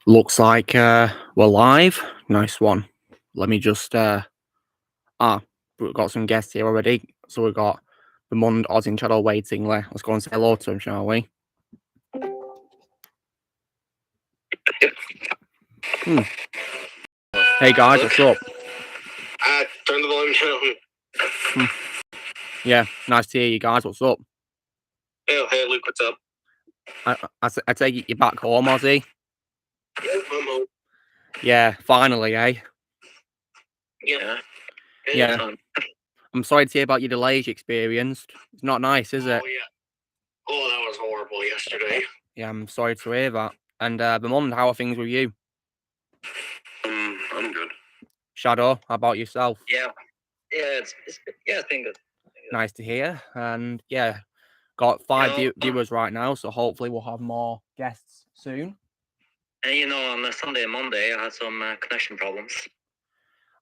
Looks like we're live. Nice one. Let me just we've got some guests here already. So we've got the Mund, Oz in Shadow waiting. Let's go and say hello to him, shall we? Hey guys, what's up? Turn the volume down. Yeah, nice to hear you guys. What's up? Hey Luke, what's up? I take it you're back home, Ozzy? Yeah, I'm home. Yeah, finally, eh? Yeah. I'm sorry to hear about your delays you experienced. It's not nice, is it? Oh yeah. Oh, that was horrible yesterday. Yeah, I'm sorry to hear that. And the Mund, how are things with you? I'm good. Shadow, how about yourself? Yeah, it's been good. Nice to hear. And yeah, got 5 viewers right now, so hopefully we'll have more guests soon. And on Sunday and Monday, I had some connection problems.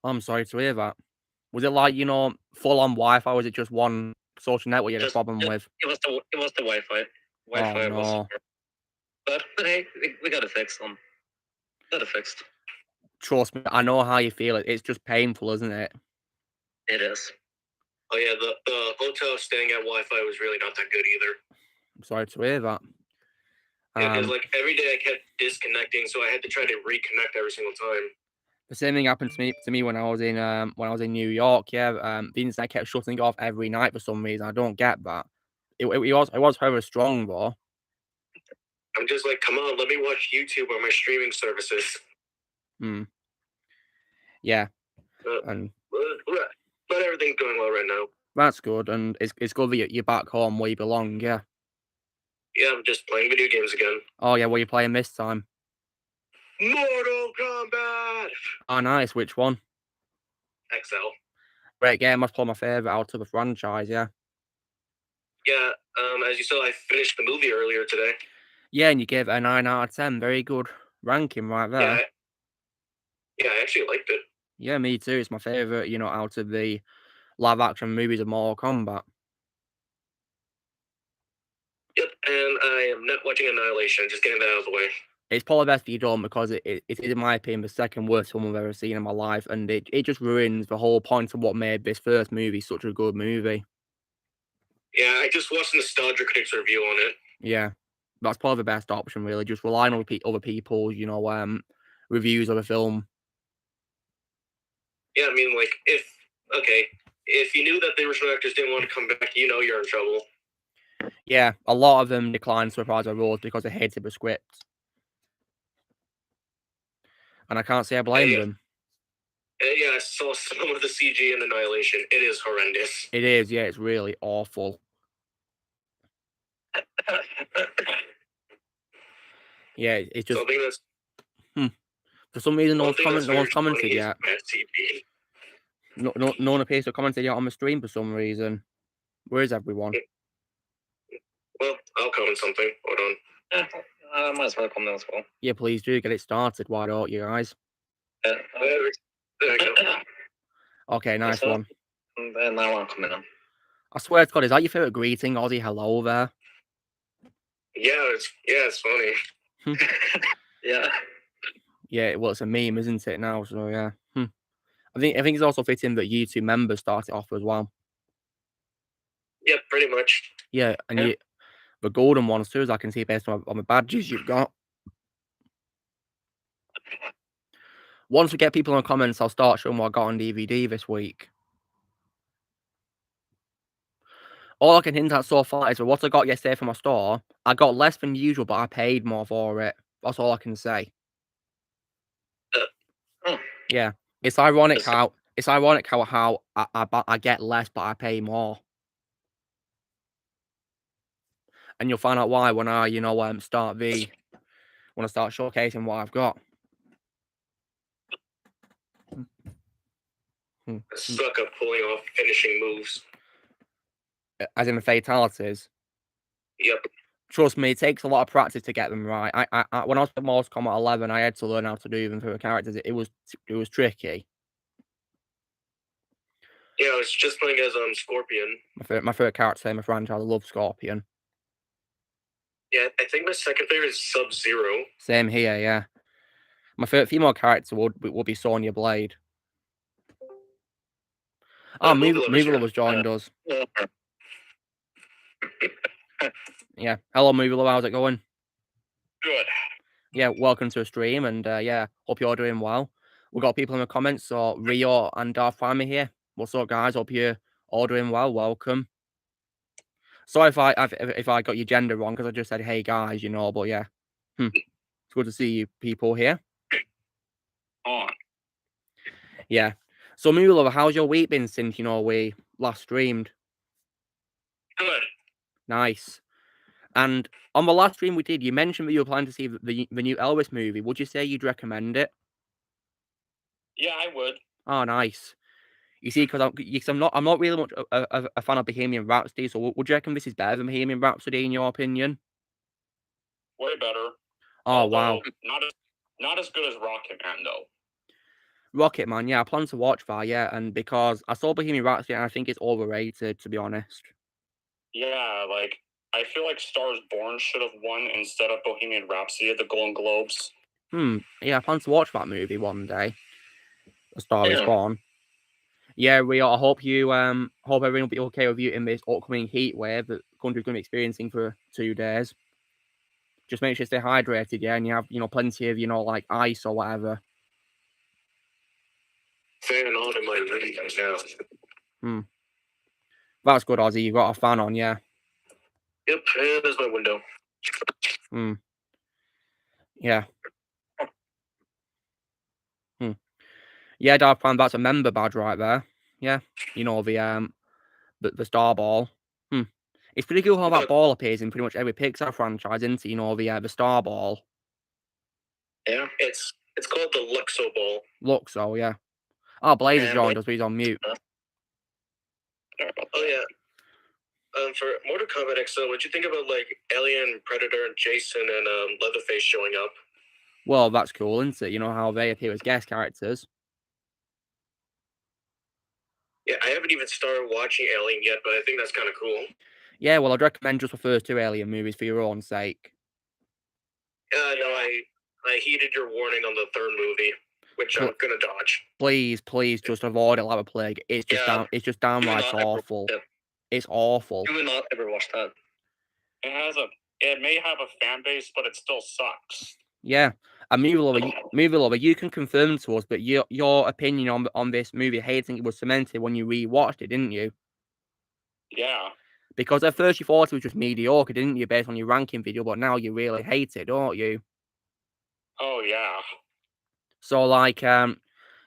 I'm sorry to hear that. Was it like, full on Wi-Fi? Or was it just one social network you had a problem with? It was the Wi-Fi. Wi-Fi was. But hey, we got it fixed. Got it fixed. Trust me, I know how you feel. It's just painful, isn't it? It is. Oh yeah, the hotel staying at Wi-Fi was really not that good either. I'm sorry to hear that. Because every day I kept disconnecting, so I had to try to reconnect every single time. The same thing happened to me when I was in New York. Yeah, the internet kept shutting off every night for some reason. I don't get that. It was very strong though. I'm just like, come on, let me watch YouTube on my streaming services. Yeah. But everything's going well right now. That's good, and it's good that you're back home where you belong. Yeah. Yeah, I'm just playing video games again. Oh yeah, what are you playing this time? Mortal Kombat. Oh nice, which one? XL. Great game. That's probably my favorite out of the franchise. Yeah. Yeah. As you saw, I finished the movie earlier today. Yeah, and you gave it a 9 out of 10. Very good ranking right there. Yeah, I actually liked it. Yeah, me too. It's my favorite, out of the live action movies of Mortal Kombat. Yep, and I am not watching Annihilation. Just getting that out of the way. It's probably best if you don't, because it is, in my opinion, the second worst film I've ever seen in my life, and it just ruins the whole point of what made this first movie such a good movie. Yeah, I just watched the Nostalgia Critics review on it. Yeah, that's probably the best option, really. Just relying on other people's, reviews of a film. Yeah, I mean, like, if you knew that the original actors didn't want to come back, you're in trouble. Yeah, a lot of them declined to reprise their roles because they hated the script. And I can't say I blame them. Yeah, I saw some of the CG in Annihilation. It is horrendous. It is, yeah, it's really awful. Yeah, it's just... Something that's... For some reason, no one's commented yet. No one appears to have commented yet on the stream for some reason. Where is everyone? Well, I'll comment something. Hold on. Yeah, I might as well comment as well. Yeah, please do get it started. Why don't you guys? There we go. Okay, nice one. And now I'll comment on. I swear to God, is that your favorite greeting, Ozzy? Hello there. Yeah, it's funny. Yeah. Yeah, well, it's a meme, isn't it now? So yeah. I think it's also fitting that YouTube members start it off as well. Yeah, pretty much. Yeah, and the golden ones too, as I can see based on the badges you've got. Once we get people in the comments, I'll start showing what I got on DVD this week. All I can hint at so far is that what I got yesterday from my store, I got less than usual, but I paid more for it. That's all I can say. Yeah, it's ironic how I get less, but I pay more. And you'll find out why when I, start showcasing what I've got. I suck at pulling off finishing moves. As in the fatalities? Yep. Trust me, it takes a lot of practice to get them right. I when I was playing Mortal Kombat 11, I had to learn how to do them for the characters. It was tricky. Yeah, I was just playing as Scorpion. My favorite character in my franchise. I love Scorpion. Yeah, I think my second favorite is Sub-Zero. Same here, yeah. My favorite female character would be Sonya Blade. Oh, Movie Lover's joined us. Yeah. Hello, Movie Lover. How's it going? Good. Yeah, welcome to a stream, and yeah, hope you're doing well. We've got people in the comments, so Rio and Darth Primer here. What's up, guys? Hope you're all doing well. Welcome. Sorry if I got your gender wrong, because I just said, hey, guys, you know, but yeah. It's good to see you people here. On. Yeah. So, Movie Lover, how's your week been since, you know, we last streamed? Good. Nice. And on the last stream we did, you mentioned that you were planning to see the new Elvis movie. Would you say you'd recommend it? Yeah, I would. Oh, nice. You see, because I'm not really much a fan of Bohemian Rhapsody. So would you reckon this is better than Bohemian Rhapsody in your opinion? Way better. Oh, wow. Not as good as Rocket Man though. Rocket Man, yeah, I plan to watch that, yeah, and because I saw Bohemian Rhapsody and I think it's overrated, to be honest. Yeah, like I feel like Stars Born should have won instead of Bohemian Rhapsody at the Golden Globes. Yeah, I plan to watch that movie one day. A Star is Born. Yeah, Rio, I hope everyone will be okay with you in this upcoming heat wave that the country's going to be experiencing for 2 days. Just make sure you stay hydrated, yeah, and you have, you know, plenty of, you know, like ice or whatever. Fan on in my room now. That's good, Ozzy. You've got a fan on, yeah. Yep, and there's my window. Yeah. Yeah, Dark Plan, that's a member badge right there. Yeah. You know, the star ball. It's pretty cool how that ball appears in pretty much every Pixar franchise, isn't it? You know, the star ball. Yeah, it's called the Luxo ball. Luxo, yeah. Oh, Blaze has joined us, but he's on mute. Oh yeah. For Mortal Kombat XL, what'd you think about like Alien, Predator, and Jason and Leatherface showing up? Well, that's cool, isn't it? You know how they appear as guest characters. Yeah, I haven't even started watching Alien yet, but I think that's kind of cool. Yeah, well, I'd recommend just the first 2 Alien movies for your own sake. No, I heeded your warning on the 3rd movie, which I'm gonna dodge. Please, just avoid it like a plague. It's just downright awful. It's awful. You would not ever watch that. It may have a fan base, but it still sucks. Yeah. And Movie Lover, you can confirm to us, but your opinion on this movie, hating it, was cemented when you rewatched it, didn't you? Yeah. Because at first you thought it was just mediocre, didn't you, based on your ranking video, but now you really hate it, don't you? Oh, yeah. So, like,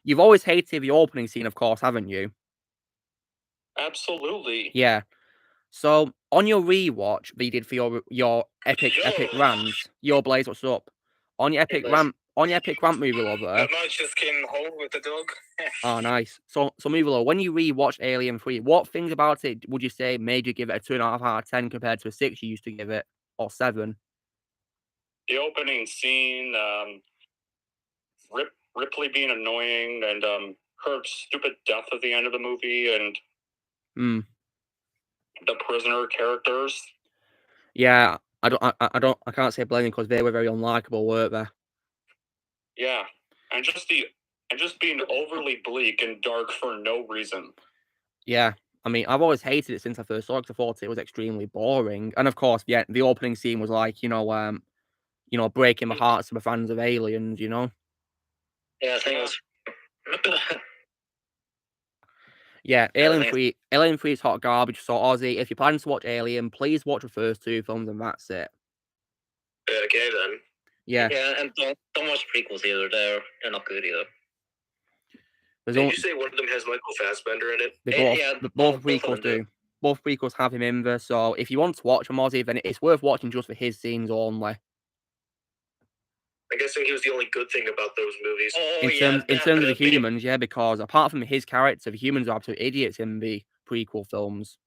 you've always hated the opening scene, of course, haven't you? Absolutely. Yeah. So, on your rewatch that you did for your epic rants, your Blaze, what's up? On your epic rant, Movie Lover. I just came home with the dog. Oh, nice. So Movie Lover, when you rewatched Alien 3, what things about it would you say made you give it a 2.5 out of 10 compared to a 6 you used to give it, or 7? The opening scene, Ripley being annoying, and her stupid death at the end of the movie, and the prisoner characters. Yeah, I can't say blaming because they were very unlikable, weren't they? Yeah, and just being overly bleak and dark for no reason. Yeah, I mean, I've always hated it since I first saw it because I thought it was extremely boring. And of course, yeah, the opening scene was like, you know, breaking the hearts of the fans of Aliens, you know. Yeah, I think it was. Yeah, Alien 3 is hot garbage. So Ozzy, if you're planning to watch Alien, please watch the first 2 films and that's it. Okay then. Yeah. Yeah, and don't watch prequels either. They're not good either. Did you say one of them has Michael Fassbender in it? Both prequels do. Both prequels have him in there. So if you want to watch them, Ozzy, then it's worth watching just for his scenes only. I'm guessing he was the only good thing about those movies. In terms of the humans, yeah, because apart from his character, the humans are absolute idiots in the prequel films.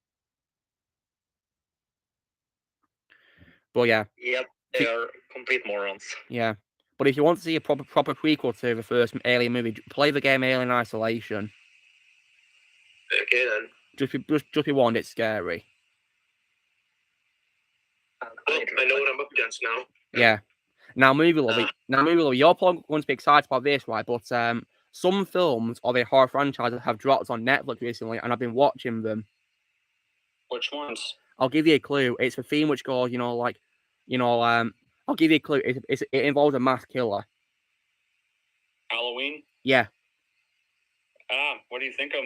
But yeah. Yep, they are complete morons. Yeah. But if you want to see a proper prequel to the first Alien movie, play the game Alien Isolation. Okay then. Just be warned, it's scary. Well, I know what I'm up against now. Yeah. Now, movie lovey, you're probably going to be excited about this, right? But some films of a horror franchise have dropped on Netflix recently, and I've been watching them. Which ones? I'll give you a clue. It's a theme which goes, I'll give you a clue. It involves a mass killer. Halloween? Yeah. What do you think of?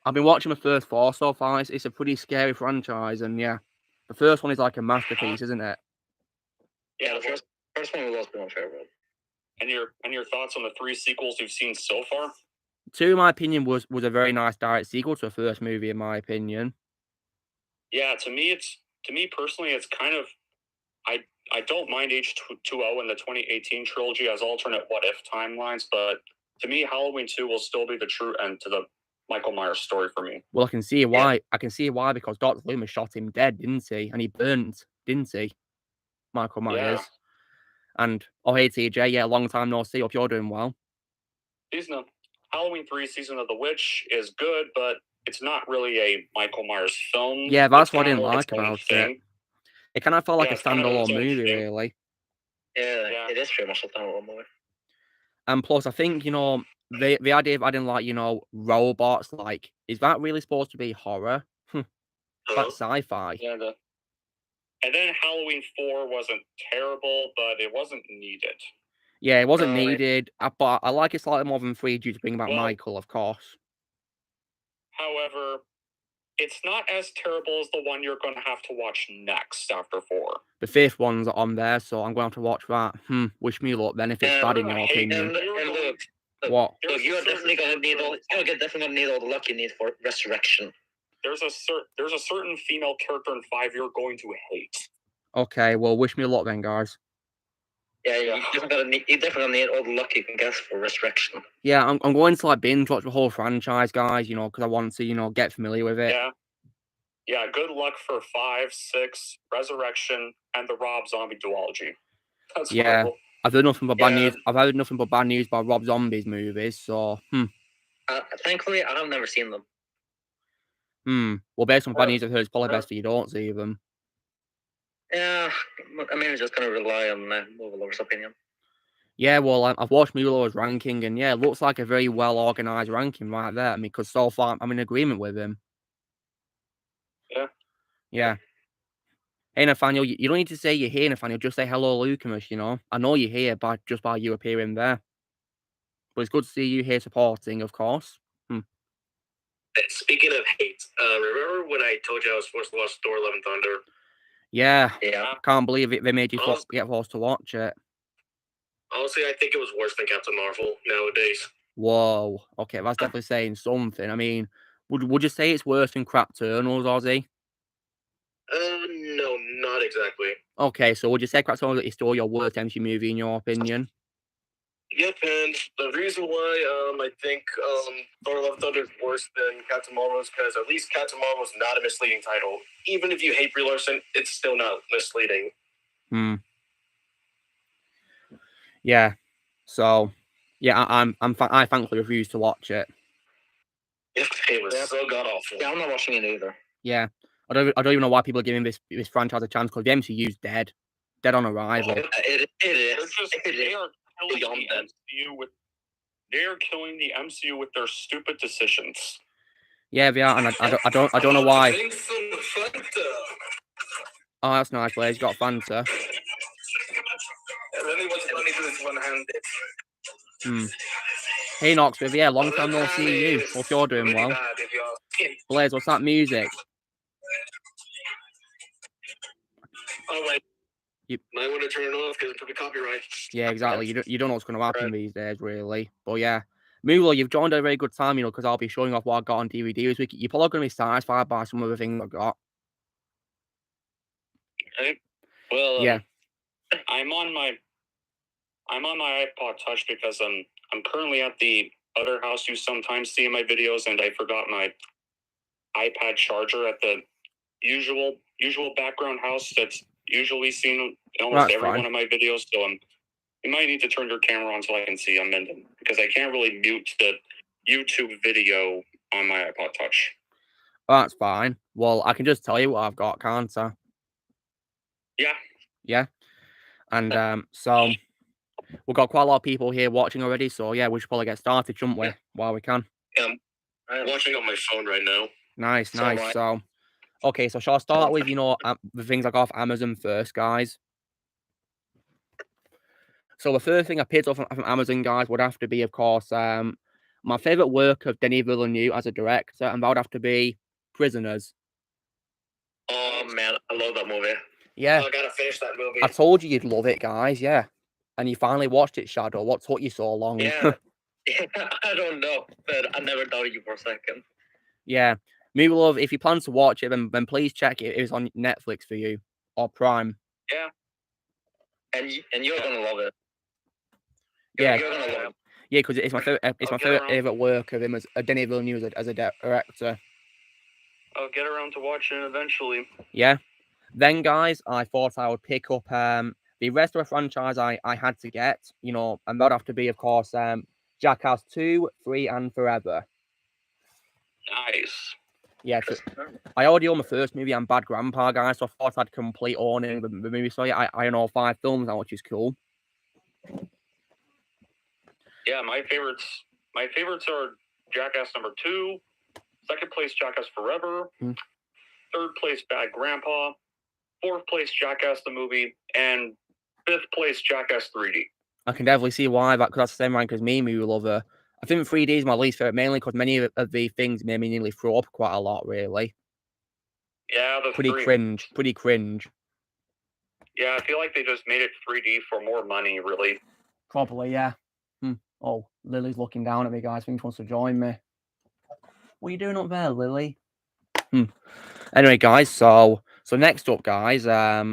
I've been watching the first 4 so far. It's a pretty scary franchise, and yeah, the first one is like a masterpiece, isn't it? Yeah, the first one was also my favorite. And your thoughts on the 3 sequels you've seen so far? 2, in my opinion, was a very nice direct sequel to the first movie, in my opinion. Yeah, to me personally, it's kind of I don't mind H2O and the 2018 trilogy as alternate what-if timelines, but to me, Halloween 2 will still be the true end to the Michael Myers story for me. Well, I can see why. Yeah. I can see why, because Dr. Loomis shot him dead, didn't he? And he burnt, didn't he? Michael Myers. Yeah. And hey TJ, yeah, long time no see. Hope you're doing well. Halloween 3 Season of the Witch is good, but it's not really a Michael Myers film. Yeah, that's what I didn't like about it. It kind of felt like a standalone movie, really. Yeah, it is pretty much a standalone movie. And plus, I think, the idea of adding, like, robots, like, is that really supposed to be horror? That's sci-fi. Yeah, and then Halloween 4 wasn't terrible, but it wasn't needed. Yeah, it wasn't needed, but I like it slightly more than 3 due to bring back Michael, of course. However, it's not as terrible as the one you're going to have to watch next after 4. The 5th one's on there, so I'm going to have to watch that. Wish me luck then if it's bad in your opinion. And what? Look, you're definitely going to need all the luck you need for Resurrection. There's a certain female character in 5 you're going to hate. Okay, well, wish me luck then, guys. Yeah, you're definitely need all the luck you can guess for Resurrection. Yeah, I'm going to, like, binge watch the whole franchise, guys, because I want to, get familiar with it. Yeah, good luck for 5, 6, Resurrection, and the Rob Zombie duology. That's horrible. I've heard nothing but bad news. I've heard nothing but bad news about Rob Zombie's movies, so, Thankfully, I have never seen them. Well, based on bad news I've heard, it's probably best that you don't see them. Yeah, I mean, we're just going to rely on Movie Lover's opinion. Yeah, well, I've watched Movie Lover's ranking, and yeah, it looks like a very well-organised ranking right there. I mean, because so far, I'm in agreement with him. Yeah. Hey, Nathaniel, you don't need to say you're here, Nathaniel. Just say hello, Lucamus, I know you're here just by you appearing there. But it's good to see you here supporting, of course. Speaking of hate, remember when I told you I was forced to watch Thor Love and Thunder? Yeah. I can't believe it. They made you get forced to watch it. Honestly, I think it was worse than Captain Marvel nowadays. Whoa. Okay, that's definitely saying something. I mean, would you say it's worse than Crap Eternals, Ozzy? No, not exactly. Okay, so would you say Crap Eternals is still your worst MCU movie in your opinion? Yep, and the reason why I think Thor Love and Thunder is worse than Captain Marvel is because at least Captain Marvel is not a misleading title. Even if you hate Brie Larson, it's still not misleading. Yeah. So, yeah, I thankfully refuse to watch it. It was so god awful. Yeah, I'm not watching it either. Yeah, I don't even know why people are giving this franchise a chance, because the MCU's dead on arrival. It is. They are killing the MCU with their stupid decisions. Yeah, they are, and I don't know why. Oh, that's nice. Well, he's got Fanta. Hey, Knoxville, yeah, long time no see you. Hope you're doing well. Blaze, what's that music? Oh, wait. You might want to turn it off because it could be copyright. Yeah, exactly. You don't know what's going to happen these days, really. But yeah, Mula, you've joined at a very good time, because I'll be showing off what I got on DVD this week. You're probably going to be satisfied by some of the things I got. Okay. Well, yeah. I'm on my iPod Touch because I'm currently at the other house you sometimes see in my videos, and I forgot my iPad charger at the usual background house that's usually seen in almost every one of my videos. So you might need to turn your camera on so I can see them, because I can't really mute the YouTube video on my iPod Touch. That's fine. Well, I can just tell you what I've got, can't I? Yeah. Yeah. And so we've got quite a lot of people here watching already. So yeah, we should probably get started, shouldn't we? While we can. Yeah, I'm watching on my phone right now. Nice, So nice. So, okay, so shall I start with the things I got off Amazon first, guys? So the first thing I picked up from Amazon, guys, would have to be, of course, my favorite work of Denis Villeneuve as a director, and that would have to be Prisoners. Oh man, I love that movie. Yeah, I gotta finish that movie. I told you you'd love it, guys. Yeah, and you finally watched it, Shadow. What took you so long? Yeah, I don't know, but I never doubted you for a second. Yeah, movie love. If you plan to watch it, then please check it. It's on Netflix for you or Prime. Yeah, and you're gonna love it. Yeah, you're gonna love it. Yeah, because it's my favorite. It's my favorite work of him as Denis Villeneuve as a director. I'll get around to watching it eventually. Yeah. Then, guys, I thought I would pick up the rest of the franchise I had to get, and that'd have to be, of course, Jackass 2, 3, and Forever. Nice. Yeah, so I already own the first movie, I'm Bad Grandpa, guys, so I thought I'd complete owning the movie. So yeah, I own all 5 films now, which is cool. Yeah, my favorites are Jackass number 2, second place Jackass Forever, third place Bad Grandpa, fourth place Jackass the movie, and fifth place Jackass 3D. I can definitely see why, because that's the same rank as me, movie lover. I think 3D is my least favorite, mainly because many of the things made me nearly throw up quite a lot, really. Yeah, pretty cringe. Yeah, I feel like they just made it 3D for more money, really. Probably, yeah. Oh, Lily's looking down at me, guys. I think she wants to join me. What are you doing up there, Lily? Anyway, guys, so next up, guys, I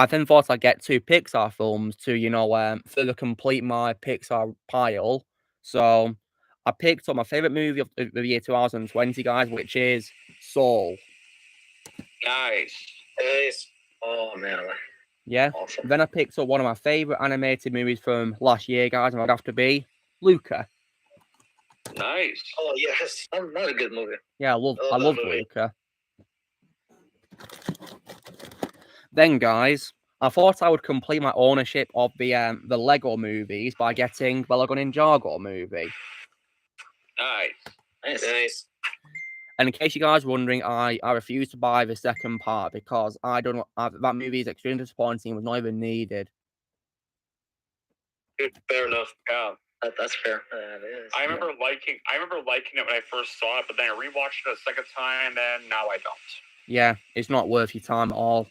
then thought I'd get 2 Pixar films to, further complete my Pixar pile. So I picked up my favorite movie of the year 2020, guys, which is Soul. Nice. Oh, man. Yeah. Awesome. Then I picked up one of my favorite animated movies from last year, guys, and it'd have to be Luca. Nice. Oh, yes. Another good movie. Yeah, I love Luca. Then, guys, I thought I would complete my ownership of the Lego movies by getting the Lego Ninjago movie. Nice. And in case you guys are wondering, I refuse to buy the second part because I don't know, that movie is extremely disappointing and was not even needed. Fair enough. Yeah, that's fair. I remember liking it when I first saw it, but then I rewatched it a second time, and now I don't. Yeah, it's not worth your time at all.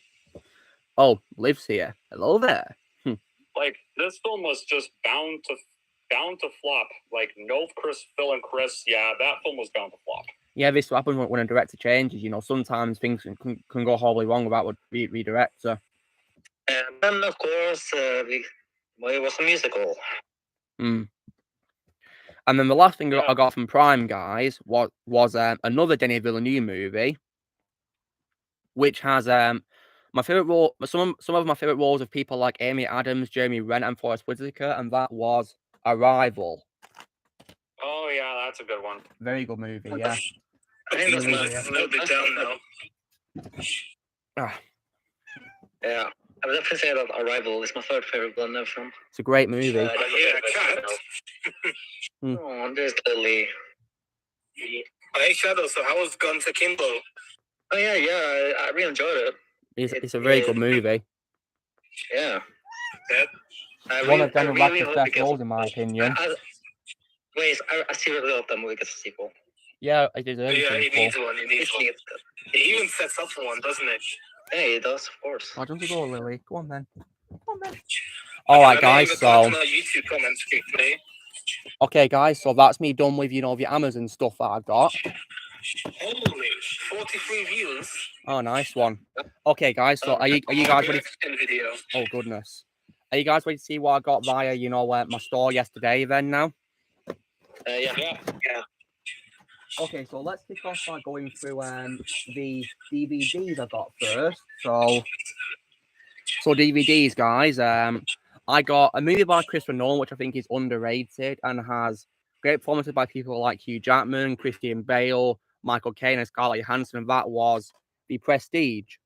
Oh, Liv's here. Hello there. Like, this film was just bound to flop. Like, no Phil and Chris. Yeah, that film was bound to flop. Yeah, this happens when a director changes. Sometimes things can go horribly wrong without a redirector. And then, of course, it was a musical. And then the last thing I got from Prime, guys, was another Denis Villeneuve movie, which has my favorite role. Some of my favorite roles of people like Amy Adams, Jeremy Renner, and Forest Whitaker, and that was Arrival. Oh yeah, that's a good one. Very good movie. Yeah. I think that's a little bit down now. Yeah. I would definitely say that Arrival is my third favorite Villeneuve film. It's a great movie. Cat. Oh, there's Lily. Hey, Shadow, so how was Guns Akimbo? Oh, yeah, I really enjoyed it. It's a very good movie. Yeah. One of Daniel Radcliffe's best roles, in my opinion. I seriously hope that movie gets a sequel. Yeah, it deserves a sequel. It needs one. It even sets up for one, doesn't it? Yeah, it does, of course. Why don't you go, Lily? Go on, then. All right, guys, so... YouTube comments, okay, guys, so that's me done with, the Amazon stuff that I've got. Holy, 43 views. Oh, nice one. Okay, guys, so are you guys ready? Video. Oh, goodness. Are you guys ready to see what I got via, my store yesterday then now? Yeah. Okay, so let's kick off by going through the DVDs I got first. So DVDs, guys. I got a movie by Christopher Nolan, which I think is underrated and has great performances by people like Hugh Jackman, Christian Bale, Michael Caine, and Scarlett Johansson, and that was The Prestige.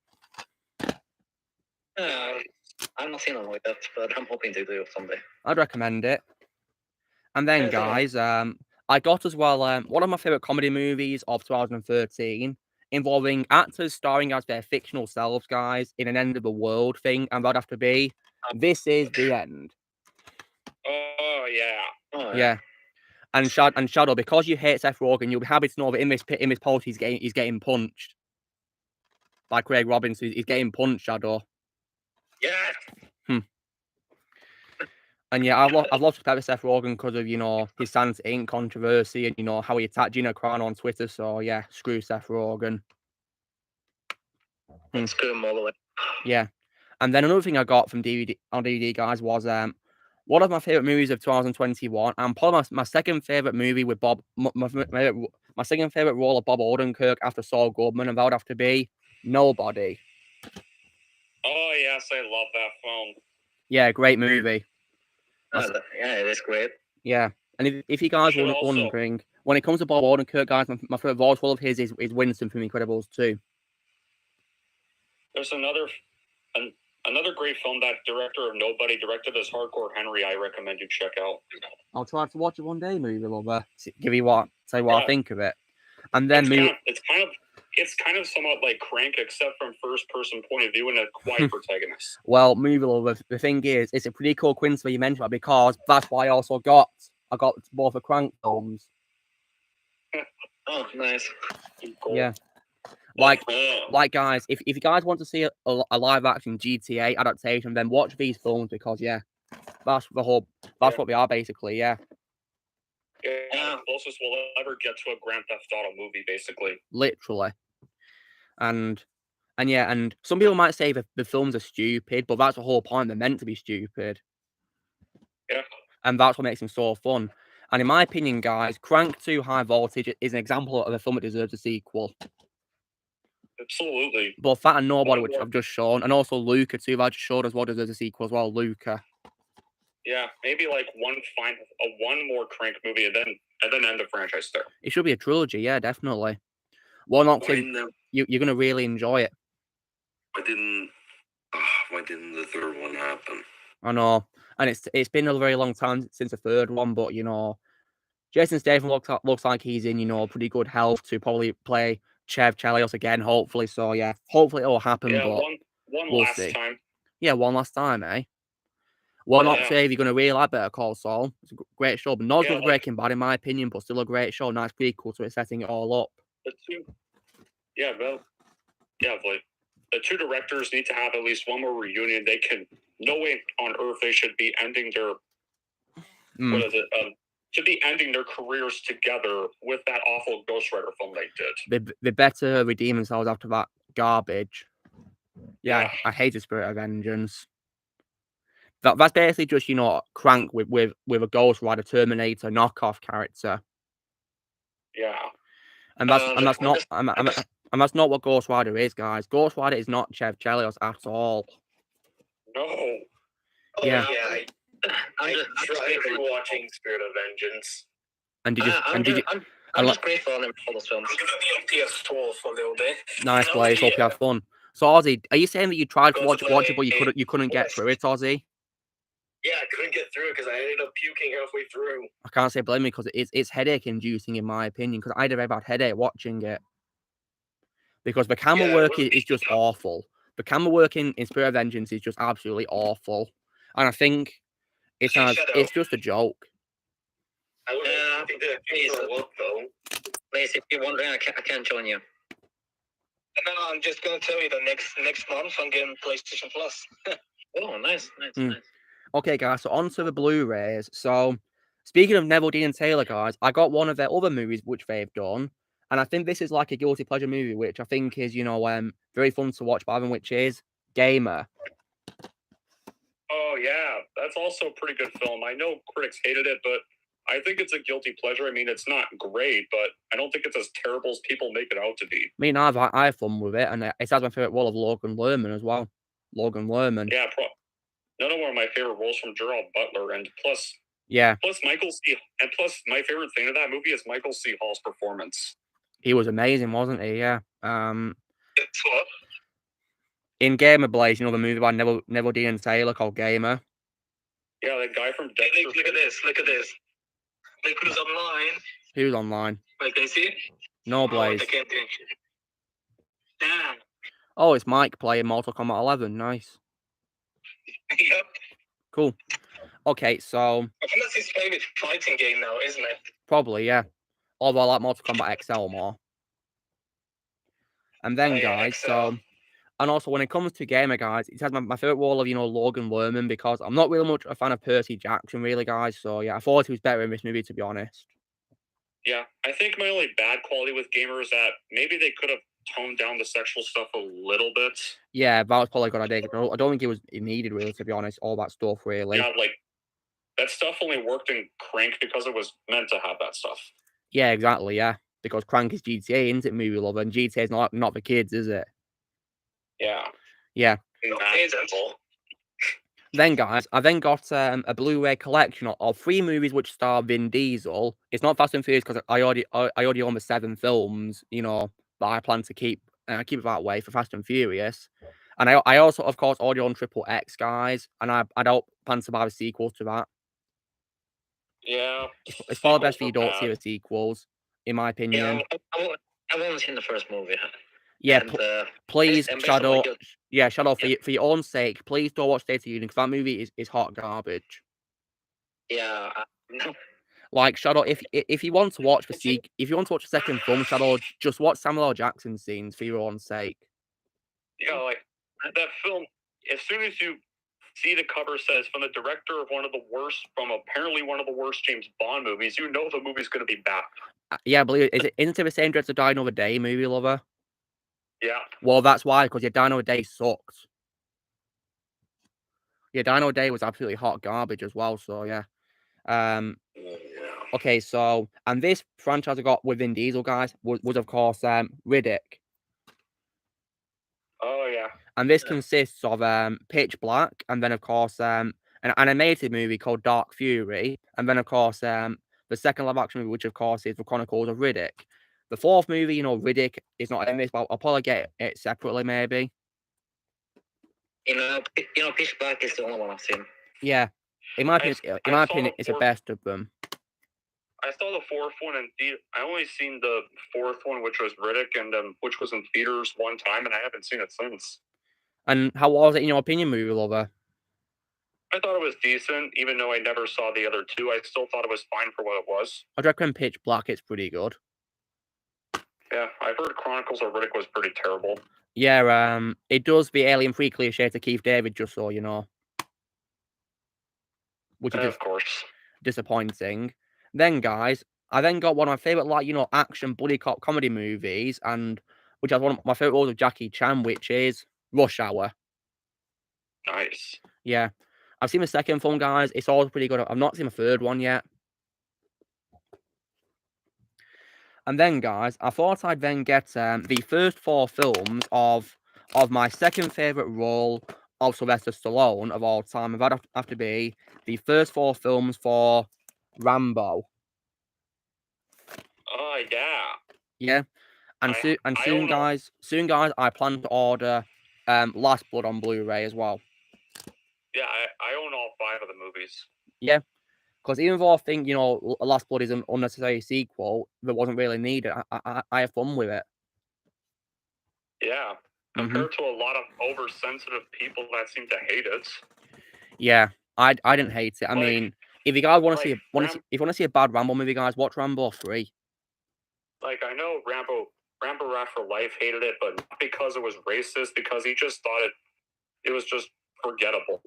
I I've not seen it like that, but I'm hoping to do it someday. I'd recommend it. And then, guys, I got as well one of my favorite comedy movies of 2013, involving actors starring as their fictional selves, guys, in an end of the world thing, and that'd have to be This Is the End. Oh yeah. Oh, Yeah. And Shadow, because you hate Seth Rogen, you'll be happy to know that in this post he's getting punched by Craig Robinson. He's getting punched, Shadow. Yeah. And yeah, I've lost respect for Seth Rogen because of, you know, his stance in controversy and, you know, how he attacked Gina Carano on Twitter. So yeah, screw Seth Rogen. Screw him all the way. Yeah. And then another thing I got from DVD, guys, was one of my favorite movies of 2021, and probably my second favorite movie with Bob, my second favorite role of Bob Odenkirk after Saul Goodman, and that would have to be Nobody. Oh yes, I love that film. Yeah, great movie. Yeah, it is great. Yeah, and if you guys were wondering, when it comes to Bob Odenkirk, guys, my favorite voice role of his is Winston from Incredibles 2. There's another great film that director of Nobody directed as Hardcore Henry. I recommend you check out. I'll try to watch it one day, movie lover. Say what I think of it, and then it's kind of somewhat like Crank, except from first-person point of view and a quiet protagonist. Well, movie lover, the thing is, it's a pretty cool coincidence that you mentioned that, because that's why I got both the Crank films. Oh, nice. Cool. Yeah. Like guys, if you guys want to see a live action GTA adaptation, then watch these films, because yeah, that's what they are basically. Yeah. Yeah, the closest we'll ever get to a Grand Theft Auto movie, basically. Literally. And yeah, and some people might say that the films are stupid, but that's the whole point. They're meant to be stupid. Yeah. And that's what makes them so fun. And in my opinion, guys, Crank 2 High Voltage is an example of a film that deserves a sequel. Absolutely. Both that and Nobody, which I've just shown, and also Luca too, that I just showed as well, deserves a sequel as well, Luca. Yeah, maybe like one more Crank movie and then end the franchise there. It should be a trilogy, yeah, definitely. Well, not you're gonna really enjoy it. Why didn't the third one happen? I know, and it's been a very long time since the third one, but you know, Jason Statham looks like he's in, you know, pretty good health to probably play Chev Chelios again, hopefully. So yeah, hopefully it'll happen. Yeah, but one we'll last see. time. Yeah, one last time, eh? Well, not say if you're gonna really like Better Call Saul. It's a great show, but not as good as Breaking Bad in my opinion, but still a great show. Nice prequel to it, setting it all up. The two directors need to have at least one more reunion. They can, no way on earth they should be ending their should be ending their careers together with that awful Ghost Rider film they did. They better redeem themselves after that garbage. Yeah. I hated Spirit of Vengeance. That's basically just, you know, Crank with a Ghost Rider Terminator knockoff character. Yeah. And that's not what Ghost Rider is, guys. Ghost Rider is not Chev Chelios at all. No. Yeah. I tried watching Spirit of Vengeance. And did you? I'm just grateful on all those films. I'm gonna be on PS4 for a little bit. Nice place. Hope you have fun. So Ozzy, are you saying that you tried to watch it, but you couldn't get through it, Ozzy? Yeah, I couldn't get through it because I ended up puking halfway through. I can't say blame me, because it's headache inducing in my opinion, because I had a very bad headache watching it. Because the camera work is just awful. The camera work in Spirit of Vengeance is just absolutely awful. And I think it's just a joke. I think Mace, if you're wondering, I can't join you. No, I'm just gonna tell you that next month I'm getting PlayStation Plus. Oh, nice. Okay, guys, so on to the Blu-rays. So, speaking of Neville Dean and Taylor, guys, I got one of their other movies which they've done, and I think this is like a guilty pleasure movie, which I think is, you know, very fun to watch by them, which is Gamer. Oh yeah, that's also a pretty good film. I know critics hated it, but I think it's a guilty pleasure. I mean, it's not great, but I don't think it's as terrible as people make it out to be. Me neither. I have fun with it, and it has my favorite role of Logan Lerman as well. Logan Lerman. Yeah, another one of my favorite roles from Gerald Butler, and plus Michael C. And plus, my favorite thing of that movie is Michael C. Hall's performance. He was amazing, wasn't he? Yeah. It's what? In Gamer Blaze, you know the movie by Neville Dean and Taylor called Gamer? Yeah, the guy from Hey, Dexter. look at this. Look at this. Look who's online. Who's online? Wait, can you see it? No Oh, Blaze. I can't think. Damn. Oh, it's Mike playing Mortal Kombat 11. Nice. Yep. Cool. Okay, so I think that's his favorite fighting game now, isn't it? probably, yeah. Although I like Mortal Kombat XL more. And then, Oh, yeah, guys, XL. so... And also, when it comes to Gamer, guys, it has my favourite role of, Logan Lerman, because I'm not really much a fan of Percy Jackson, really, guys. So, yeah, I thought he was better in this movie, to be honest. Yeah, I think my only bad quality with Gamer is that maybe they could have toned down the sexual stuff a little bit. Yeah, that was probably a good idea. I don't think it needed, really, to be honest, all that stuff, really. Yeah, like, that stuff only worked in Crank because it was meant to have that stuff. Yeah, exactly, yeah. Because Crank is GTA, isn't it, movie lover? And GTA is not for kids, is it? Yeah. Yeah. It's simple. Then, guys, I then got a Blu-ray collection of 3 movies which star Vin Diesel. It's not Fast and Furious because I already own the 7 films, that I plan to keep it that way for Fast and Furious. And I also, of course, already own Triple X, guys, and I don't plan to buy the sequel to that. Yeah. It's far best if you don't see the sequels, in my opinion. Yeah, I've only seen the first movie. Yeah, And, please, and based on Shadow. what you- Yeah, Shadow, for your own sake, please don't watch State of the Union, because that movie is hot garbage. Yeah. Like, Shadow, if you want to watch if you want to watch the second film, Shadow, just watch Samuel L. Jackson scenes for your own sake. Yeah, like, that film, as soon as you see the cover says, from the director of apparently one of the worst James Bond movies, you know the movie's going to be bad. Yeah, I believe it. Isn't it the same director Die Another Day, movie lover? Yeah. Well, that's why, because Die Another Day sucked. Yeah, Die Another Day was absolutely hot garbage as well, so yeah. Okay, so, and this franchise I got with Vin Diesel, guys, was of course, Riddick. Oh, yeah. And this consists of Pitch Black, and then, of course, an animated movie called Dark Fury, and then, of course, the second live-action movie, which, of course, is The Chronicles of Riddick. The fourth movie, Riddick is not in this, but I'll probably get it separately, maybe. Pitch Black is the only one I've seen. Yeah. In my opinion, it's the best of them. I saw the fourth one in theater. I only seen the fourth one, which was Riddick, and which was in theaters one time, and I haven't seen it since. And how was it in your opinion, movie lover? I thought it was decent, even though I never saw the other two. I still thought it was fine for what it was. I'd recommend Pitch Black. It's pretty good. Yeah, I heard Chronicles of Riddick was pretty terrible. Yeah, it does the Alien 3 cliche to Keith David, just so you know. Which is of course disappointing. Then, guys, I then got one of my favourite, action buddy cop comedy movies, and which has one of my favourite roles of Jackie Chan, which is Rush Hour. Nice. Yeah. I've seen the second film, guys. It's always pretty good. I've not seen the third one yet. And then, guys, I thought I'd then get the first 4 films of my second favourite role of Sylvester Stallone of all time. And that'd have to be the first 4 films for Rambo. Oh, yeah. Yeah. And soon, guys, I plan to order Last Blood on Blu-ray as well. Yeah, I own all 5 of the movies. Yeah. Because even though I think, Last Blood is an unnecessary sequel that wasn't really needed, I have fun with it. Yeah. Compared to a lot of oversensitive people that seem to hate it. Yeah, I didn't hate it. I mean, if you guys want to see a bad Rambo movie, guys, watch Rambo 3. Like, I know Rambo Rat for Life hated it, but not because it was racist, because he just thought it was just forgettable.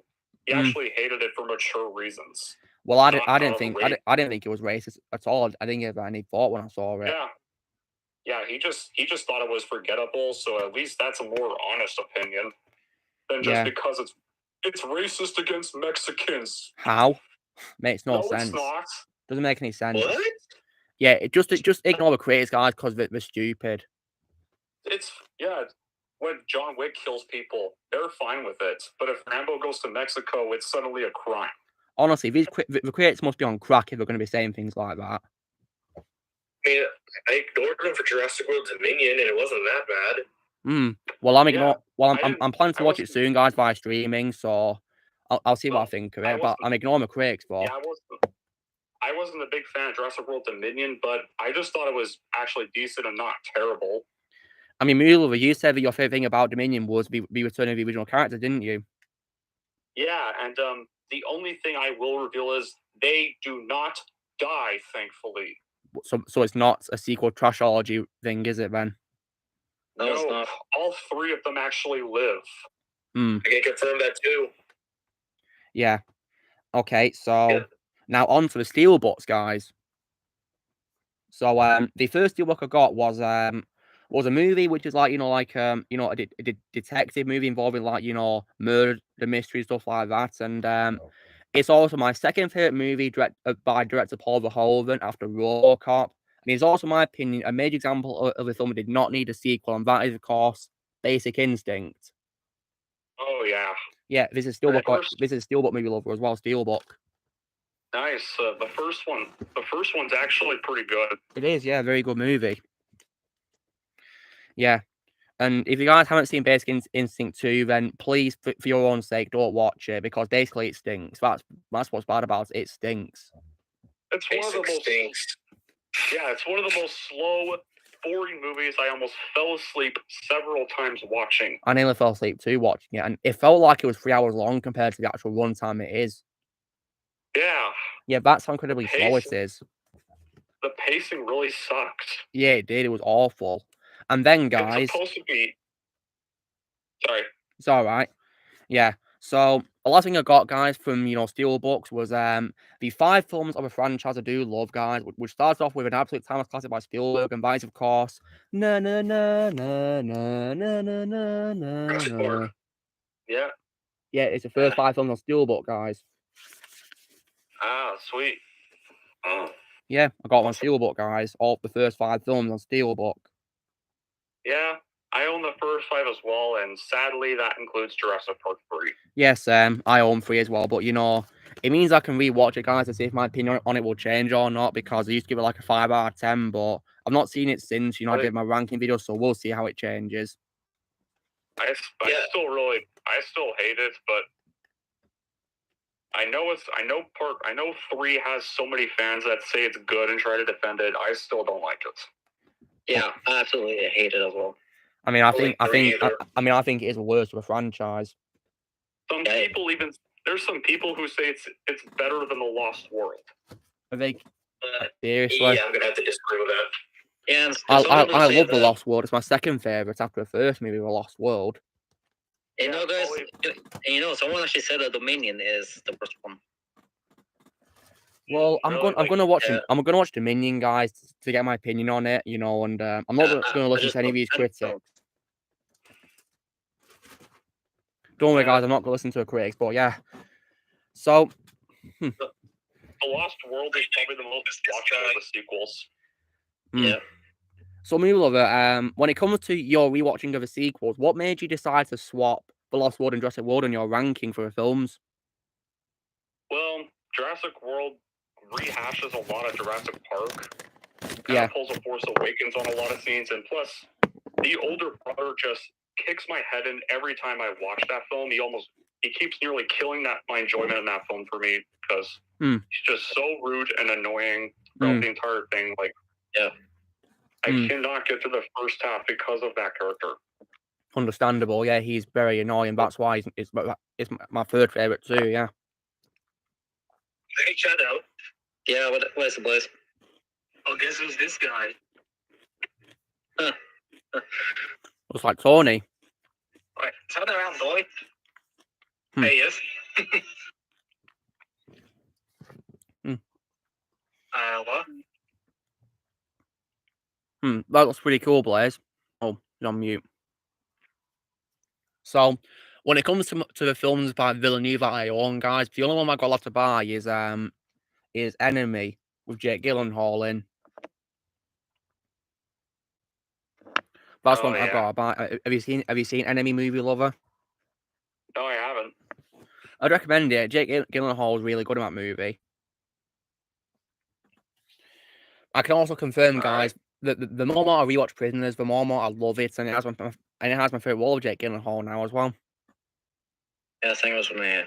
He actually hated it for mature reasons. Well, I didn't think it was racist at all. I didn't give any thought when I saw it. Yeah, he just thought it was forgettable. So at least that's a more honest opinion than just because it's racist against Mexicans. How? Makes no sense. It's not. Doesn't make any sense. What? Yeah, just ignore the critics, guys, because they're stupid. When John Wick kills people, they're fine with it. But if Rambo goes to Mexico, it's suddenly a crime. Honestly, the critics must be on crack if they're going to be saying things like that. I mean, I ignored them for Jurassic World Dominion, and it wasn't that bad. Well, I'm Yeah, I'm planning to I watch it wasn't. soon, guys, via streaming. So I'll see what I Well, think of I it. But wasn't. I'm ignoring the critics for. Yeah, I wasn't a big fan of Jurassic World Dominion, but I just thought it was actually decent and not terrible. I mean, Mule, you said that your favorite thing about Dominion was be returning the original character, didn't you? Yeah, and the only thing I will reveal is they do not die, thankfully. So it's not a sequel trashology thing, is it, Ben? No, it's not. All three of them actually live. I can confirm that too. Yeah. Okay, so now on to the Steelbooks, guys. So the first Steelbook I got was a movie which is like a detective movie involving like murder mystery stuff like that, and it's also my second favorite movie by director Paul Verhoeven after Robocop. And it's also, in my opinion, a major example of a film that did not need a sequel, and that is, of course, Basic Instinct. Oh yeah. Yeah, this is Steelbook. This is Steelbook movie lover as well. Steelbook. Nice. The first one's actually pretty good. It is, yeah, very good movie. Yeah, and if you guys haven't seen Basic Instinct 2, then please, for your own sake, don't watch it, because basically it stinks. That's what's bad about it. It stinks. It's one of the most. Yeah, it's one of the most slow, boring movies. I almost fell asleep several times watching. I nearly fell asleep too watching it, and it felt like it was 3 hours long compared to the actual runtime it is. Yeah. Yeah, that's how incredibly slow it is. The pacing really sucked. Yeah, it did. It was awful. And then, guys, it's supposed to be. Sorry. It's all right. Yeah. So the last thing I got, guys, from Steelbooks was the 5 films of a franchise I do love, guys, which starts off with an absolute timeless classic by Spielberg, and that is, of course, na na na na na na na na na. Yeah. Yeah, it's the first 5 films on Steelbook, guys. Ah, sweet. Oh. Yeah, I got one Steelbook, guys. All the first 5 films on Steelbook. Yeah, I own the first 5 as well, and sadly, that includes Jurassic Park 3. Yes, I own 3 as well, but it means I can rewatch it, guys, to see if my opinion on it will change or not, because I used to give it like a 5 out of 10, but I've not seen it since, I did my ranking video, so we'll see how it changes. I still hate it, but I know 3 has so many fans that say it's good and try to defend it. I still don't like it. Yeah, I absolutely hate it as well. I mean, I think it is the worst of the franchise. There's some people who say it's better than The Lost World. I think seriously. Yeah, I'm gonna have to disagree with that. Yeah, I love The Lost World. It's my second favorite after the first movie, The Lost World. Guys, someone actually said that Dominion is the first one. Well, I'm gonna watch Dominion, guys, to get my opinion on it, and I'm not gonna listen to any of these critics. Don't worry, guys, I'm not gonna listen to the critics, but yeah. So, The Lost World is probably the most watchable of the sequels. Yeah. So, Movie Lover, when it comes to your rewatching of the sequels, what made you decide to swap The Lost World and Jurassic World in your ranking for the films? Well, Jurassic World rehashes a lot of Jurassic Park. Yeah. Pulls a Force Awakens on a lot of scenes, and plus, the older brother just kicks my head in every time I watch that film. He keeps nearly killing my enjoyment in that film for me, because he's just so rude and annoying throughout the entire thing. Like, yeah, I cannot get to the first half because of that character. Understandable, yeah, he's very annoying. That's why it's my third favorite too. Yeah. Hey, shout out. Yeah, what is the boys? Oh, guess who's this guy? Looks like Tony. Alright, turn around, boy. Hmm. Hey, yes. What? That looks pretty cool, Blaze. Oh, he's on mute. So, when it comes to the films by Villeneuve that I own, guys, the only one I got left to buy is Enemy with Jake Gyllenhaal in. That's one I've got to buy. Have you seen Enemy, Movie Lover? No, I haven't. I'd recommend it. Jake Gyllenhaal is really good in that movie. I can also confirm, guys, that the more I rewatch Prisoners, the more I love it, and it has And it has my favorite role of Jake Gyllenhaal now as well. Yeah, same as me.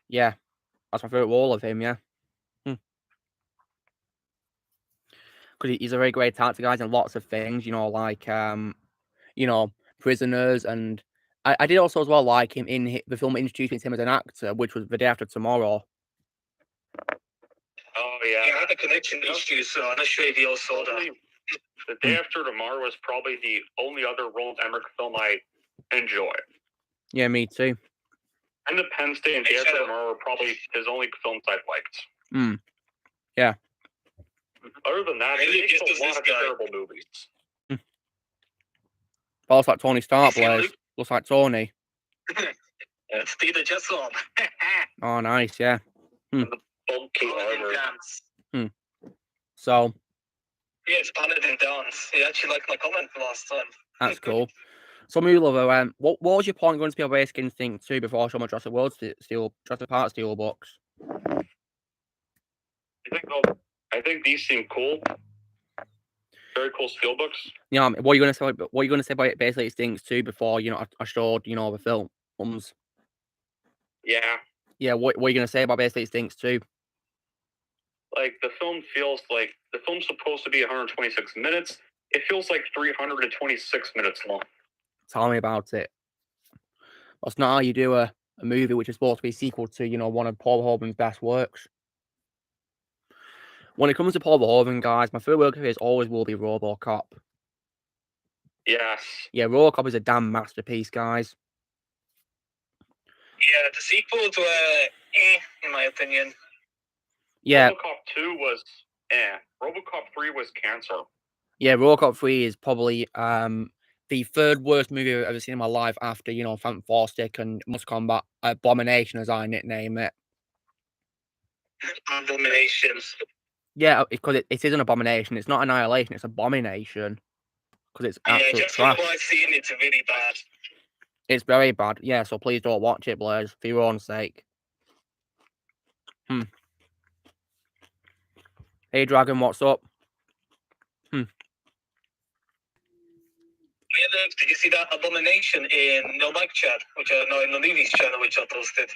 Yeah, that's my favorite role of him. Yeah, because he's a very great actor, guys, and lots of things. You know, like Prisoners, and I did also as well like him in the film introduced me to him as an actor, which was The Day After Tomorrow. Oh yeah. Yeah, I had a connection issue, so I'm not sure if you all saw that. The Day After Tomorrow was probably the only other Roland Emmerich film I enjoy. Yeah, me too. Independence Day and Day After Tomorrow are probably his only films I've liked. Yeah. Other than that, he makes a lot of terrible movies. But looks like Tony Stark, Blaze. Looks like Tony. Steve the Jet on. Oh, nice, yeah. The bulky armor. So. Yeah, it's Paladin Dance. He actually liked my comment last time. That's cool. So, Moolover, what was your point going to be on Basic Instinct 2 before I show my Jurassic World Jurassic Park Steelbooks? I think these seem cool. Very cool Steelbooks. Yeah, what are you going to say? What are you going to say about Basic Instinct 2 before I showed the films? Yeah. Yeah, what are you going to say about Basic Instinct 2? Like the film feels like the film's supposed to be 126 minutes. It feels like 326 minutes long. Tell me about it. That's not how you do a movie which is supposed to be a sequel to, one of Paul Verhoeven's best works. When it comes to Paul Verhoeven, guys, my favorite work of his always will be Robocop. Yes. Yeah, Robocop is a damn masterpiece, guys. Yeah, the sequels were in my opinion. Yeah. Robocop 2 was Robocop 3 was cancer. Yeah, Robocop 3 is probably the third worst movie I've ever seen in my life after, Phantom Stick and Mortal Kombat Abomination, as I nickname it. Abominations. Yeah, because it is an abomination. It's not annihilation, it's abomination. Because it's absolute trash. From what I've seen, it's really bad. It's very bad. Yeah, so please don't watch it, Blaze, for your own sake. Hey, Dragon, what's up? Did you see that Abomination in No Mic Chat, in the movies channel, which I posted?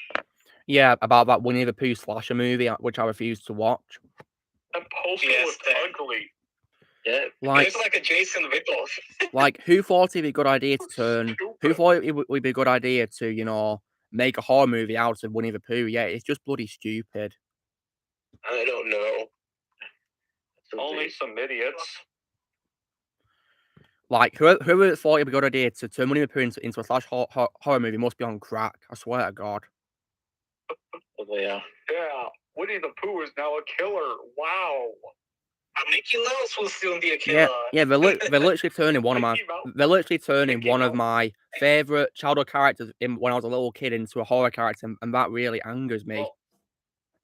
Yeah, about that Winnie the Pooh slasher movie, which I refused to watch. The poster was ugly. Yeah, like, it's like a Jason ripoff. Like, who thought it'd be a good idea to turn? Who thought it would be a good idea to, make a horror movie out of Winnie the Pooh? Yeah, it's just bloody stupid. I don't know. Only some idiots. Like, whoever thought it'd be a good idea to turn Winnie the Pooh into a slash horror movie must be on crack. I swear to God. Yeah. Yeah. Winnie the Pooh is now a killer. Wow. Mickey Mouse will soon be a killer. Yeah, they're literally turning one of my one of my favorite childhood characters when I was a little kid into a horror character, and that really angers me.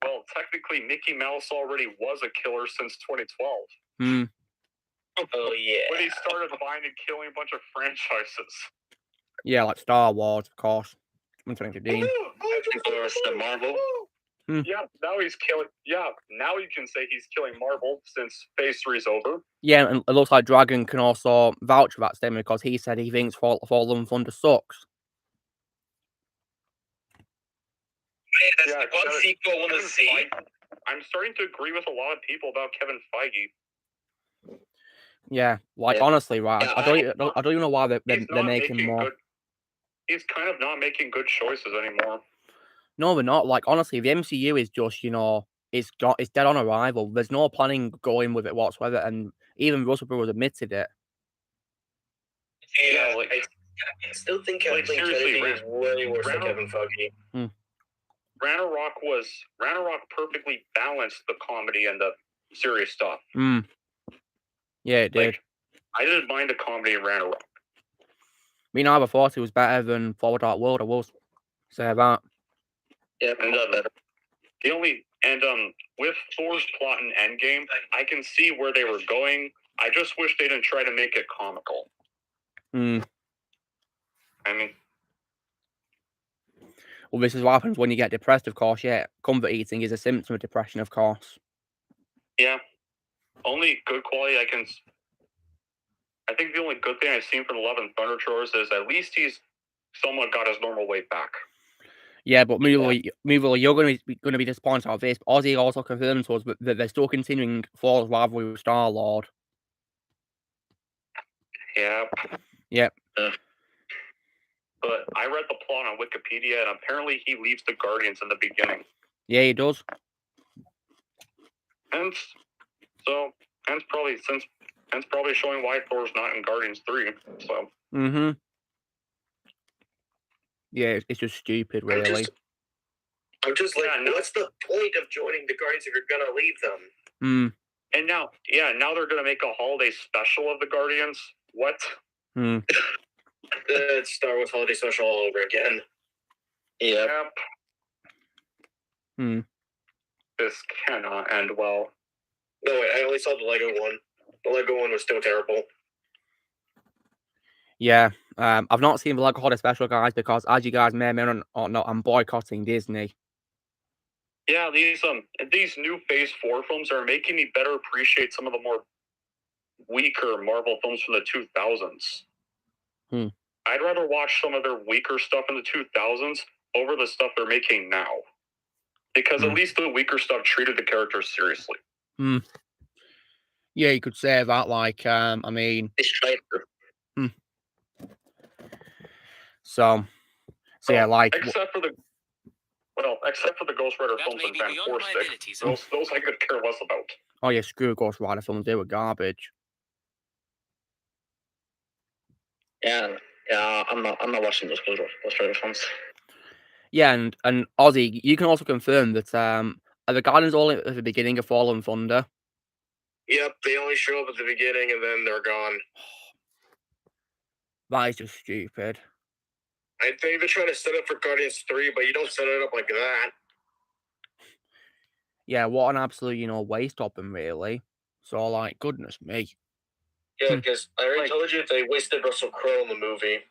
Well, technically, Mickey Mouse already was a killer since 2012. Oh yeah. When he started buying and killing a bunch of franchises. Yeah, like Star Wars, of course. In 2015. The Marvel. Yeah, now he's killing. Yeah, now you can say he's killing Marvel since Phase 3 is over. Yeah, and it looks like Dragon can also vouch for that statement because he said he thinks Thor Love and Thunder sucks. Yeah, that's one sequel I want to see. I'm starting to agree with a lot of people about Kevin Feige. Yeah, honestly, right? Yeah, I don't even know why they're making more. He's kind of not making good choices anymore. No, they're not. Like, honestly, the MCU is just, it's dead on arrival. There's no planning going with it whatsoever, and even Russell Brose admitted it. Yeah, I still think Kevin Feige is way worse than Kevin Feige. Ragnarok perfectly balanced the comedy and the serious stuff. Yeah, it did. I didn't mind the comedy in Ragnarok. Me neither thought it was better than Thor Dark World. I will say that. Yeah, and with Thor's plot in Endgame, I can see where they were going. I just wish they didn't try to make it comical. I mean, well, this is what happens when you get depressed, of course. Yeah, comfort eating is a symptom of depression, of course. Yeah, only good quality I I think the only good thing I've seen from the Love and Thunder trailers is at least he's somewhat got his normal weight back. Yeah, but Moodle, you're going to be disappointed about this. Ozzy also confirmed to us that they're still continuing Thor's rivalry with Star-Lord. Yep. Yep. But I read the plot on Wikipedia, and apparently he leaves the Guardians in the beginning. Yeah, he does. Hence probably showing why Thor's not in Guardians 3. So. Mm-hmm. Yeah, it's just stupid, really. I'm just like, what's the point of joining the Guardians if you're gonna leave them? And now they're gonna make a holiday special of the Guardians. What? It's Star Wars Holiday Special all over again. Yep. This cannot end well. No, wait, I only saw the Lego one. The Lego one was still terrible. Yeah, I've not seen the Lego Holiday Special, guys, because as you guys may or may not, I'm boycotting Disney. Yeah, these new Phase 4 films are making me better appreciate some of the more weaker Marvel films from the 2000s. I'd rather watch some of their weaker stuff in the 2000s over the stuff they're making now. Because at least the weaker stuff treated the characters seriously. Yeah, you could say that, like, I mean... So yeah, like... Except for the Ghost Rider films and Van Forstic. Those I could care less about. Oh yeah, screw Ghost Rider films, they were garbage. Yeah, I'm not watching those Ghost Rider films. Yeah, and Ozzy, you can also confirm that are the Guardians all at the beginning of Thor Love and Thunder? Yep, they only show up at the beginning and then they're gone. That is just stupid. I think they're trying to set up for Guardians 3, but you don't set it up like that. Yeah, what an absolute, waste of them, really. So, like, goodness me. Yeah, because I already told you they wasted Russell Crowe in the movie.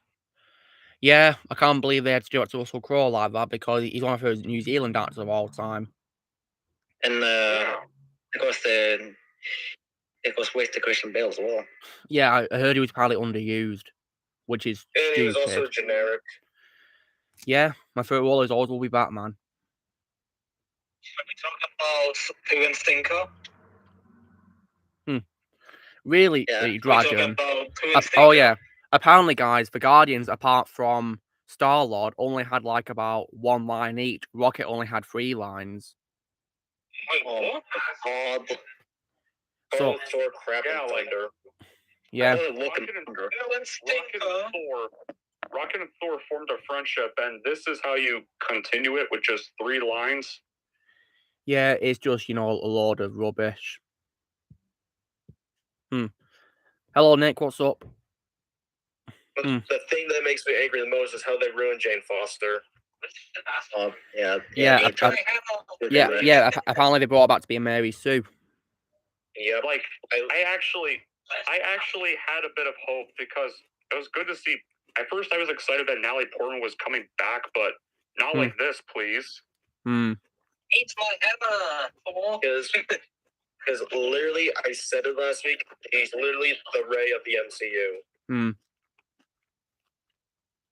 Yeah, I can't believe they had to do it to Russell Crowe like that because he's one of those New Zealand actors of all time. And it was wasted Christian Bale as well. Yeah, I heard he was probably underused, which is stupid. He was also generic. Yeah, my favorite role is always will be Batman. Can we talk about Pooh and Stinker? Really, Yeah. Dragon. Oh yeah. Apparently, guys, the Guardians, apart from Star-Lord, only had like about one line each. Rocket only had 3 lines. Wait, what? So, Thor, crap, and Thunder. Yeah. Rocket and Thor formed a friendship, and this is how you continue it with just 3 lines. Yeah, it's just, a load of rubbish. Hello, Nick, what's up? But the thing that makes me angry the most is how they ruined Jane Foster. Apparently they brought her back to be a Mary Sue. Yeah, like I actually had a bit of hope because it was good to see. At first, I was excited that Natalie Portman was coming back, but not like this, please. Eat my hammer. Because literally, I said it last week. He's literally the Ray of the MCU.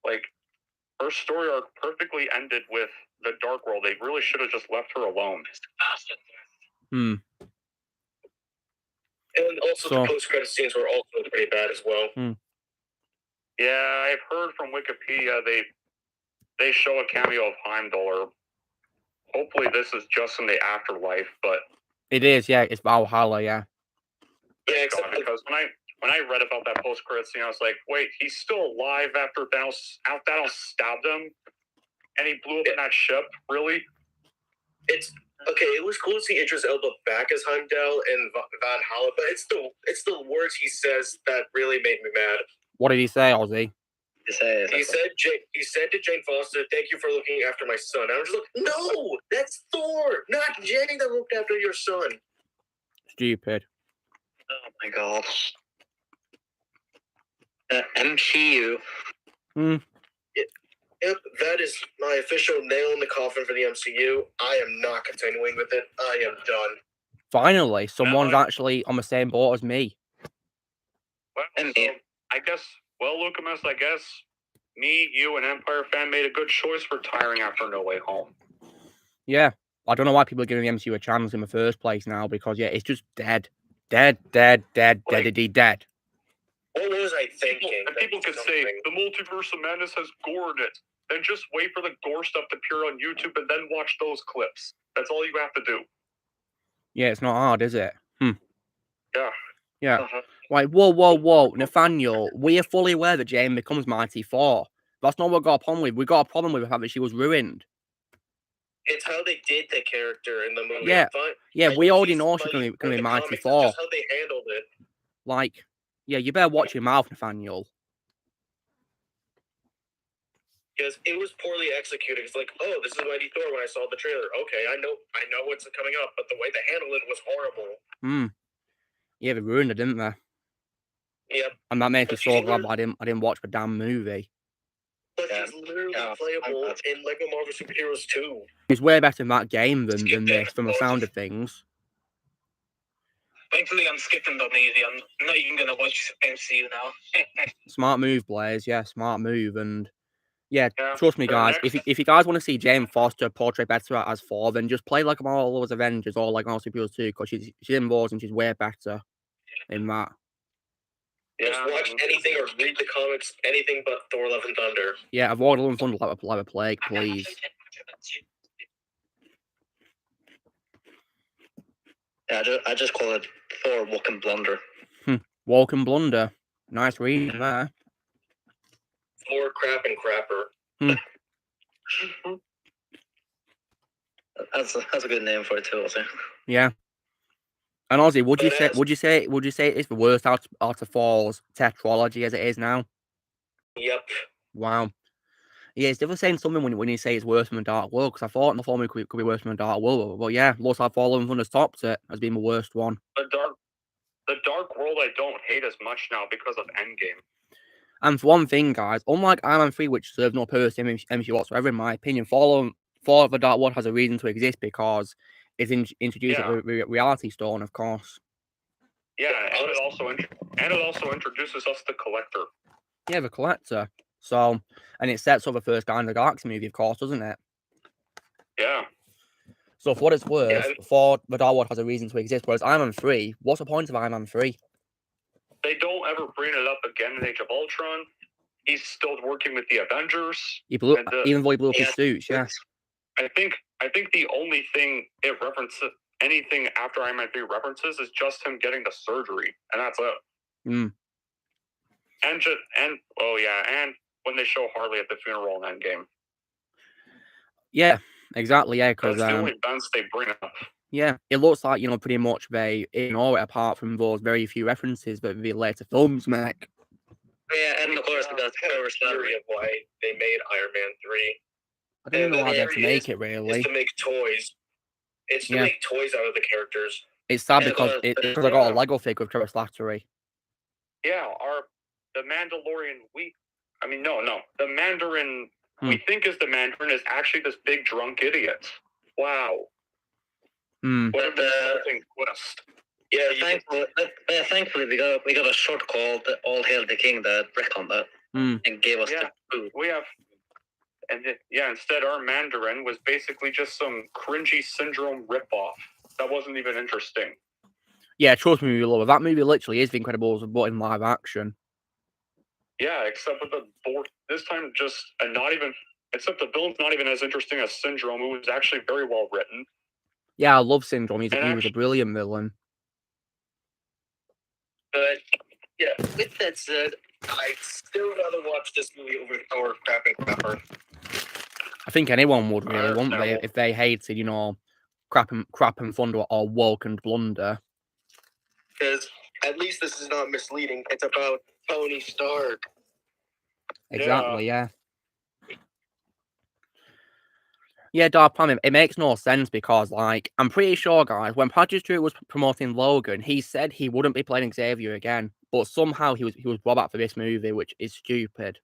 Like, her story arc perfectly ended with the Dark World. They really should have just left her alone. And also the post-credit scenes were also pretty bad as well. Yeah, I've heard from Wikipedia they show a cameo of Heimdall. Hopefully this is just in the afterlife, but... It is, yeah. It's Valhalla, yeah. Yeah, because when I read about that post-credit scene, I was like, wait, he's still alive after Thanos stabbed him? And he blew up in that ship? Really? It's... Okay, it was cool to see Idris Elba back as Heimdall in Valhalla, but it's the words he says that really made me mad. What did he say, Ozzy? He said to Jane Foster, "Thank you for looking after my son." I was just like, "No, that's Thor, not Jane that looked after your son." Stupid. Oh my god. MCU. Yep, that is my official nail in the coffin for the MCU. I am not continuing with it. I am done. Finally, someone's actually on the same boat as me. Well, so I guess, Lucamus, I guess me, you, and Empire fan made a good choice for retiring after No Way Home. Yeah. I don't know why people are giving the MCU a chance in the first place now, because, yeah, it's just dead. Dead. Dead. Like, What was I thinking? And people could say, the Multiverse of Madness has gore in it. Then just wait for the gore stuff to appear on YouTube and then watch those clips. That's all you have to do. Yeah, it's not hard, is it? Yeah. Yeah. Like, whoa. Nathaniel, we are fully aware that Jane becomes Mighty Thor. That's not what we got a problem with. We got a problem with the fact that she was ruined. It's how they did the character in the movie. Yeah, we already know she's going to be Mighty Thor. Just how they handled it. Like, yeah, you better watch your mouth, Nathaniel. Because it was poorly executed. It's like, oh, this is Mighty Thor when I saw the trailer. Okay, I know what's coming up, but the way they handled it was horrible. Yeah, they ruined it, didn't they? Yep. And that makes me so glad I didn't watch the damn movie. But he's literally playable in Lego Marvel Superheroes 2. He's way better in that game than this, from the sound of things. Thankfully, I'm skipping the movie. I'm not even going to watch MCU now. Smart move, Blaze. Yeah, smart move. And yeah, trust me, guys. If you guys want to see Jane Foster portray better as Thor, then just play like all those Avengers or like Marvel Superheroes 2, because she's in Wars and she's way better in that. Just watch anything or read the comics, anything but Thor Love and Thunder. Yeah, avoid Love and Thunder like a plague, please. Yeah, I just call it Thor Walk and Blunder. Walk and Blunder. Nice reading there. Thor Crap and Crapper. That's a good name for it too, also. Yeah. And Ozzy, would you say it's the worst out of Thor's tetralogy as it is now? Yep. Wow. Yeah, it's definitely saying something when you say it's worse than the Dark World, because I thought the Thor movie could be worse than the Dark World. But yeah, looks like Thor Love and Thunder's topped it as being the worst one. The Dark World I don't hate as much now because of Endgame. And for one thing, guys, unlike Iron Man 3, which serves no purpose in MCU whatsoever, in my opinion, Thor the Dark World has a reason to exist because it's introduced a reality stone, of course. Yeah, and it also introduces us to Collector. Yeah, the Collector. So, and it sets up the first Guardians of the Galaxy movie, of course, doesn't it? Yeah. So, for what it's worth, Thor the Dark World has a reason to exist, whereas Iron Man 3, what's the point of Iron Man 3? They don't ever bring it up again in Age of Ultron. He's still working with the Avengers. Even though he blew up his suits, yeah. I think the only thing it references, anything after Iron Man 3 references, is just him getting the surgery, and that's it. And when they show Harley at the funeral in Endgame. Yeah, exactly. Yeah, because that's the only events they bring up. Yeah, it looks like pretty much they ignore it, apart from those very few references that the later films make. Yeah, and of course that's the theory of why they made Iron Man 3. I don't know how they have to make it, really. It's to make toys. It's to make toys out of the characters. It's sad because I got a Lego figure of Travis Slattery. Yeah, the Mandalorian the Mandarin we think is the Mandarin is actually this big drunk idiot. Wow. What a interesting twist. Yeah, thankfully we got a short call that All Hail the King that retconned that and gave us the food. We have. Instead our Mandarin was basically just some cringy Syndrome ripoff. That wasn't even interesting. Yeah, trust me, Lola. That movie literally is The Incredibles, but in live action. Yeah, except with the board this time, except the villain's not even as interesting as Syndrome, who was actually very well written. Yeah, I love Syndrome. He was a brilliant villain. But yeah, with that said, I'd still rather watch this movie over Thor Crap and Crapper. I think anyone would really, wouldn't they, if they hated, Crap and Thunder or Walk and Blunder. Because at least this is not misleading. It's about Tony Stark. Exactly, yeah. Yeah, Dark Planet, it makes no sense because, I'm pretty sure, guys, when Patrick Stewart was promoting Logan, he said he wouldn't be playing Xavier again, but somehow he was brought back for this movie, which is stupid.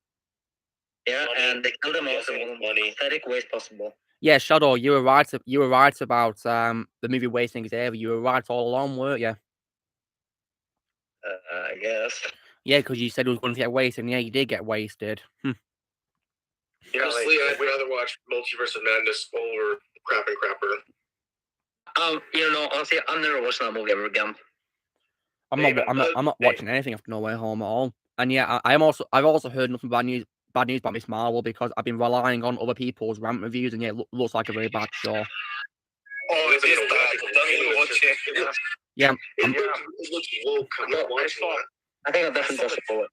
Yeah, and they killed him also in pathetic ways possible. Yeah, Shadow, you were right about the movie wasting Xavier. You were right all along, weren't you? I guess. Yeah, because you said he was going to get wasted, and yeah, you did get wasted. Yeah, honestly, I'd rather watch Multiverse of Madness over Crap and Crapper. Honestly, I've never watched that movie ever again. I'm not watching anything after No Way Home at all. And yeah, I've also heard nothing bad news about Miss Marvel because I've been relying on other people's rant reviews, and yeah, it looks like a very bad show. Oh, it is bad. Don't even watch it. Yeah, it looks woke. I'm not watching that. I think I'll definitely watch it.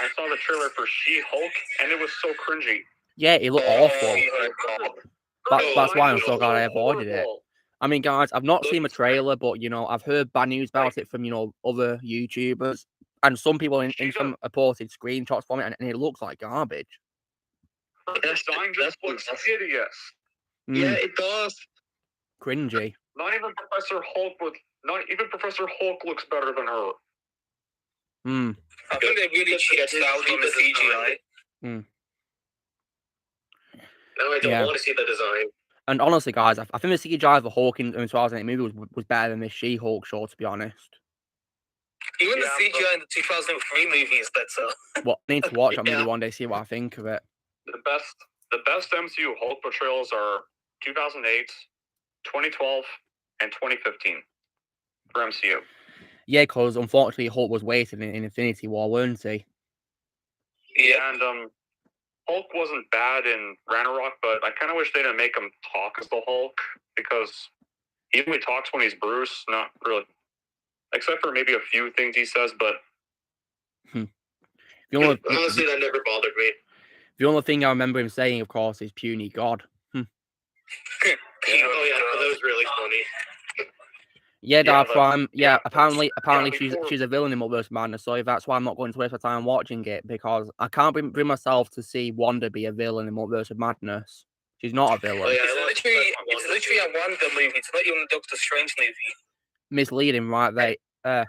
I saw the trailer for She-Hulk, and it was so cringy. Yeah, it looked awful. That's why I'm so glad I avoided it. I mean, guys, I've not seen the trailer, but, I've heard bad news about it from, other YouTubers. And some people in some have posted screenshots from it, and it looks like garbage. The design just looks hideous. Yeah, it does. Cringy. Not even Professor Hulk looks better than her. I think they really cheated out on the CGI. Now I don't want to see the design. And honestly, guys, I think the CGI of the Hulk in the 2008 movie was better than this She-Hulk show, to be honest. Even the CGI in the 2003 movie is better. Well, I need to watch that movie one day, see what I think of it. The best MCU Hulk portrayals are 2008, 2012, and 2015 for MCU. Yeah, because unfortunately Hulk was wasted in Infinity War, weren't he? Yeah, and Hulk wasn't bad in Ragnarok, but I kind of wish they didn't make him talk as the Hulk, because he only talks when he's Bruce, not really. Except for maybe a few things he says, but... Honestly, that never bothered me. The only thing I remember him saying, of course, is puny God. Oh, yeah, that was really funny. Yeah, Dark Prime. Yeah, apparently she's a villain in Multiverse of Madness, so that's why I'm not going to waste my time watching it, because I can't bring myself to see Wanda be a villain in Multiverse of Madness. She's not a villain. Oh, yeah, it's literally a Wanda movie. It's not even a Doctor Strange movie. Misleading, right? Guys,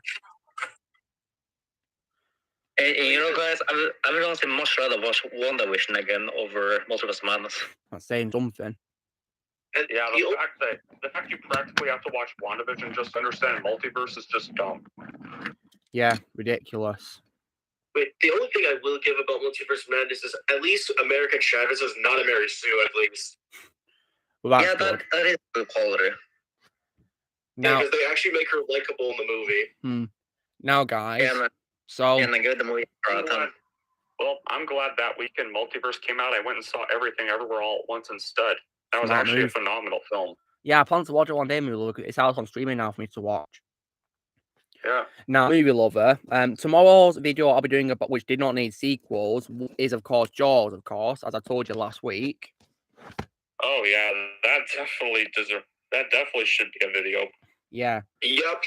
I would honestly much rather watch WandaVision again over Multiverse of Madness. That's saying something. And yeah, the fact you practically have to watch WandaVision just to understand multiverse is just dumb. Yeah, ridiculous. But the only thing I will give about Multiverse of Madness is at least America Chavez is not a Mary Sue, at least. Well, yeah, that is good quality. Now, because they actually make her likable in the movie. Now, guys. And they go the movie. Well, I'm glad that weekend Multiverse came out. I went and saw Everything Everywhere All at Once instead. That was actually a phenomenal film. Yeah, I plan to watch it one day, movie lover. It's out on streaming now for me to watch. Yeah. Now, movie lover. Tomorrow's video I'll be doing about which did not need sequels is of course Jaws, of course, as I told you last week. Oh yeah, that definitely should be a video. Yeah. Yep.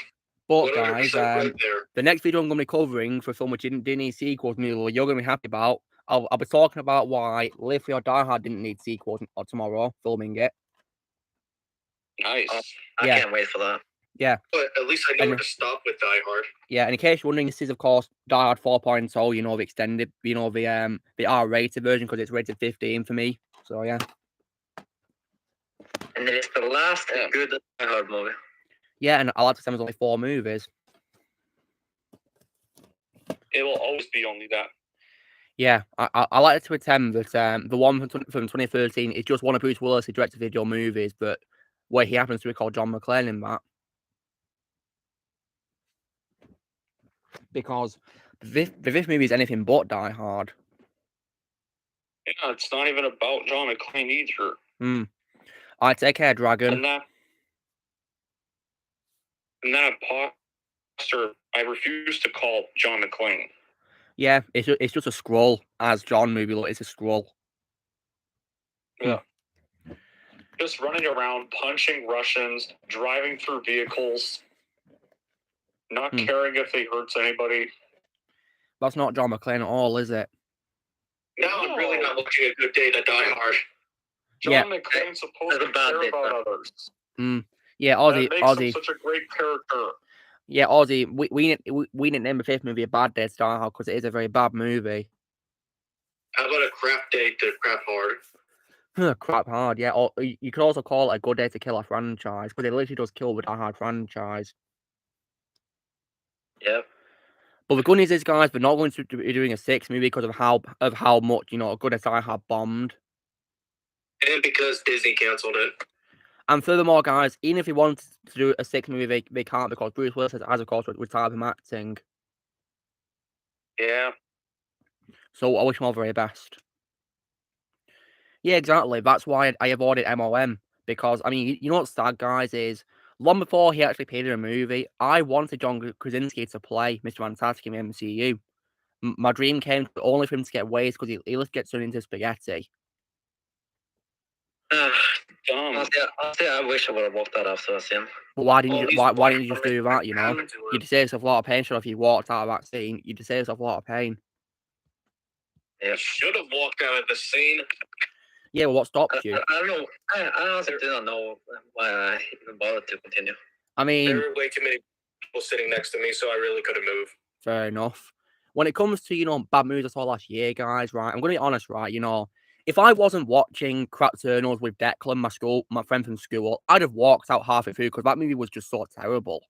But guys, the next video I'm going to be covering for a film which didn't need sequels, movie lover, you're going to be happy about. I'll be talking about why Live Free or Die Hard didn't need sequels tomorrow, filming it. Nice. I can't wait for that. Yeah. But at least I know where to stop with Die Hard. Yeah, and in case you're wondering, this is, of course, Die Hard 4.0, the extended, the R-rated version, because it's rated 15 for me. So, yeah. And it's the last good Die Hard movie. Yeah, and I like to say there's only 4 movies. It will always be only that. Yeah, I like to attend that the one from 2013 is just one of Bruce Willis' direct-to-video movies, but where he happens to be called John McClane in that. Because the fifth movie is anything but Die Hard. Yeah, it's not even about John McClane either. Alright, take care, Dragon. And that imposter, I refuse to call John McClane. Yeah, it's just a scroll as John movie. Look, it's a scroll. Yeah. Just running around, punching Russians, driving through vehicles, not caring if he hurts anybody. That's not John McClane at all, is it? Now I'm really not watching A Good Day to Die Hard. John McClane's supposed to care about others. Yeah, Ozzy. That makes him such a great character. Yeah, Ozzy. We didn't name the 5th movie A Bad Day to Die Hard because it is a very bad movie. How about A Crap Day to Crap Hard? Crap hard, yeah. Or you could also call it A Good Day to Kill a Franchise, because it literally does kill the Die Hard franchise. Yep. Well, the good news is, guys, we're not going to be doing a 6th movie because of how much, you know, Good as I Have bombed. And because Disney canceled it. And furthermore, guys, even if we want to do a 6th movie, they can't because Bruce Willis has, of course, retired from acting. Yeah. So I wish him all the very best. Yeah, exactly. That's why I avoided MOM. Because, I mean, you know what's sad, guys, is long before he actually appeared in a movie, I wanted John Krasinski to play Mr. Fantastic in the MCU. My dream came only for him to get ways because he just gets turned into spaghetti. Honestly, I wish I would have walked that after that scene. But why didn't you just do that, you know? You'd save yourself a lot of pain, if you walked out of that scene. You'd save yourself a lot of pain. Yeah. Should have walked out of the scene. Yeah, well, what stopped you? I don't know. I honestly do not know why I even bothered to continue. I mean... There were way too many people sitting next to me, so I really couldn't move. Fair enough. When it comes to, you know, bad movies I saw last year, guys, right, I'm going to be honest, right, you know, if I wasn't watching Crap Eternals with Declan, my friend from school, I'd have walked out halfway through because that movie was just so terrible.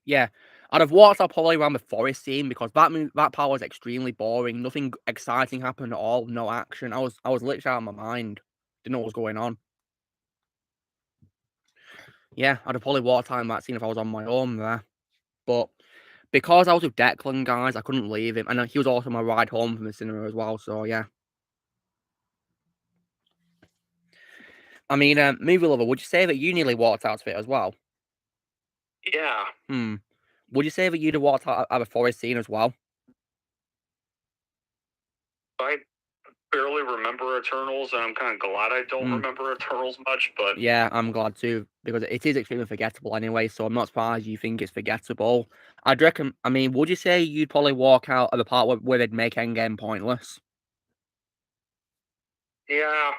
Yeah, I'd have walked out probably around the forest scene because that part was extremely boring. Nothing exciting happened at all. No action. I was literally out of my mind. Didn't know what was going on. Yeah, I'd have probably walked out in that scene if I was on my own there. But because I was with Declan, guys, I couldn't leave him. And he was also my ride home from the cinema as well, so yeah. I mean, movie lover, would you say that you nearly walked out of it as well? Yeah. Would you say that you'd have walked out of a forest scene as well? I barely remember Eternals, and I'm kind of glad I don't remember Eternals much, but... Yeah, I'm glad too, because it is extremely forgettable anyway, so I'm not surprised you think it's forgettable. I'd reckon, I mean, would you say you'd probably walk out of the part where they'd make Endgame pointless? Yeah.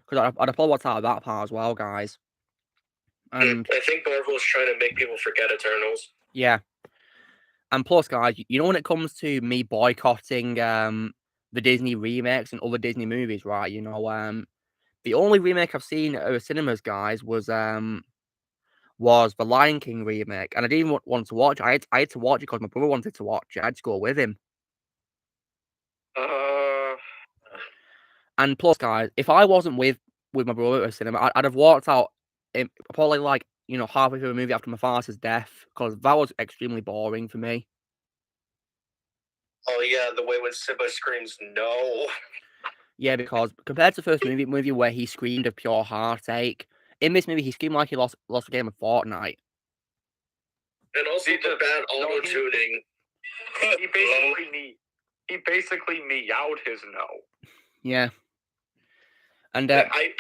Because I'd have probably walked out of that part as well, guys. And I think Marvel's trying to make people forget Eternals. Yeah. And plus, guys, you know when it comes to me boycotting the Disney remakes and other Disney movies, right? You know, the only remake I've seen at the cinemas, guys, was the Lion King remake, and I didn't even want to watch it. I had to watch it because my brother wanted to watch it. I had to go with him. And plus, guys, if I wasn't with my brother at the cinema, I'd have walked out probably like, you know, halfway through the movie after my father's death, because that was extremely boring for me. Oh yeah, the way when Simba screams no. Yeah, because compared to the first movie where he screamed of pure heartache, in this movie he screamed like he lost a game of Fortnite. And also the bad auto tuning. He basically meowed his no. Yeah. And I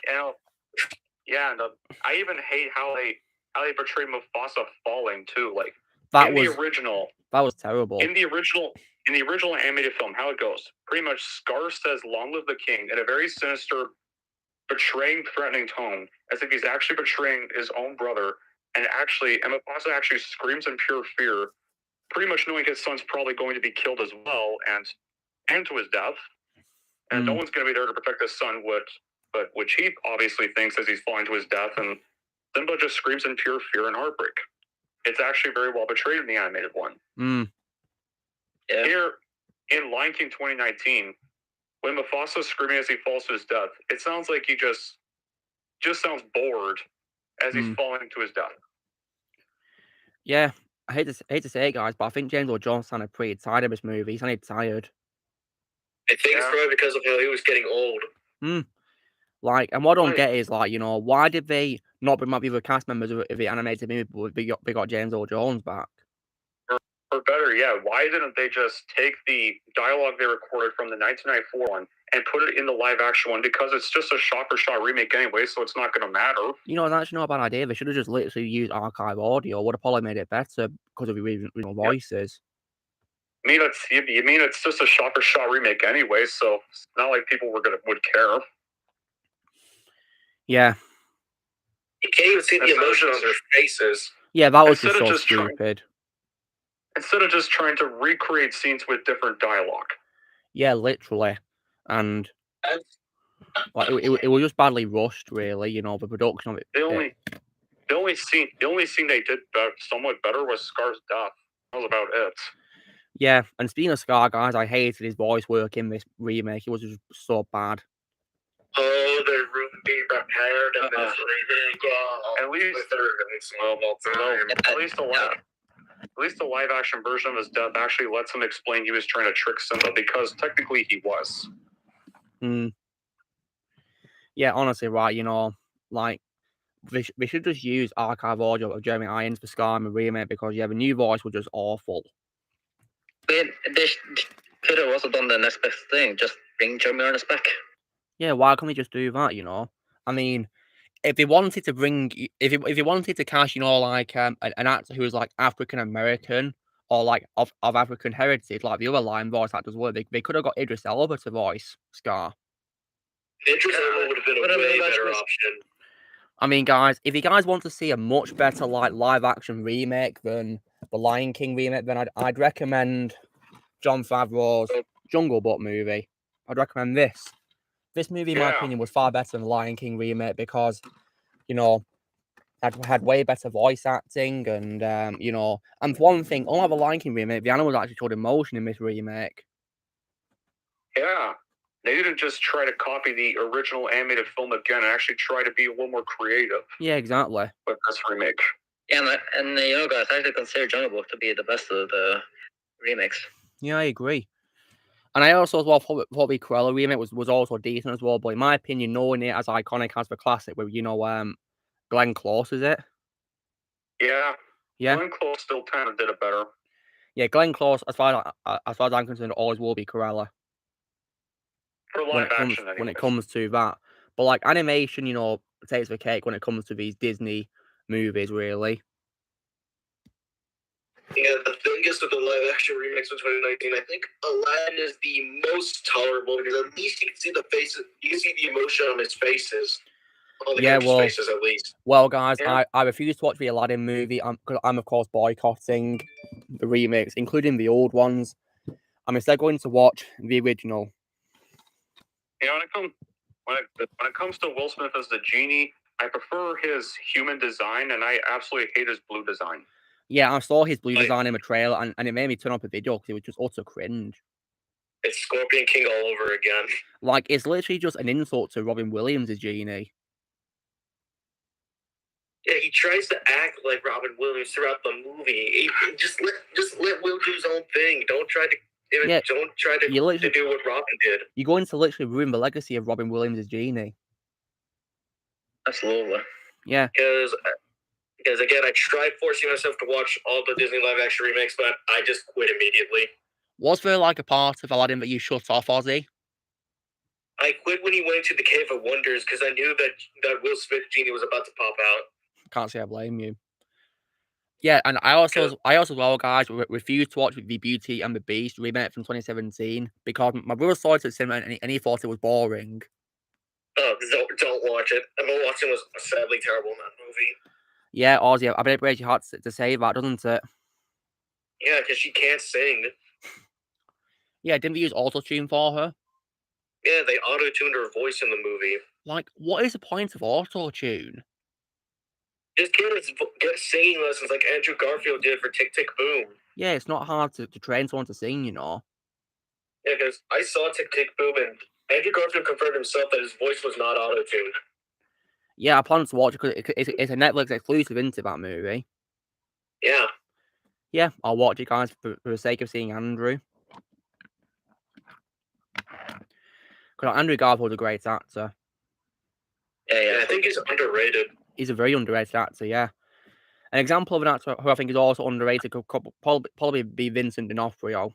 even hate how they portray Mufasa falling too. Like the original, that was terrible. In the original animated film, how it goes, pretty much Scar says "Long live the king" in a very sinister, betraying, threatening tone, as if he's actually betraying his own brother. And Mufasa actually screams in pure fear, pretty much knowing his son's probably going to be killed as well, and to his death. And no one's going to be there to protect his son, which he obviously thinks as he's falling to his death. And Simba just screams in pure fear and heartbreak. It's actually very well portrayed in the animated one. Yeah. Here, in Lion King 2019, when Mufasa's screaming as he falls to his death, it sounds like he just sounds bored as he's falling to his death. Yeah, I hate to say it, guys, but I think James Earl Jones sounded pretty tired of this movie. He sounded tired. I think it's probably because of how he was getting old. Like, and what I don't get is, like, you know, why did they not bring up the other cast members of the animated movie, but they got James Earl Jones back? Or better, why didn't they just take the dialogue they recorded from the 1994 one and put it in the live-action one? Because it's just a shot-for-shot remake anyway, so it's not going to matter. You know, that's not a bad idea. They should have just literally used archive audio. Would have probably made it better because of the original voices. I mean, it's just a shot-for-shot remake anyway, so it's not like people would care. Yeah. You can't even see the emotion on their faces. Yeah, that was just so stupid. Instead of just trying to recreate scenes with different dialogue. Yeah, literally. And like, it was just badly rushed, really, you know, the production of it. The only only scene they did somewhat better was Scar's death. That was about it. Yeah, and speaking of Scar, guys, I hated his voice work in this remake. It was just so bad. Oh, the room being repaired and this At least the live action version of his death actually lets him explain he was trying to trick Simba, because technically he was. Yeah, honestly, right, you know, like, they should just use archive audio of Jeremy Irons for Scar in the remake, because, yeah, the new voice was just awful. They could have also done the next best thing, just bring Jeremy Irons back. Yeah, why can't we just do that, you know? I mean, if they wanted to bring, if they wanted to cast, you know, like, an actor who was, like, African-American, or, like, of African heritage, like the other line voice actors were, they could have got Idris Elba to voice Scar. Idris Elba would have been a way better option. I mean, guys, if you guys want to see a much better, like, live-action remake than the Lion King remake, then I'd recommend Jon Favreau's Jungle Book movie. I'd recommend this. This movie, in my opinion, was far better than the Lion King remake, because, you know, had way better voice acting, and, you know, and for one thing, unlike the Lion King remake, the animals actually showed emotion in this remake. Yeah. They didn't just try to copy the original animated film again and actually try to be a little more creative. Yeah, exactly. With this remake. Yeah, and you know, guys, I actually consider Jungle Book to be the best of the remakes. Yeah, I agree. And I also, as well, thought the Cruella remake was also decent as well, but in my opinion, knowing it as iconic as the classic, where, you know, Glenn Close, is it? Yeah. Yeah. Glenn Close still kind of did it better. Yeah, Glenn Close, as far as I'm concerned, always will be Cruella. For live action, when it comes to that. But, like, animation, you know, takes the cake when it comes to these Disney movies, really. Yeah, the thing is with the live action remakes of 2019, I think Aladdin is the most tolerable, because at least you can see the faces, you can see the emotion on his faces. On the faces, at least. Well, guys, I refuse to watch the Aladdin movie, because I'm, of course, boycotting the remakes, including the old ones. I'm instead going to watch the original. Yeah, when it comes to Will Smith as the genie, I prefer his human design, and I absolutely hate his blue design. Yeah, I saw his blue design in the trailer, and it made me turn up a video because it was just utter cringe. It's Scorpion King all over again. Like, it's literally just an insult to Robin Williams' genie. Yeah, he tries to act like Robin Williams throughout the movie. Just let Will do his own thing. Don't try to do what Robin did. You're going to literally ruin the legacy of Robin Williams' genie. Absolutely. Yeah. Because again, I tried forcing myself to watch all the Disney live-action remakes, but I just quit immediately. Was there, like, a part of Aladdin that you shut off, Ozzy? I quit when he went into the Cave of Wonders, because I knew that Will Smith genie was about to pop out. Can't say I blame you. Yeah, and I also as well, guys, refused to watch the Beauty and the Beast remake from 2017, because my brother saw it at cinema and he thought it was boring. Oh, don't watch it. Emma Watson was sadly terrible in that movie. Yeah, Ozzy, I bet it breaks your heart to say that, doesn't it? Yeah, because she can't sing. Yeah, didn't they use auto-tune for her? Yeah, they auto-tuned her voice in the movie. Like, what is the point of auto-tune? Just get singing lessons like Andrew Garfield did for Tick, Tick, Boom. Yeah, it's not hard to train someone to sing, you know. Yeah, because I saw Tick, Tick, Boom, and Andrew Garfield confirmed himself that his voice was not auto-tuned. Yeah, I plan to watch it because it's a Netflix exclusive into that movie. Yeah. Yeah, I'll watch it, guys, for the sake of seeing Andrew. Because Andrew Garfield's a great actor. Yeah, I think he's underrated. He's a very underrated actor, yeah. An example of an actor who I think is also underrated could probably be Vincent D'Onofrio.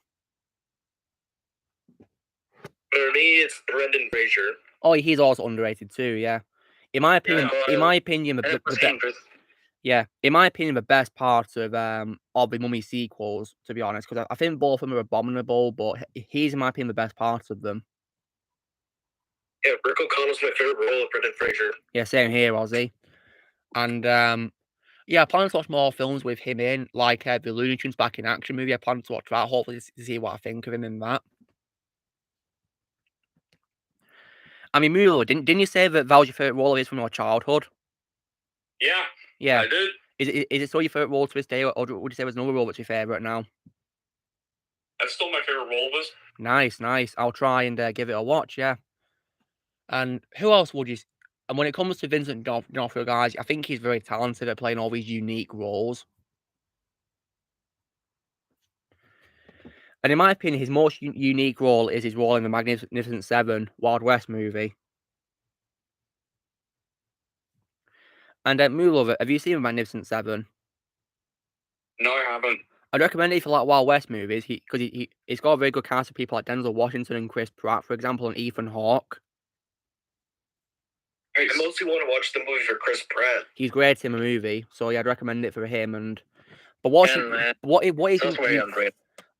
For me, it's Brendan Fraser. Oh, he's also underrated too, yeah. In my opinion, the best part of the Mummy sequels, to be honest, because I think both of them are abominable, but he's, in my opinion, the best part of them. Yeah, Rick O'Connell's my favorite role of Brendan Fraser. Yeah, same here, Ozzy. And yeah, I plan to watch more films with him in, like the Looney Tunes Back in Action movie. I plan to watch that, hopefully, to see what I think of him in that. I mean, Mulo, didn't you say that was your favorite role of his from your childhood? Yeah, Yeah. I did. Is it still your favourite role to this day, or would you say there's another role that's your favourite now? That's still my favorite role. Was Nice. I'll try and give it a watch. Yeah. And who else would you? And when it comes to Vincent D'Onofrio, guys, I think he's very talented at playing all these unique roles. And in my opinion, his most unique role is his role in the Magnificent Seven Wild West movie. And Lover, have you seen the Magnificent Seven? No, I haven't. I'd recommend it for like Wild West movies because he's got a very good cast of people like Denzel Washington and Chris Pratt, for example, and Ethan Hawke. I mostly want to watch the movie for Chris Pratt. He's great in the movie, so yeah, I'd recommend it for him.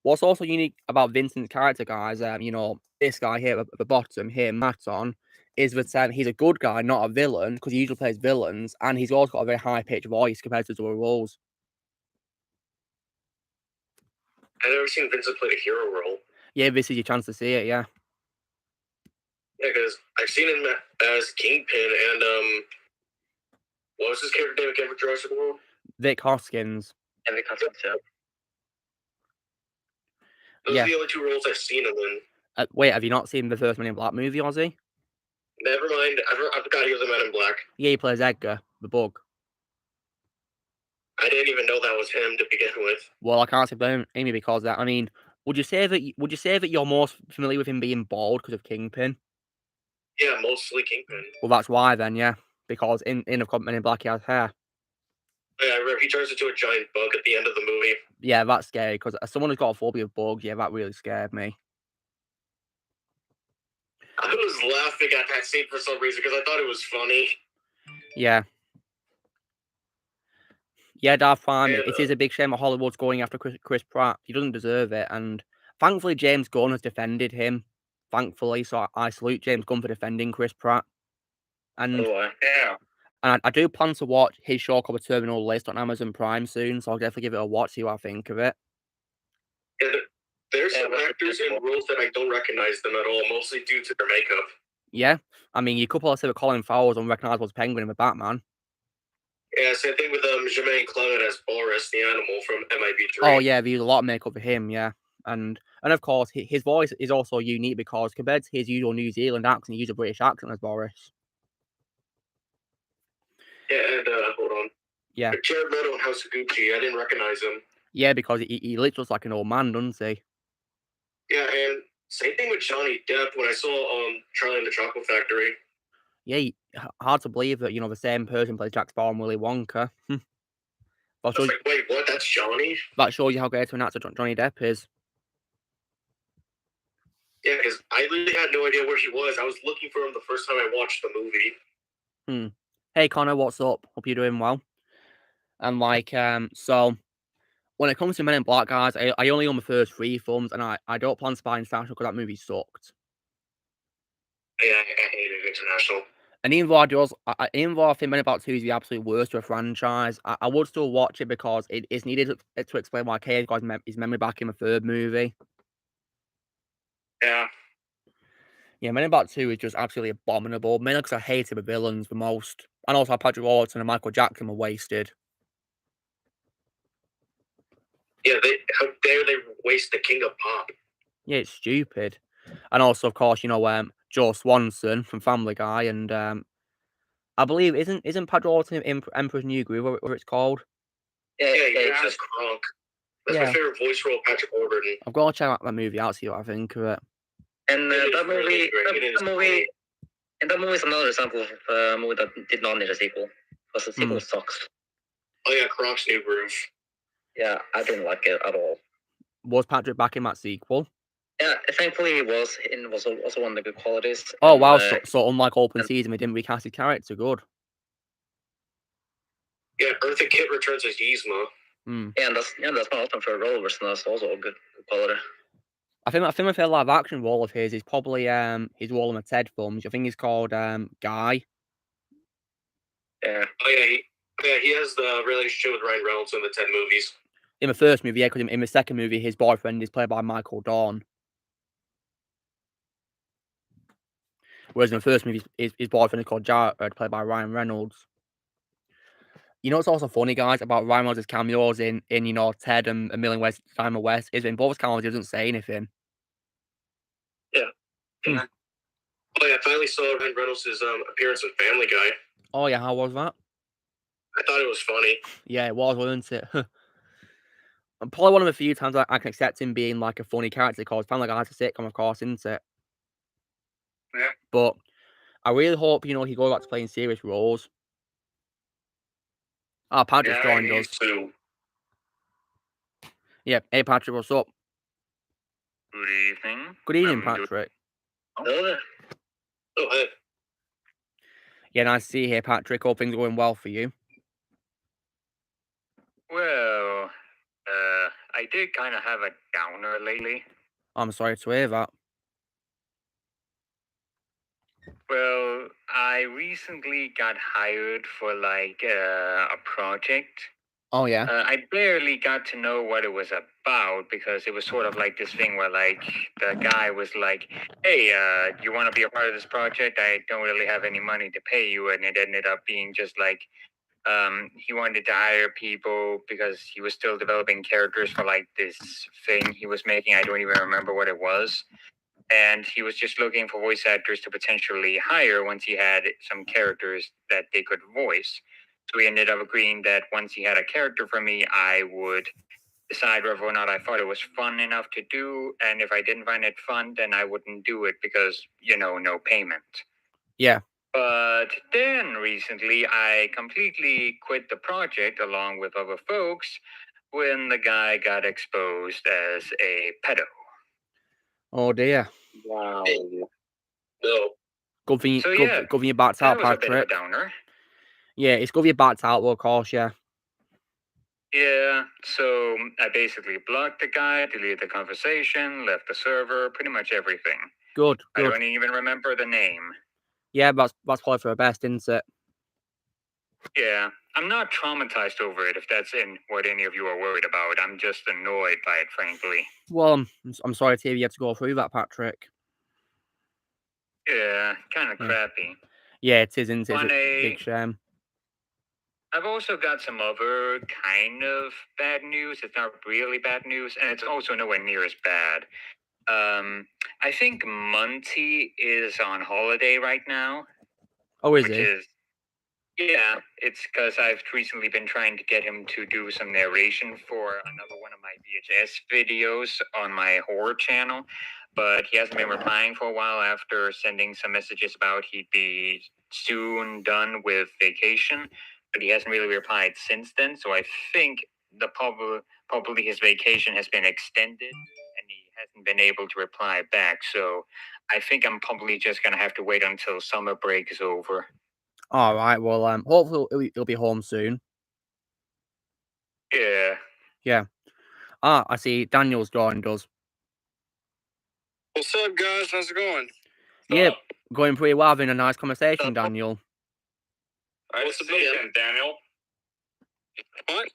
What's also unique about Vincent's character, guys, you know, this guy here at the bottom, here, Maton, is that he's a good guy, not a villain, because he usually plays villains, and he's also got a very high-pitched voice compared to his other roles. I've never seen Vincent play a hero role. Yeah, this is your chance to see it, yeah. Yeah, because I've seen him as Kingpin, and what was his character name again for Jurassic World? Vic Hoskins. And Vic Hoskins, yeah. Those are the only two roles I've seen him in. Wait, have you not seen the first Men in Black movie, Ozzy? Never mind. I forgot he was a Man in Black. Yeah, he plays Edgar, the bug. I didn't even know that was him to begin with. Well, I can't say blame Amy because of that. I mean, would you say that you're more familiar with him being bald because of Kingpin? Yeah, mostly Kingpin. Well, that's why then, yeah. Because in Men in Black, he has hair. Yeah, I remember he turns into a giant bug at the end of the movie. Yeah, that's scary, because as someone who's got a phobia of bugs, yeah, that really scared me. I was laughing at that scene for some reason, because I thought it was funny. Yeah. Yeah, Darth Prime, it is a big shame that Hollywood's going after Chris Pratt. He doesn't deserve it, and thankfully James Gunn has defended him. Thankfully, so I salute James Gunn for defending Chris Pratt. And yeah. And I do plan to watch his show called The Terminal List on Amazon Prime soon, so I'll definitely give it a watch, see what I think of it. Yeah, there's some actors in roles that I don't recognize them at all, mostly due to their makeup. Yeah, I mean, you could probably say that Colin Farrell's unrecognizable as Penguin in the Batman. Yeah, same thing with Jermaine Clement as Boris the Animal from MIB3. Oh yeah, they use a lot of makeup for him, yeah. And of course, his voice is also unique because compared to his usual New Zealand accent, he uses a British accent as Boris. Yeah, and hold on. Yeah. Jared Leto in House of Gucci, I didn't recognize him. Yeah, because he literally looks like an old man, doesn't he? Yeah, and same thing with Johnny Depp when I saw Charlie and the Chocolate Factory. Yeah, hard to believe that, you know, the same person plays Jack Sparrow and Willy Wonka. I was like, wait, what? That's Johnny? That shows you how great of an actor Johnny Depp is. Yeah, because I literally had no idea where he was. I was looking for him the first time I watched the movie. Hey, Connor, what's up? Hope you're doing well. And, like, so, when it comes to Men in Black, guys, I only own the first 3 films, and I don't plan to buy International because that movie sucked. Yeah, I hated International. And even though I think Men in Black 2 is the absolute worst of a franchise, I would still watch it because it's needed to explain why Kay got his memory back in the 3rd movie. Yeah. Yeah, Men in Black 2 is just absolutely abominable. Mainly because I hated the villains the most. And also Patrick Warburton and Michael Jackson were wasted. Yeah, how dare they waste the King of Pop? Yeah, it's stupid. And also, of course, you know, Joe Swanson from Family Guy, and I believe isn't Patrick Warburton in Emperor's New Groove, whatever it's called? Yeah, just Kronk. That's my favorite voice role, Patrick Warburton. I've got to check out that movie out, see what I think of it. And that movie is another example of a movie that did not need a sequel, because the sequel sucks. Oh yeah, Kronk's New Groove. Yeah, I didn't like it at all. Was Patrick back in that sequel? Yeah, thankfully he was, and it was also one of the good qualities. Oh, wow, so unlike Open Season, we didn't recast his character, good. Yeah, Eartha Kitt returns as Yzma. Yeah, and that's my ultimate favorite role, and that's also a good quality. I think my favorite live action role of his is probably his role in the Ted films. I think he's called Guy. Yeah. Oh yeah, he has the relationship with Ryan Reynolds in the Ted movies. In the first movie, yeah, because in the second movie, his boyfriend is played by Michael Dorn. Whereas in the first movie, his boyfriend is called Jared, played by Ryan Reynolds. You know what's also funny, guys, about Ryan Reynolds' cameos in Ted and A Million Ways to Find West is in both cameos he doesn't say anything. Yeah. Hmm. Oh yeah, I finally saw Ryan Reynolds' appearance in Family Guy. Oh yeah, how was that? I thought it was funny. Yeah, it was, wasn't it? And probably one of the few times I can accept him being like a funny character because Family Guy has a sitcom, of course, isn't it? Yeah. But I really hope, he goes back to playing serious roles. Patrick's joined us. Too. Yeah, hey Patrick, what's up? Good evening. Good evening, Patrick. Oh, hey. Yeah, nice to see you here, Patrick. Hope things are going well for you. Well, I did kind of have a downer lately. I'm sorry to hear that. Well, I recently got hired for like a project. Oh yeah. I barely got to know what it was about because it was sort of like this thing where like the guy was like, "Hey, you want to be a part of this project? I don't really have any money to pay you," and it ended up being just like he wanted to hire people because he was still developing characters for like this thing he was making. I don't even remember what it was. And he was just looking for voice actors to potentially hire once he had some characters that they could voice. So we ended up agreeing that once he had a character for me, I would decide whether or not I thought it was fun enough to do. And if I didn't find it fun, then I wouldn't do it because, no payment. Yeah. But then recently, I completely quit the project along with other folks when the guy got exposed as a pedo. Oh dear. Wow. No. Good thing, So, good thing you backed out, that was a bit of a Patrick. downer. Yeah, it's good you backed out, well, of course, yeah. Yeah, so I basically blocked the guy, deleted the conversation, left the server, pretty much everything. Good. I don't even remember the name. Yeah, that's probably for the best, isn't it? Yeah, I'm not traumatized over it, if that's what any of you are worried about. I'm just annoyed by it, frankly. Well, I'm sorry to hear you had to go through that, Patrick. Yeah, kind of crappy. Yeah, it is, isn't it? It's a big shame. I've also got some other kind of bad news. It's not really bad news, and it's also nowhere near as bad. I think Monty is on holiday right now. Oh, is he? Yeah, it's because I've recently been trying to get him to do some narration for another one of my VHS videos on my horror channel, but he hasn't been replying for a while after sending some messages about he'd be soon done with vacation, but he hasn't really replied since then, so I think probably his vacation has been extended and he hasn't been able to reply back, so I think I'm probably just going to have to wait until summer break is over. All right. Well, hopefully he'll be home soon. Yeah. Yeah. I see Daniel's joined us. What's up, guys? How's it going? Yeah, going pretty well. Having a nice conversation, Daniel. Nice to see you again, Daniel. What?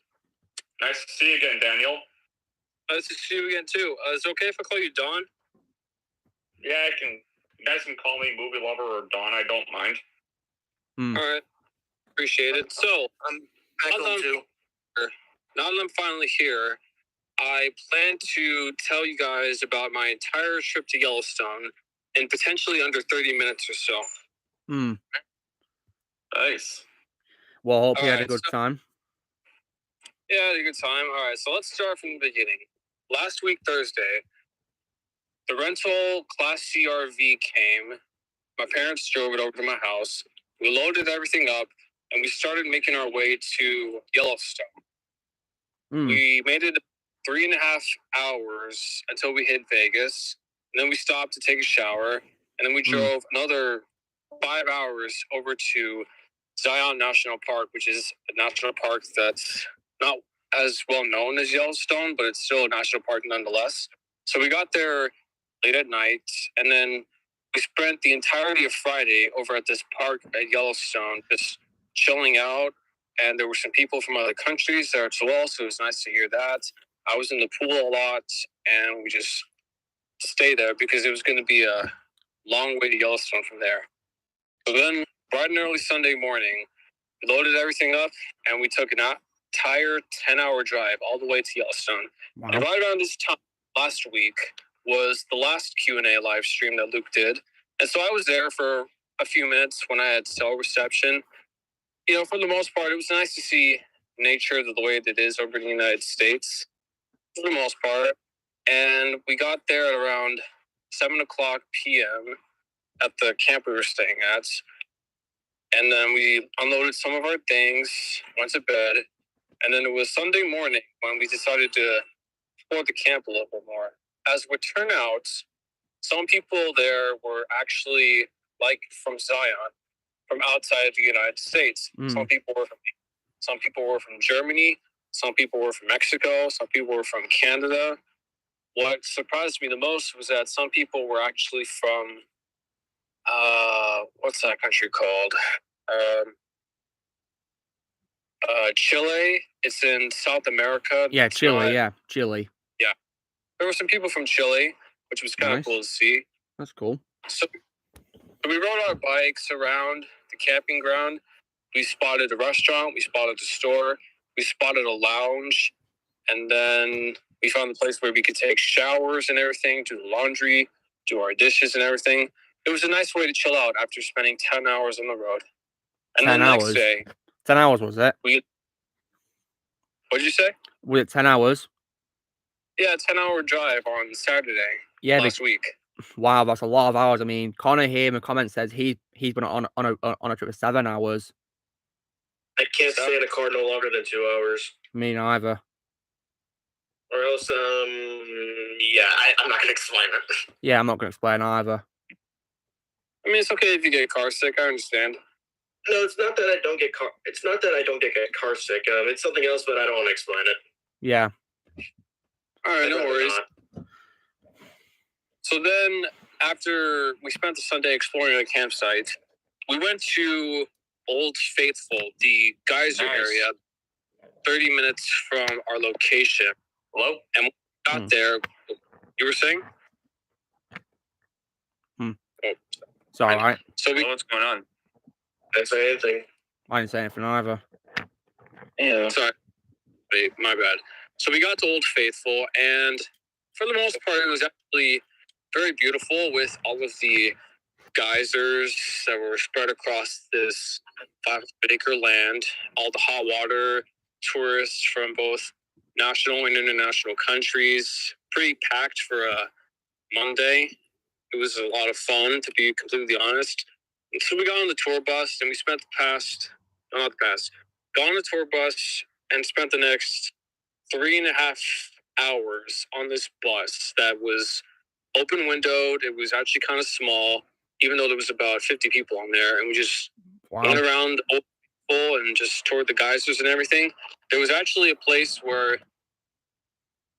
Nice to see you again, Daniel. Nice to see you again, too. Is it okay if I call you Don? Yeah, you guys can call me Movie Lover or Don. I don't mind. All right. Appreciate it. So, now that I'm finally here, I plan to tell you guys about my entire trip to Yellowstone in potentially under 30 minutes or so. Nice. Well, hope you had a good time. Yeah, I had a good time. All right, so let's start from the beginning. Last week, Thursday, the rental Class C RV came. My parents drove it over to my house. We loaded everything up, and we started making our way to Yellowstone. We made it 3.5 hours until we hit Vegas. And then we stopped to take a shower. And then we drove another 5 hours over to Zion National Park, which is a national park that's not as well known as Yellowstone, but it's still a national park nonetheless. So we got there late at night, and then we spent the entirety of Friday over at this park at Yellowstone, just chilling out. And there were some people from other countries there as well, so it was nice to hear that. I was in the pool a lot, and we just stayed there because it was going to be a long way to Yellowstone from there. So then, bright and early Sunday morning, loaded everything up, and we took an entire 10-hour drive all the way to Yellowstone. Wow. And right around this time last week was the last Q&A live stream that Luke did. And so I was there for a few minutes when I had cell reception. You know, for the most part, it was nice to see nature the way that it is over in the United States, for the most part. And we got there at around 7 o'clock p.m. at the camp we were staying at. And then we unloaded some of our things, went to bed. And then it was Sunday morning when we decided to explore the camp a little bit more. As it would turn out, some people there were actually like from Zion, from outside the United States. Some people were from Germany. Some people were from Mexico. Some people were from Canada. What surprised me the most was that some people were actually from, what's that country called? Chile. It's in South America. Yeah, Chile. Chile. Yeah. There were some people from Chile, which was kind of cool to see. That's cool. So we rode our bikes around the camping ground. We spotted a restaurant. We spotted a store. We spotted a lounge. And then we found a place where we could take showers and everything, do the laundry, do our dishes and everything. It was a nice way to chill out after spending 10 hours on the road. And 10 then the hours. next day... 10 hours, was it? What did you say? Was it 10 hours? Yeah, 10-hour drive on Saturday last week. Wow, that's a lot of hours. I mean, Connor here in the comments says he's been on a trip for 7 hours. I can't stay in a car no longer than 2 hours. Me neither. Or else, yeah, I'm not gonna explain it. Yeah, I'm not gonna explain either. I mean, it's okay if you get car sick. I understand. No, it's not that I don't get car. It's not that I don't get car sick. It's something else, but I don't want to explain it. Yeah. All right, no worries. So then, after we spent the Sunday exploring the campsite, we went to Old Faithful, the geyser area, 30 minutes from our location. Hello? And when we got there, you were saying? Oh. It's all right. So what's going on? I didn't say anything. I didn't say anything either. Yeah. Sorry. Wait, my bad. So we got to Old Faithful, and for the most part, it was actually very beautiful with all of the geysers that were spread across this 5-acre land, all the hot water, tourists from both national and international countries. Pretty packed for a Monday. It was a lot of fun, to be completely honest. And so we got on the tour bus, and we spent got on the tour bus and spent the next 3.5 hours on this bus that was open windowed. It was actually kind of small, even though there was about 50 people on there. And we just went around Old Faithful and just toured the geysers and everything. There was actually a place where,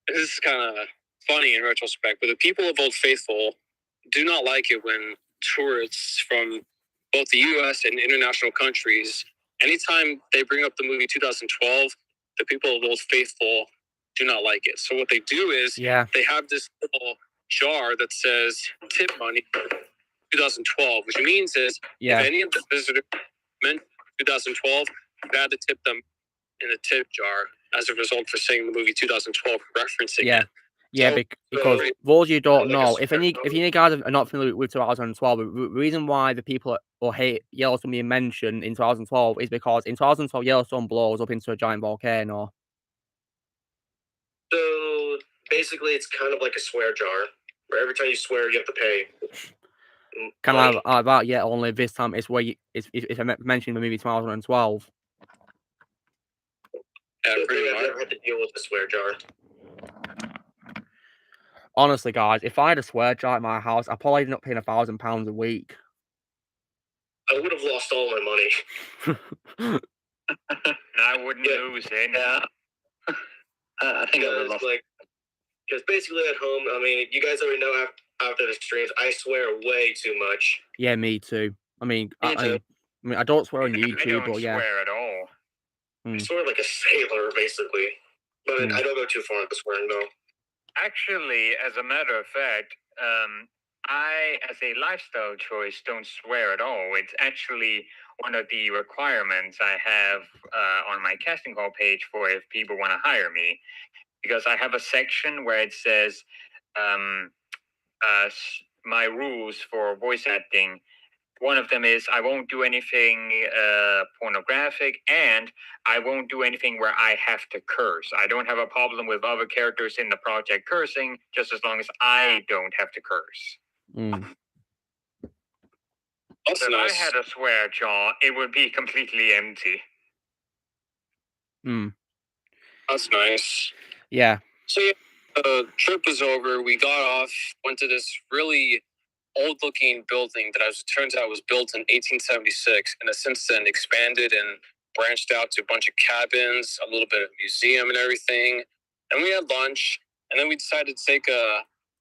this is kind of funny in retrospect, but the people of Old Faithful do not like it when tourists from both the U.S. and international countries, anytime they bring up the movie 2012, the people of Old Faithful do not like it. So what they do is they have this little jar that says tip money 2012, which means is if any of the visitors meant 2012, you had to tip them in a tip jar as a result for saying the movie 2012, referencing it. Yeah, because those you don't know, if any guys are not familiar with 2012, the reason why the people or hate Yellowstone being mentioned in 2012 is because in 2012 Yellowstone blows up into a giant volcano. So basically, it's kind of like a swear jar, where every time you swear, you have to pay. Kind of like that, yeah. Only this time it's where if I mentioned the movie 2012. Yeah, pretty much. I've never had to deal with a swear jar. Honestly, guys, if I had a swear jar at my house, I'd probably end up paying £1,000 a week. I would have lost all my money. I wouldn't lose it. Yeah. I think I would have lost. Because basically at home, I mean, you guys already know after the streams, I swear way too much. Yeah, me too. I mean, I don't swear on YouTube, I don't but yeah. swear at all. I swear like a sailor, basically. But I don't go too far into swearing, though. Actually, as a matter of fact, I, as a lifestyle choice, don't swear at all. It's actually one of the requirements I have on my casting call page for if people want to hire me, because I have a section where it says my rules for voice acting. One of them is I won't do anything pornographic, and I won't do anything where I have to curse. I don't have a problem with other characters in the project cursing, just as long as I don't have to curse. That's If nice. I had a swear jar, it would be completely empty. That's nice. Yeah. So yeah, the trip was over. We got off, went to this really old-looking building that, as it turns out, was built in 1876, and has since then expanded and branched out to a bunch of cabins, a little bit of museum and everything. And we had lunch, and then we decided to take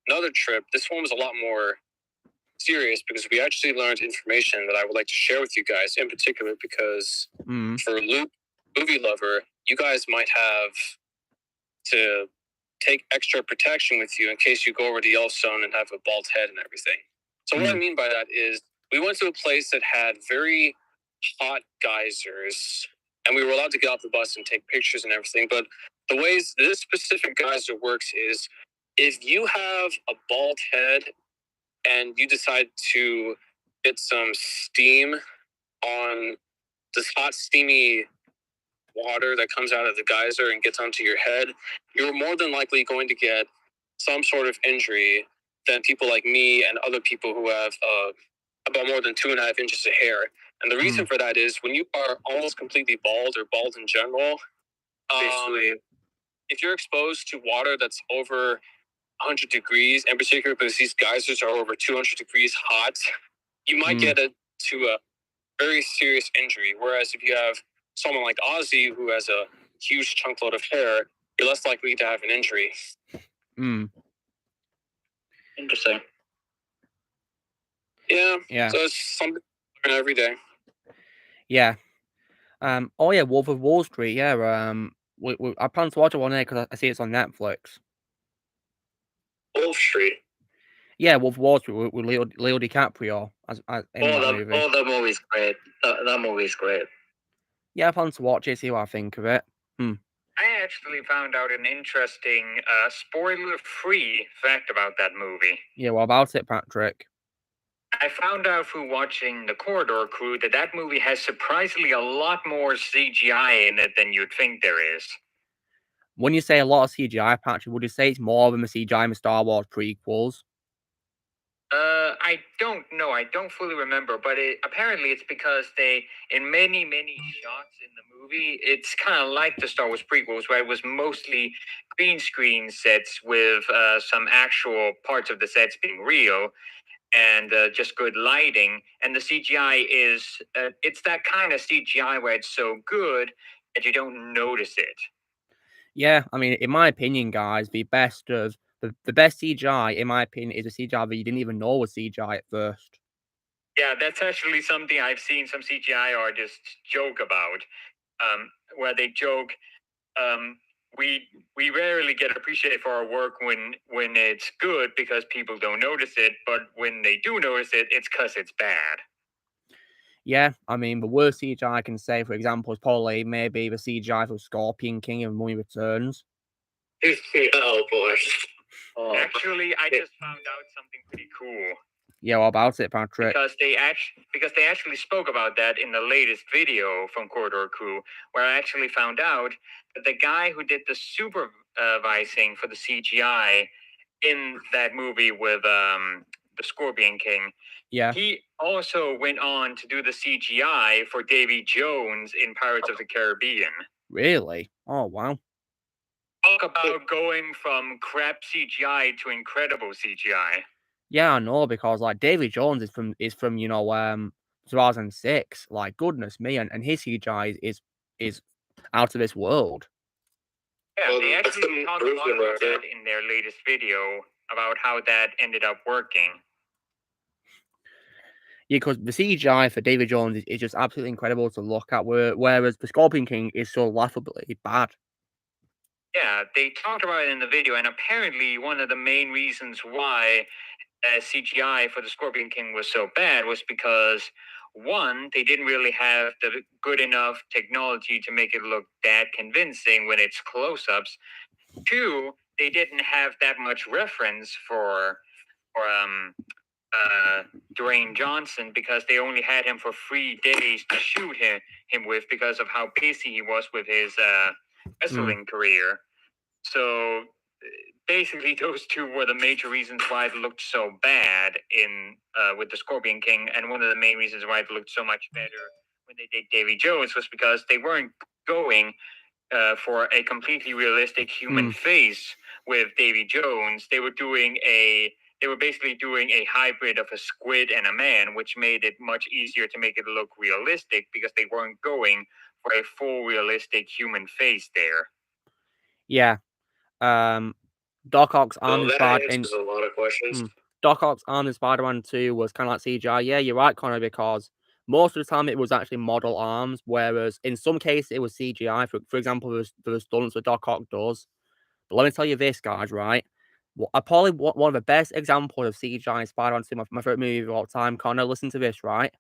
another trip. This one was a lot more serious because we actually learned information that I would like to share with you guys, in particular because for Luke, movie lover, you guys might have to take extra protection with you in case you go over to Yellowstone and have a bald head and everything. So what I mean by that is we went to a place that had very hot geysers, and we were allowed to get off the bus and take pictures and everything. But the ways this specific geyser works is if you have a bald head and you decide to get some steam on this hot, steamy water that comes out of the geyser and gets onto your head, you're more than likely going to get some sort of injury than people like me and other people who have about more than 2.5 inches of hair. And the reason for that is when you are almost completely bald or bald in general, if you're exposed to water that's over 100 degrees, in particular because these geysers are over 200 degrees hot, you might get to a very serious injury. Whereas if you have someone like Ozzy who has a huge chunk load of hair, you're less likely to have an injury. Interesting. Yeah. So it's something every day. Yeah. Oh yeah, Wolf of Wall Street. Yeah. I plan to watch it one day because I see it's on Netflix. Wolf Street. Yeah, Wolf of Wall Street with Leo DiCaprio in that movie. Oh, that movie's great. That movie's great. Yeah, I plan to watch it, see what I think of it. I actually found out an interesting, spoiler-free fact about that movie. Yeah, what about it, Patrick? I found out through watching The Corridor Crew that movie has surprisingly a lot more CGI in it than you'd think there is. When you say a lot of CGI, Patrick, would you say it's more than the CGI in the Star Wars prequels? I don't know. I don't fully remember, but apparently it's because they, in many shots in the movie, it's kind of like the Star Wars prequels, where it was mostly green screen sets with some actual parts of the sets being real and just good lighting. And the CGI is, it's that kind of CGI where it's so good that you don't notice it. Yeah, I mean, in my opinion, guys, the best CGI, in my opinion, is a CGI that you didn't even know was CGI at first. Yeah, that's actually something I've seen some CGI artists joke about, where they joke, we rarely get appreciated for our work when it's good because people don't notice it, but when they do notice it, it's because it's bad. Yeah, I mean, the worst CGI I can say, for example, is probably maybe the CGI for Scorpion King and Mummy Returns. Oh, boy. Actually, I just found out something pretty cool. Yeah, what about it, Patrick? Because they actually spoke about that in the latest video from Corridor Crew, where I actually found out that the guy who did the supervising for the CGI in that movie with the Scorpion King, he also went on to do the CGI for Davy Jones in Pirates of the Caribbean. Really? Oh, wow. Talk about going from crap CGI to incredible CGI. Yeah, I know, because like Davy Jones is from 2006. Like, goodness me, and his CGI is out of this world. Yeah, they actually talked a lot about that in their latest video about how that ended up working. Yeah, because the CGI for Davy Jones is just absolutely incredible to look at, whereas the Scorpion King is so laughably bad. Yeah, they talked about it in the video, and apparently one of the main reasons why CGI for the Scorpion King was so bad was because One, they didn't really have the good enough technology to make it look that convincing when it's close-ups. Two, they didn't have that much reference for Dwayne Johnson because they only had him for 3 days to shoot him with because of how busy he was with his wrestling career. So basically, those two were the major reasons why it looked so bad in with the Scorpion King, and one of the main reasons why it looked so much better when they did Davy Jones was because they weren't going for a completely realistic human face with Davy Jones. They were basically doing a hybrid of a squid and a man, which made it much easier to make it look realistic because they weren't going for a full realistic human face there. Yeah. Doc Ock's arm in That answers a lot of questions. Doc Ock's arm in Spider-Man 2 was kind of like CGI. Yeah, you're right, Connor, because most of the time it was actually model arms, whereas in some cases it was CGI. For example, there was stunts that Doc Ock does. But let me tell you this, guys, right? Probably one of the best examples of CGI in Spider-Man 2, my favorite movie of all time. Connor, listen to this, right?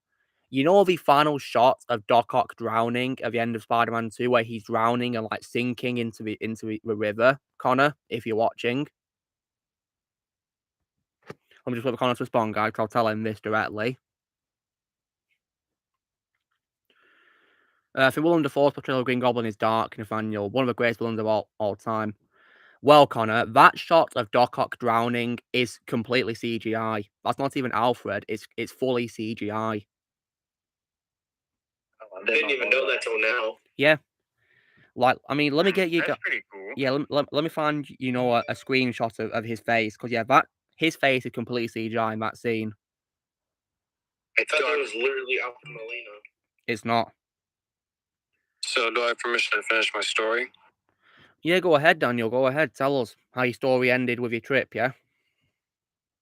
You know the final shot of Doc Ock drowning at the end of Spider-Man 2, where he's drowning and like sinking into the river, Connor, if you're watching. Let me just wait for Connor to respond, guys, because I'll tell him this directly. For Willem Dafoe's portrayal of Green Goblin is dark, Nathaniel, one of the greatest villains of all time. Well, Connor, that shot of Doc Ock drowning is completely CGI. That's not even Alfred. It's fully CGI. I didn't even know that till now. Yeah. Like, I mean, let me get you... That's pretty cool. Yeah, let me find, you know, a screenshot of his face. Because, yeah, his face is completely CGI in that scene. I thought that was literally Alfred Molina. It's not. So, do I have permission to finish my story? Yeah, go ahead, Daniel. Go ahead. Tell us how your story ended with your trip, yeah?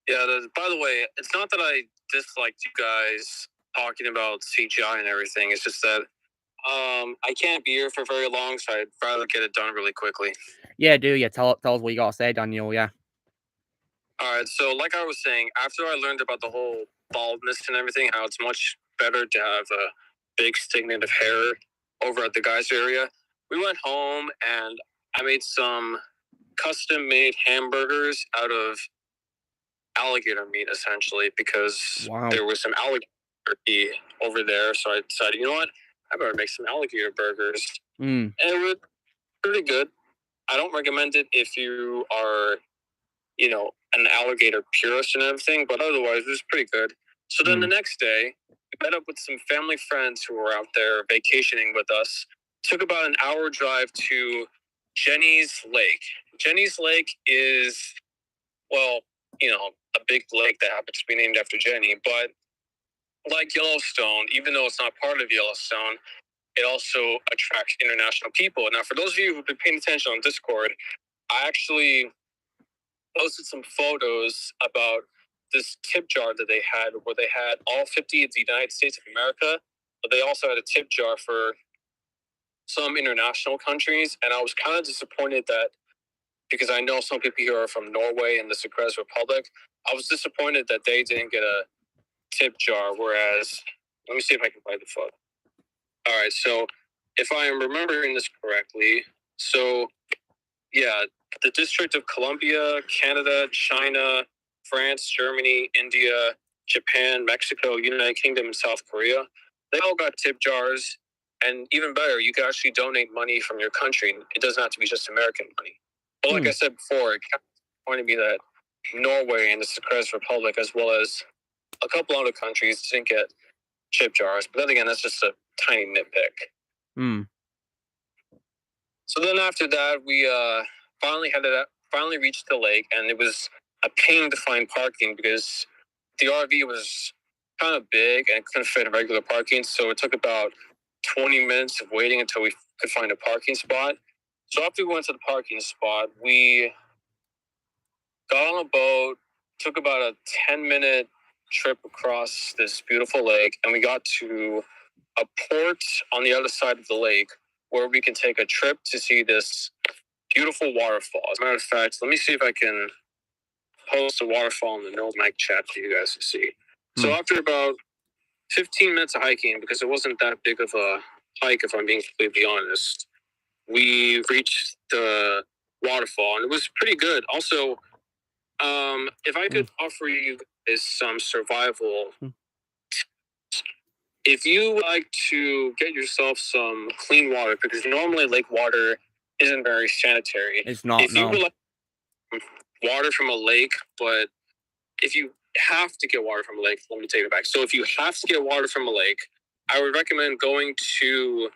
Yeah, by the way, it's not that I disliked you guys talking about CGI and everything. It's just that I can't be here for very long, so I'd rather get it done really quickly. Yeah, do you? Tell us what you got to say, Daniel, yeah. All right, so like I was saying, after I learned about the whole baldness and everything, how it's much better to have a big stignit of hair over at the guys area, we went home and I made some custom-made hamburgers out of alligator meat, essentially, because there was some alligator over there. So I decided, you know what? I better make some alligator burgers. And it was pretty good. I don't recommend it if you are, you know, an alligator purist and everything, but otherwise it was pretty good. So then the next day, we met up with some family friends who were out there vacationing with us. Took about an hour drive to Jenny's Lake. Jenny's Lake is, well, you know, a big lake that happens to be named after Jenny, but like Yellowstone, even though it's not part of Yellowstone, it also attracts international people. Now, for those of you who've been paying attention on Discord, I actually posted some photos about this tip jar that they had, where they had all 50 of the United States of America, but they also had a tip jar for some international countries. And I was kind of disappointed that, because I know some people here are from Norway and the Czech Republic, I was disappointed that they didn't get a tip jar, whereas, let me see if I can find the photo. All right, so if I am remembering this correctly, so yeah, the District of Columbia, Canada, China, France, Germany, India, Japan, Mexico, United Kingdom, and South Korea, they all got tip jars. And even better, you can actually donate money from your country. It doesn't have to be just American money. But like I said before, it kind of disappointed me that Norway and the Czech Republic, as well as a couple other countries, didn't get tip jars. But then again, that's just a tiny nitpick. So then after that, we finally reached the lake, and it was a pain to find parking because the RV was kind of big and couldn't fit in regular parking. So it took about 20 minutes of waiting until we could find a parking spot. So after we went to the parking spot, we got on a boat, took about a 10-minute trip across this beautiful lake, and we got to a port on the other side of the lake where we can take a trip to see this beautiful waterfall. As a matter of fact, let me see if I can post a waterfall in the no mic chat for you guys to see. So after about 15 minutes of hiking, because it wasn't that big of a hike, if I'm being completely honest. We reached the waterfall, and it was pretty good. Also, if I could offer you guys some survival, if you like to get yourself some clean water, because normally lake water isn't very sanitary. It's not. If you would like water from a lake, but if you have to get water from a lake, let me take it back. So if you have to get water from a lake, I would recommend going to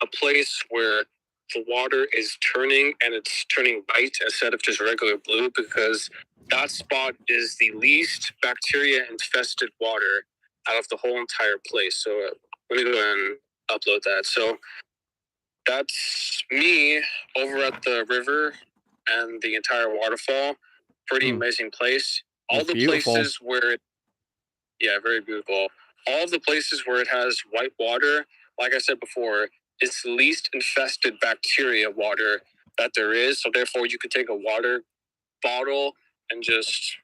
a place where the water is turning, and it's turning white instead of just regular blue, because that spot is the least bacteria infested water out of the whole entire place. So let me go ahead and upload that. So that's me over at the river and the entire waterfall. Pretty amazing place. All the places where very beautiful. All of the places where it has white water, like I said before, it's the least infested bacteria water that there is. So therefore, you could take a water bottle and just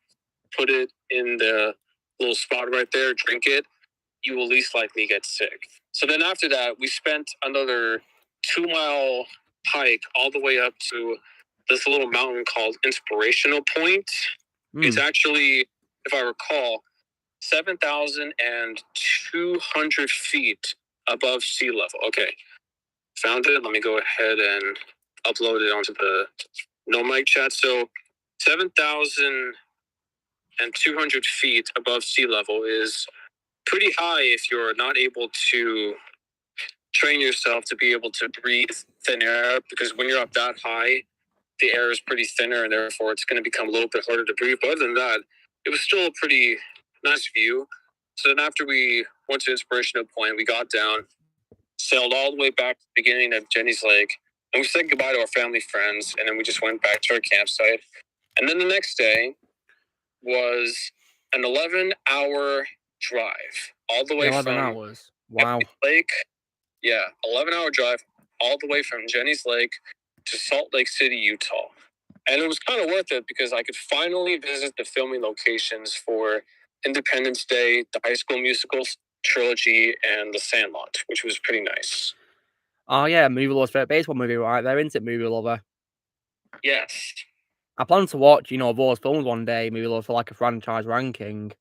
put it in the little spot right there, drink it. You will least likely get sick. So then after that, we spent another 2-mile hike all the way up to this little mountain called Inspirational Point. It's actually, if I recall, 7,200 feet above sea level. Okay, found it. Let me go ahead and upload it onto the No Mic chat. So 7,200 feet above sea level is pretty high if you're not able to train yourself to be able to breathe thin air, because when you're up that high, the air is pretty thinner, and therefore it's going to become a little bit harder to breathe. But other than that, it was still a pretty nice view. So then after we went to Inspirational Point, we got down, sailed all the way back to the beginning of Jenny's Lake, and we said goodbye to our family friends, and then we just went back to our campsite. And then the next day was an 11-hour drive all the way 11 from hours. Wow. Lake. Yeah, 11-hour drive all the way from Jenny's Lake to Salt Lake City, Utah. And it was kind of worth it because I could finally visit the filming locations for Independence Day, the High School Musical trilogy, and The Sandlot, which was pretty nice. Oh, yeah, Movie Lover's favorite baseball movie right there, isn't it, Movie Lover? Yes. I plan to watch, those films one day, Movie Lover, for like a franchise ranking.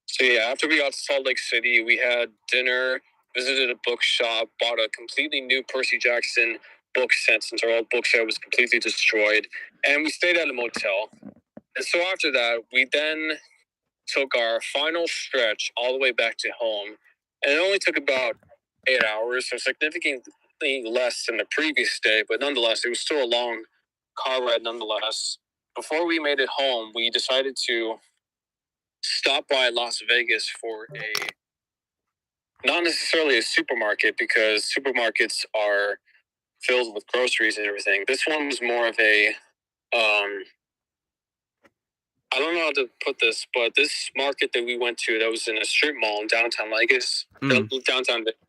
So yeah, after we got to Salt Lake City, we had dinner, visited a bookshop, bought a completely new Percy Jackson book set since our old bookshop was completely destroyed, and we stayed at a motel. And so after that, we then took our final stretch all the way back to home, and it only took about 8 hours, so significantly less than the previous day, but nonetheless, it was still a long car ride nonetheless. Before we made it home, we decided to stop by Las Vegas for not necessarily a supermarket, because supermarkets are filled with groceries and everything. This one was more of a, I don't know how to put this, but this market that we went to that was in a strip mall in downtown Vegas, downtown Vegas,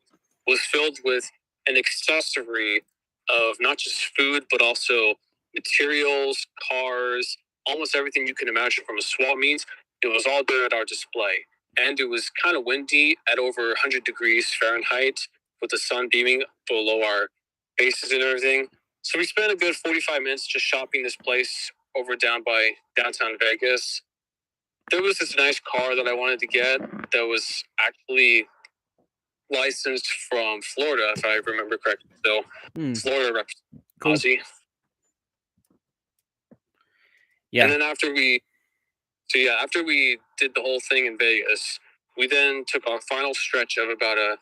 was filled with an accessory of not just food, but also materials, cars, almost everything you can imagine from a swap meet. It was all there at our display. And it was kind of windy at over 100 degrees Fahrenheit with the sun beaming below our faces and everything. So we spent a good 45 minutes just shopping this place over down by downtown Vegas. There was this nice car that I wanted to get that was actually licensed from Florida, if I remember correctly. So Florida represents Aussie. Yeah. And then after we did the whole thing in Vegas, we then took our final stretch of about a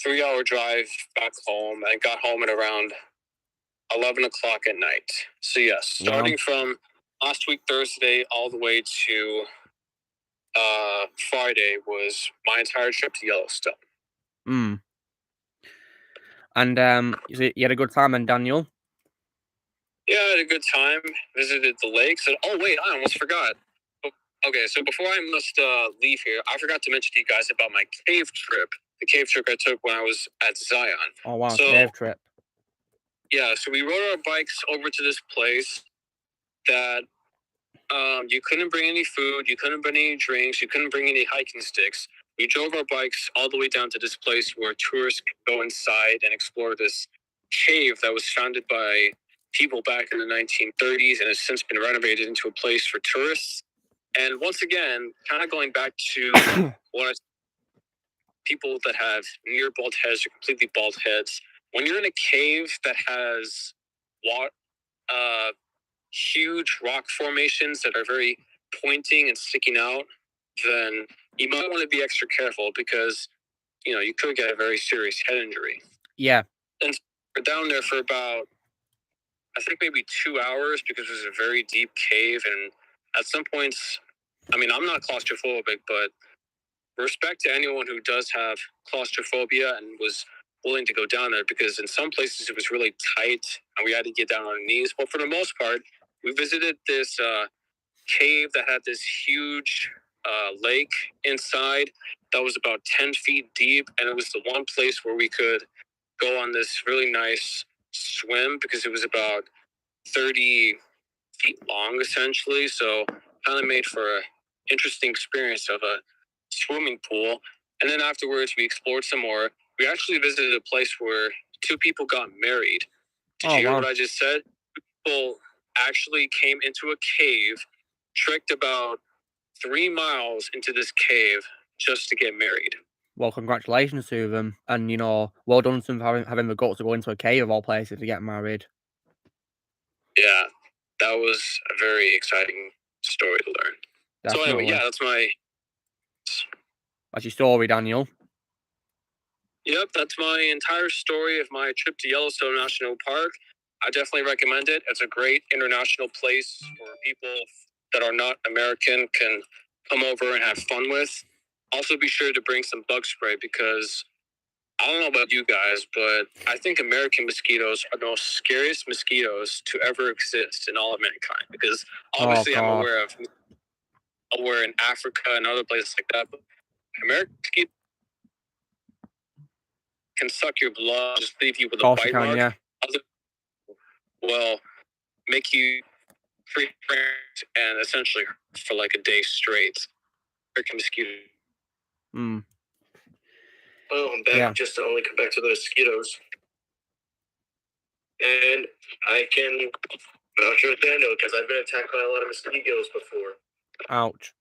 3-hour drive back home, and got home at around 11 o'clock at night. So yes, starting from last week Thursday all the way to Friday was my entire trip to Yellowstone. And you had a good time then, Daniel? Yeah, I had a good time. Visited the lakes. And oh wait, I almost forgot. Okay, so before I must leave here, I forgot to mention to you guys about my cave trip. The cave trip I took when I was at Zion. Oh wow, cave trip. Yeah, so we rode our bikes over to this place that You couldn't bring any food. You couldn't bring any drinks. You couldn't bring any hiking sticks. We drove our bikes all the way down to this place where tourists could go inside and explore this cave that was founded by people back in the 1930s and has since been renovated into a place for tourists. And once again, kind of going back to people that have near bald heads or completely bald heads, when you're in a cave that has huge rock formations that are very pointing and sticking out, then you might want to be extra careful because, you could get a very serious head injury. Yeah. And we're down there for about, I think maybe 2 hours because it was a very deep cave. And at some points, I'm not claustrophobic, but respect to anyone who does have claustrophobia and was willing to go down there, because in some places it was really tight and we had to get down on our knees. But for the most part, we visited this cave that had this huge lake inside that was about 10 feet deep. And it was the one place where we could go on this really nice swim because it was about 30 feet long, essentially. So kind of made for an interesting experience of a swimming pool. And then afterwards, we explored some more. We actually visited a place where 2 people got married. Did you hear what I just said? People actually came into a cave, trekked about 3 miles into this cave just to get married. Well, congratulations to them. And, well done to them for having the guts to go into a cave of all places to get married. Yeah, that was a very exciting story to learn. Definitely. So anyway, that's your story, Daniel. Yep, that's my entire story of my trip to Yellowstone National Park. I definitely recommend it. It's a great international place where people that are not American can come over and have fun with. Also, be sure to bring some bug spray because I don't know about you guys, but I think American mosquitoes are the most scariest mosquitoes to ever exist in all of mankind. Because obviously I'm aware in Africa and other places like that, but American mosquitoes can suck your blood, just leave you with a bite mark. Yeah. Well, make you free and essentially for like a day straight. American mosquito. Well, I'm back just to only come back to the mosquitoes. And I can vouch for Daniel because I've been attacked by a lot of mosquitoes before. Ouch.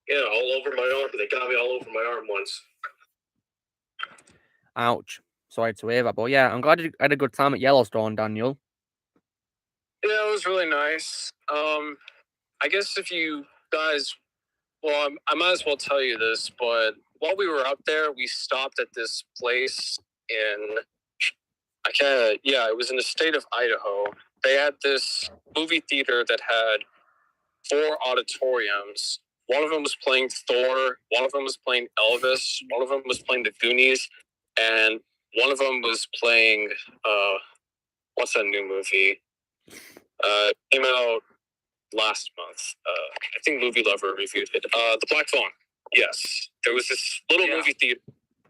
Yeah, all over my arm. They got me all over my arm once. Ouch. Sorry to hear that. But yeah, I'm glad you had a good time at Yellowstone, Daniel. Yeah, it was really nice. I guess if you guys, well, I might as well tell you this, but while we were up there, we stopped at this place in, it was in the state of Idaho. They had this movie theater that had 4 auditoriums. One of them was playing Thor, one of them was playing Elvis, one of them was playing The Goonies, and one of them was playing, what's that new movie? Came out last month. I think Movie Lover reviewed it. The Black Phone. Yes. There was this little movie theater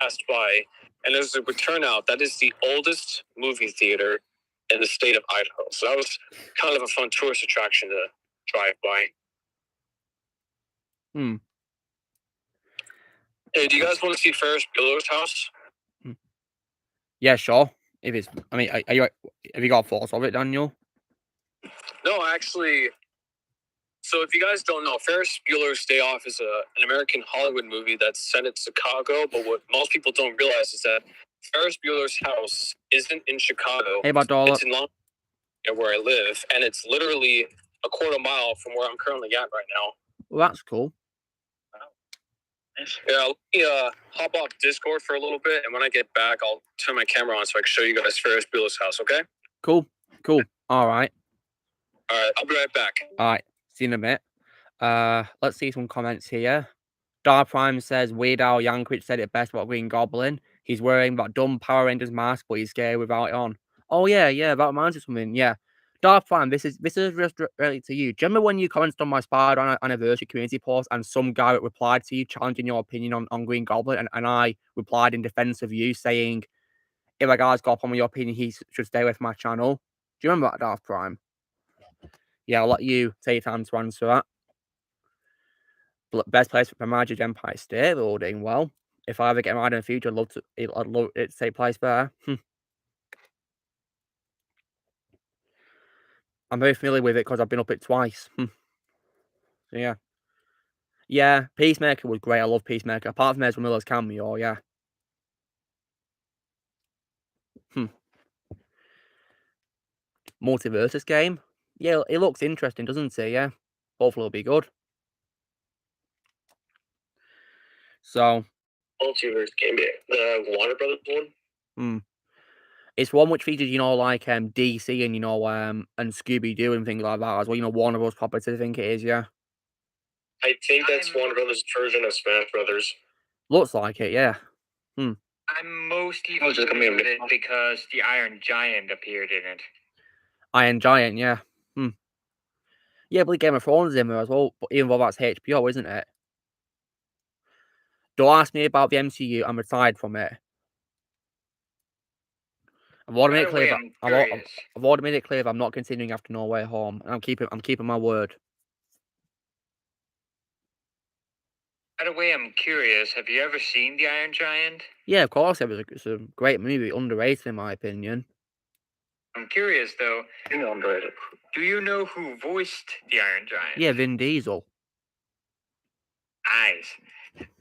passed by, and as it would turn out, that is the oldest movie theater in the state of Idaho. So that was kind of a fun tourist attraction to drive by. Hey, do you guys want to see Ferris Bueller's house? Yeah, sure. If it's, have you got thoughts of it, Daniel? No, actually. So if you guys don't know, Ferris Bueller's Day Off is an American Hollywood movie that's set in Chicago. But what most people don't realize is that Ferris Bueller's house isn't in Chicago. Hey, Dollar. It's in Long Island, where I live, and it's literally a quarter mile from where I'm currently at right now. Well, that's cool. Yeah, let me hop off Discord for a little bit, and when I get back, I'll turn my camera on so I can show you guys Ferris Bueller's house, okay? Cool. All right. All right, I'll be right back. All right, see you in a bit. Let's see some comments here. Dark Prime says, Weird Al Yankovic said it best about Green Goblin. He's wearing that dumb Power Rangers mask, but he's scared without it on. Oh, yeah, that reminds me of something, yeah. Dark Prime, this is just really to you. Do you remember when you commented on my Spider Anniversary community post and some guy replied to you challenging your opinion on Green Goblin, and I replied in defense of you saying, if a guy's got a problem with your opinion, he should stay away from my channel? Do you remember that, Dark Prime? Yeah, I'll let you take time to answer that. Best place for Magic Empire State Building. Well, if I ever get married in the future, I'd love it to take place there. I'm very familiar with it because I've been up it twice. So yeah. Yeah, Peacemaker was great. I love Peacemaker. Apart from Ezra Miller's cameo, yeah. Multiversus game? Yeah, it looks interesting, doesn't it? Yeah. Hopefully it'll be good. So. Multiverse game, the Warner Brothers one? It's one which features, like DC and, and Scooby-Doo and things like that as well. Warner Bros. Property, I think it is, yeah. I think that's Warner Brothers' version of Smash Brothers. Looks like it, yeah. I'm mostly familiar with it because the Iron Giant appeared in it. Iron Giant, yeah. Yeah, but Game of Thrones is in there as well, but even though that's HBO, isn't it? Don't ask me about the MCU, I'm retired from it. I've already made it clear that I'm not continuing after No Way Home. And I'm keeping my word. By the way, I'm curious, have you ever seen The Iron Giant? Yeah, of course, it's a great movie, underrated in my opinion. I'm curious though, Underrated. Do you know who voiced the Iron Giant? Yeah, Vin Diesel. Nice.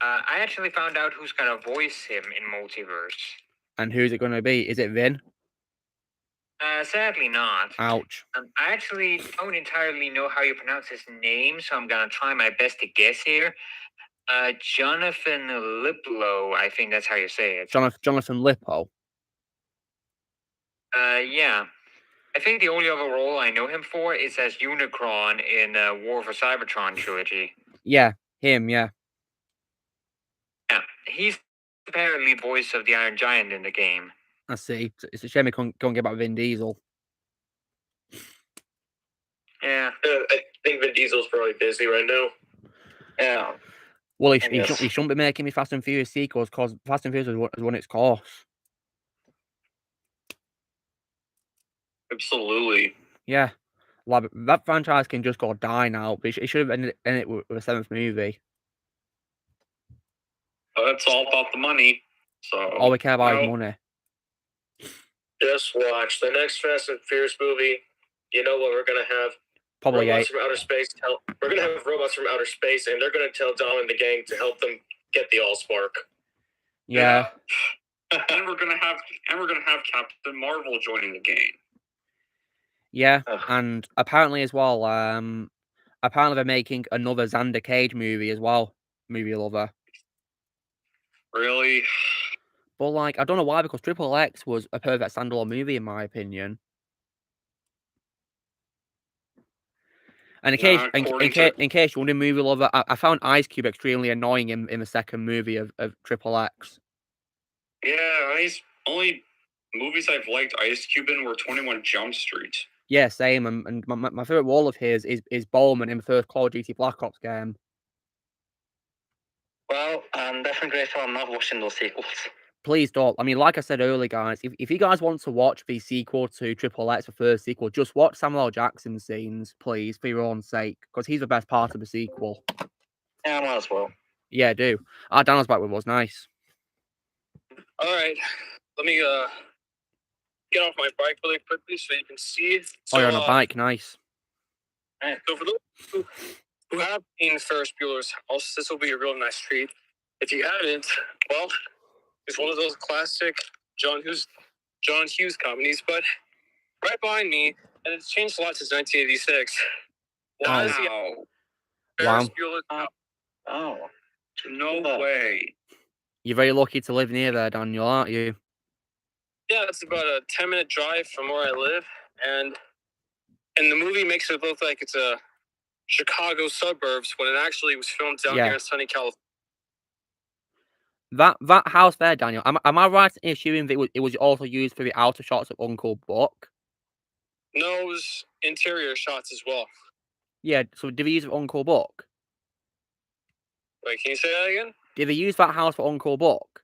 I actually found out who's gonna voice him in Multiverse. And who's it gonna be? Is it Vin? Sadly not. Ouch. I actually don't entirely know how you pronounce his name, so I'm gonna try my best to guess here. Jonathan Liplow, I think that's how you say it. Jonathan Lippo. Yeah. I think the only other role I know him for is as Unicron in War for Cybertron trilogy. Yeah, him, yeah. Yeah, he's apparently voice of the Iron Giant in the game. I see. It's a shame we can't get back Vin Diesel. Yeah. I think Vin Diesel's probably busy right now. Yeah. Well, he shouldn't be making me Fast and Furious sequels because Fast and Furious has run its course. Absolutely. Yeah. Like, that franchise can just go die now. But it should have ended it with a 7th movie. It's all about the money. So all we care about is money. Just watch the next Fast and Furious movie. You know what we're gonna have? Probably robots from outer space. We're gonna have robots from outer space, and they're gonna tell Dom and the gang to help them get the Allspark. Yeah. And we're gonna have Captain Marvel joining the game. Yeah, and apparently as well, apparently they're making another Xander Cage movie as well. Movie lover. Really? But like, I don't know why, because Triple X was a perfect standalone movie in my opinion. And in case you're wondering, movie lover, I found Ice Cube extremely annoying in the second movie of Triple X. Yeah, only movies I've liked Ice Cube in were 21 Jump Street. Yeah, same. And my favorite role of his is Bowman in the first Call of Duty Black Ops game. Well, I'm definitely grateful I'm not watching those sequels. Please don't. I mean, like I said earlier, guys, if you guys want to watch the sequel to Triple X, the first sequel, just watch Samuel L. Jackson scenes, please, for your own sake, because he's the best part of the sequel. Yeah, I might as well. Yeah, do. Daniel's back with us. Nice. All right. Let me get off my bike really quickly so you can see. So, you're on a bike. Nice. So for those who have seen Ferris Bueller's House, this will be a real nice treat. If you haven't, well, it's one of those classic John Hughes comedies, but right behind me, and it's changed a lot since 1986. Wow. Ferris Bueller's Oh. No way. You're very lucky to live near there, Daniel, aren't you? Yeah, it's about a 10-minute drive from where I live, and the movie makes it look like it's a Chicago suburbs when it actually was filmed down here in sunny California. That house there, Daniel. Am I right in assuming that it was also used for the outer shots of Uncle Buck? No, it was interior shots as well. Yeah. So did they use it for Uncle Buck? Wait, can you say that again? Did they use that house for Uncle Buck?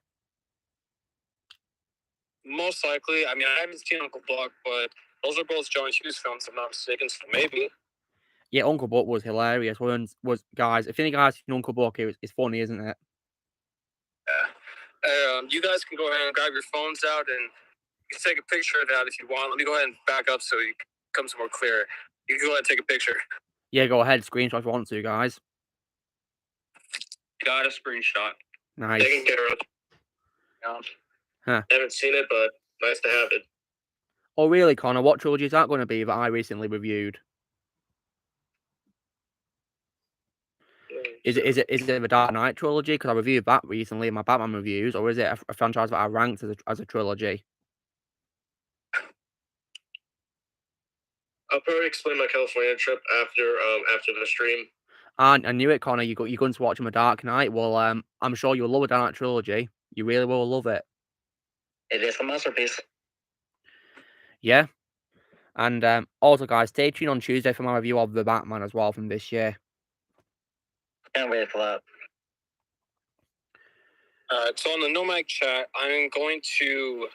Most likely. I mean, I haven't seen Uncle Buck, but those are both John Hughes films, if I'm not mistaken. So maybe. Yeah, Uncle Buck was hilarious. Was guys, if any guys seen Uncle Buck, it's funny, isn't it? Yeah. You guys can go ahead and grab your phones out and you can take a picture of that if you want. Let me go ahead and back up so it becomes more clear. You can go ahead and take a picture. Yeah, go ahead, screenshot if you want to, guys. Got a screenshot. Nice. Taken care of. Huh. Haven't seen it, but nice to have it. Oh, really, Connor? What trilogy is that going to be that I recently reviewed? Is it the Dark Knight trilogy? Because I reviewed that recently in my Batman reviews, or is it a franchise that I ranked as a trilogy? I'll probably explain my California trip after the stream. I knew it, Connor. You're going to watch him a Dark Knight. Well, I'm sure you'll love a Dark Knight trilogy. You really will love it. It is a masterpiece. Yeah. And also, guys, stay tuned on Tuesday for my review of The Batman as well from this year. Can't wait for that. So on the Nomad chat, I'm going to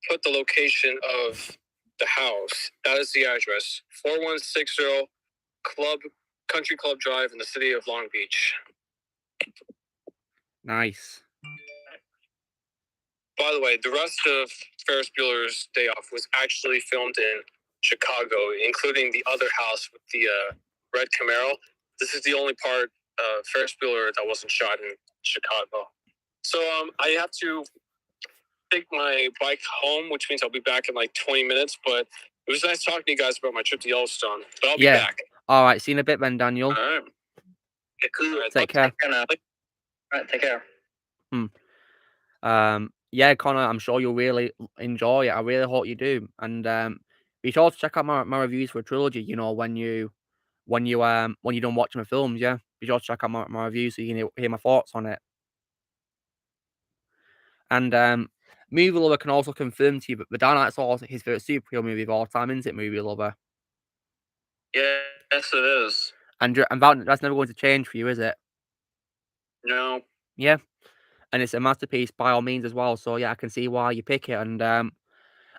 put the location of the house. That is the address. 4160 Country Club Drive in the city of Long Beach. Nice. By the way, the rest of Ferris Bueller's Day Off was actually filmed in Chicago, including the other house with the red Camaro. This is the only part of Ferris Bueller that wasn't shot in Chicago. So I have to take my bike home, which means I'll be back in like 20 minutes. But it was nice talking to you guys about my trip to Yellowstone. But I'll be back. All right. See you in a bit, then, Daniel. All right. Take care. All right, take care. Yeah, Connor, I'm sure you'll really enjoy it. I really hope you do. And be sure to check out my reviews for a trilogy. You know, when you done watching my films, yeah. Be sure to check out my reviews so you can hear my thoughts on it. And Movie Lover can also confirm to you that The Dark Knight's also his favorite superhero movie of all time, isn't it, Movie Lover? Yeah, yes, it is. And that's never going to change for you, is it? No. Yeah. And it's a masterpiece by all means as well. So yeah, I can see why you pick it. And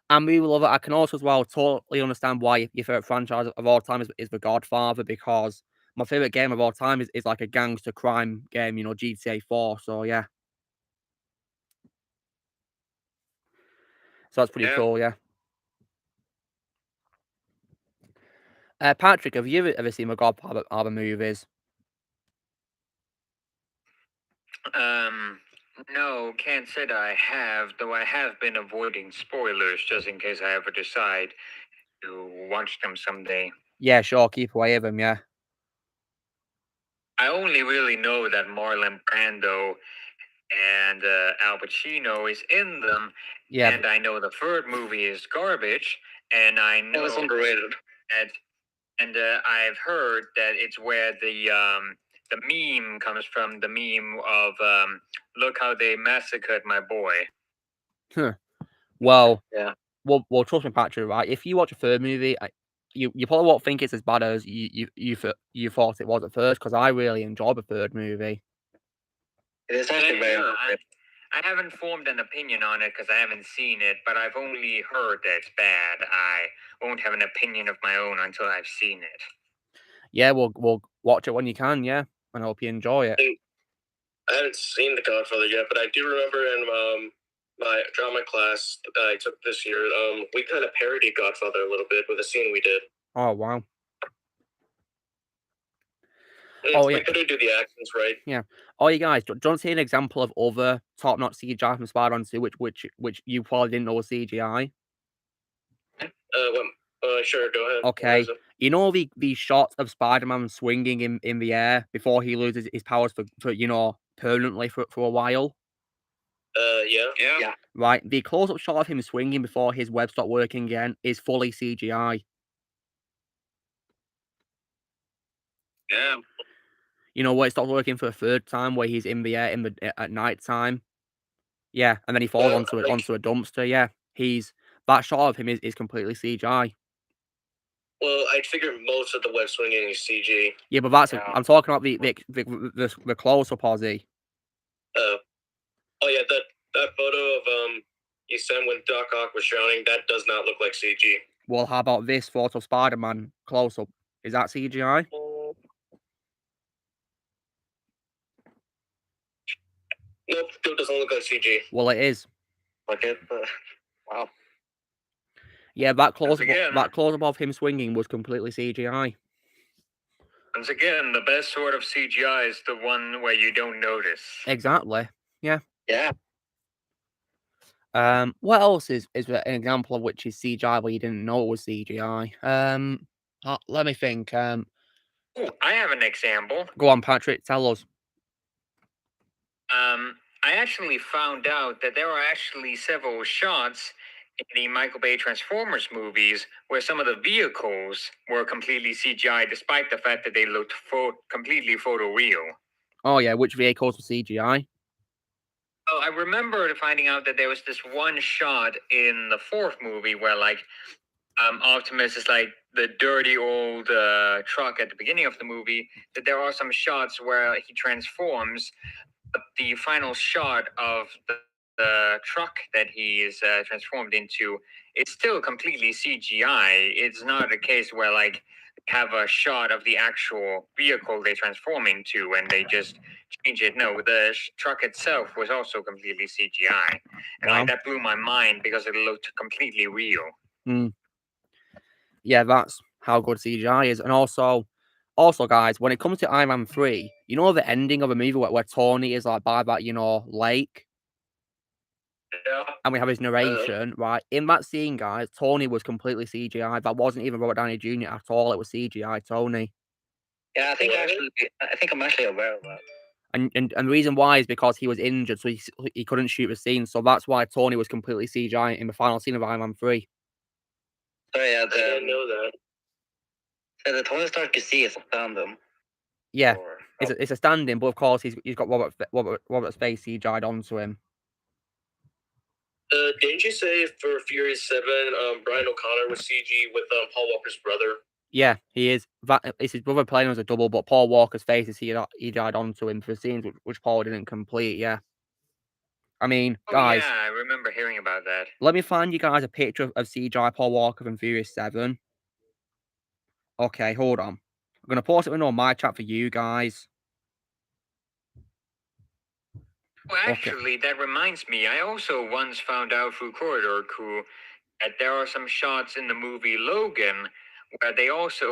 Movie Lover, I can also as well totally understand why your favorite franchise of all time is The Godfather, because my favorite game of all time is like a gangster crime game, you know, GTA 4. So yeah. So that's pretty cool, yeah. Patrick, have you ever seen the Godfather movies? No, can't say that I have, though I have been avoiding spoilers just in case I ever decide to watch them someday. Yeah, sure, keep away of them, yeah. I only really know that Marlon Brando and Al Pacino is in them, and I know the third movie is garbage, and I know it's underrated. And I've heard that it's where the meme comes from, the meme of look how they massacred my boy. Huh. Well, yeah. Well, trust me, Patrick. Right, if you watch a third movie, you probably won't think it's as bad as you thought it was at first. Because I really enjoyed the third movie. It is actually very. I haven't formed an opinion on it because I haven't seen it, but I've only heard that it's bad. I won't have an opinion of my own until I've seen it. Yeah, we'll watch it when you can, yeah, and I hope you enjoy it. I haven't seen The Godfather yet, but I do remember in my drama class I took this year, we kind of parodied Godfather a little bit with a scene we did. Oh, wow. We couldn't do the accents right. Yeah. Oh, you guys, do you want to see an example of other top-notch CGI from Spider-Man 2, which you probably didn't know was CGI? Sure, go ahead. Okay. You know the shot of Spider-Man swinging in the air before he loses his powers for you know, permanently for a while? Yeah. Right. The close-up shot of him swinging before his web stopped working again is fully CGI. Yeah. You know, where it stopped working for a third time, where he's in the air at night time. Yeah, and then he falls onto a dumpster. Yeah, that shot of him is completely CGI. Well, I figured most of the web swinging is CG. Yeah, but I'm talking about the close-up, Ozzy. Oh yeah, that photo of you sent when Doc Ock was drowning, that does not look like CG. Well, how about this photo of Spider-Man close-up? Is that CGI? Nope, still doesn't look like CG. Well, it is. Wow. Yeah, that close up of him swinging was completely CGI. Once again, the best sort of CGI is the one where you don't notice. Exactly. Yeah. Yeah. What else is an example of which is CGI where you didn't know it was CGI? Let me think. Ooh, I have an example. Go on, Patrick. Tell us. I actually found out that there are actually several shots in the Michael Bay Transformers movies where some of the vehicles were completely CGI, despite the fact that they looked completely photoreal. Oh yeah, which vehicles were CGI? Oh, I remember finding out that there was this one shot in the fourth movie where, like, Optimus is like the dirty old truck at the beginning of the movie. That there are some shots where he transforms, but the final shot of the truck that he is transformed into is still completely CGI. It's not a case where, like, have a shot of the actual vehicle they transform into and they just change it. No, the truck itself was also completely CGI, and like that blew my mind because it looked completely real. Yeah, that's how good CGI is, and also, guys, when it comes to Iron Man 3, you know the ending of a movie where Tony is like by that lake. Yeah. And we have his narration, right? In that scene, guys, Tony was completely CGI. That wasn't even Robert Downey Jr. at all. It was CGI Tony. Yeah, I think I'm actually aware of that. And the reason why is because he was injured, so he couldn't shoot the scene. So that's why Tony was completely CGI in the final scene of Iron Man 3. So yeah, I didn't know that. So the Tony Stark you see is a stand-in. Yeah, it's a stand-in, but of course he's got Robert's face CGI'd onto him. Didn't you say for Fury 7, Brian O'Connor was CG with Paul Walker's brother? Yeah, he is. It's his brother playing as a double, but Paul Walker's face is CGI'd onto him for scenes which Paul didn't complete. Yeah. I mean, guys. Yeah, I remember hearing about that. Let me find you guys a picture of CGI Paul Walker from Furious 7. Okay, hold on. I'm going to post it on my chat for you guys. Well, actually, that reminds me. I also once found out through Corridor Crew that there are some shots in the movie Logan where they also,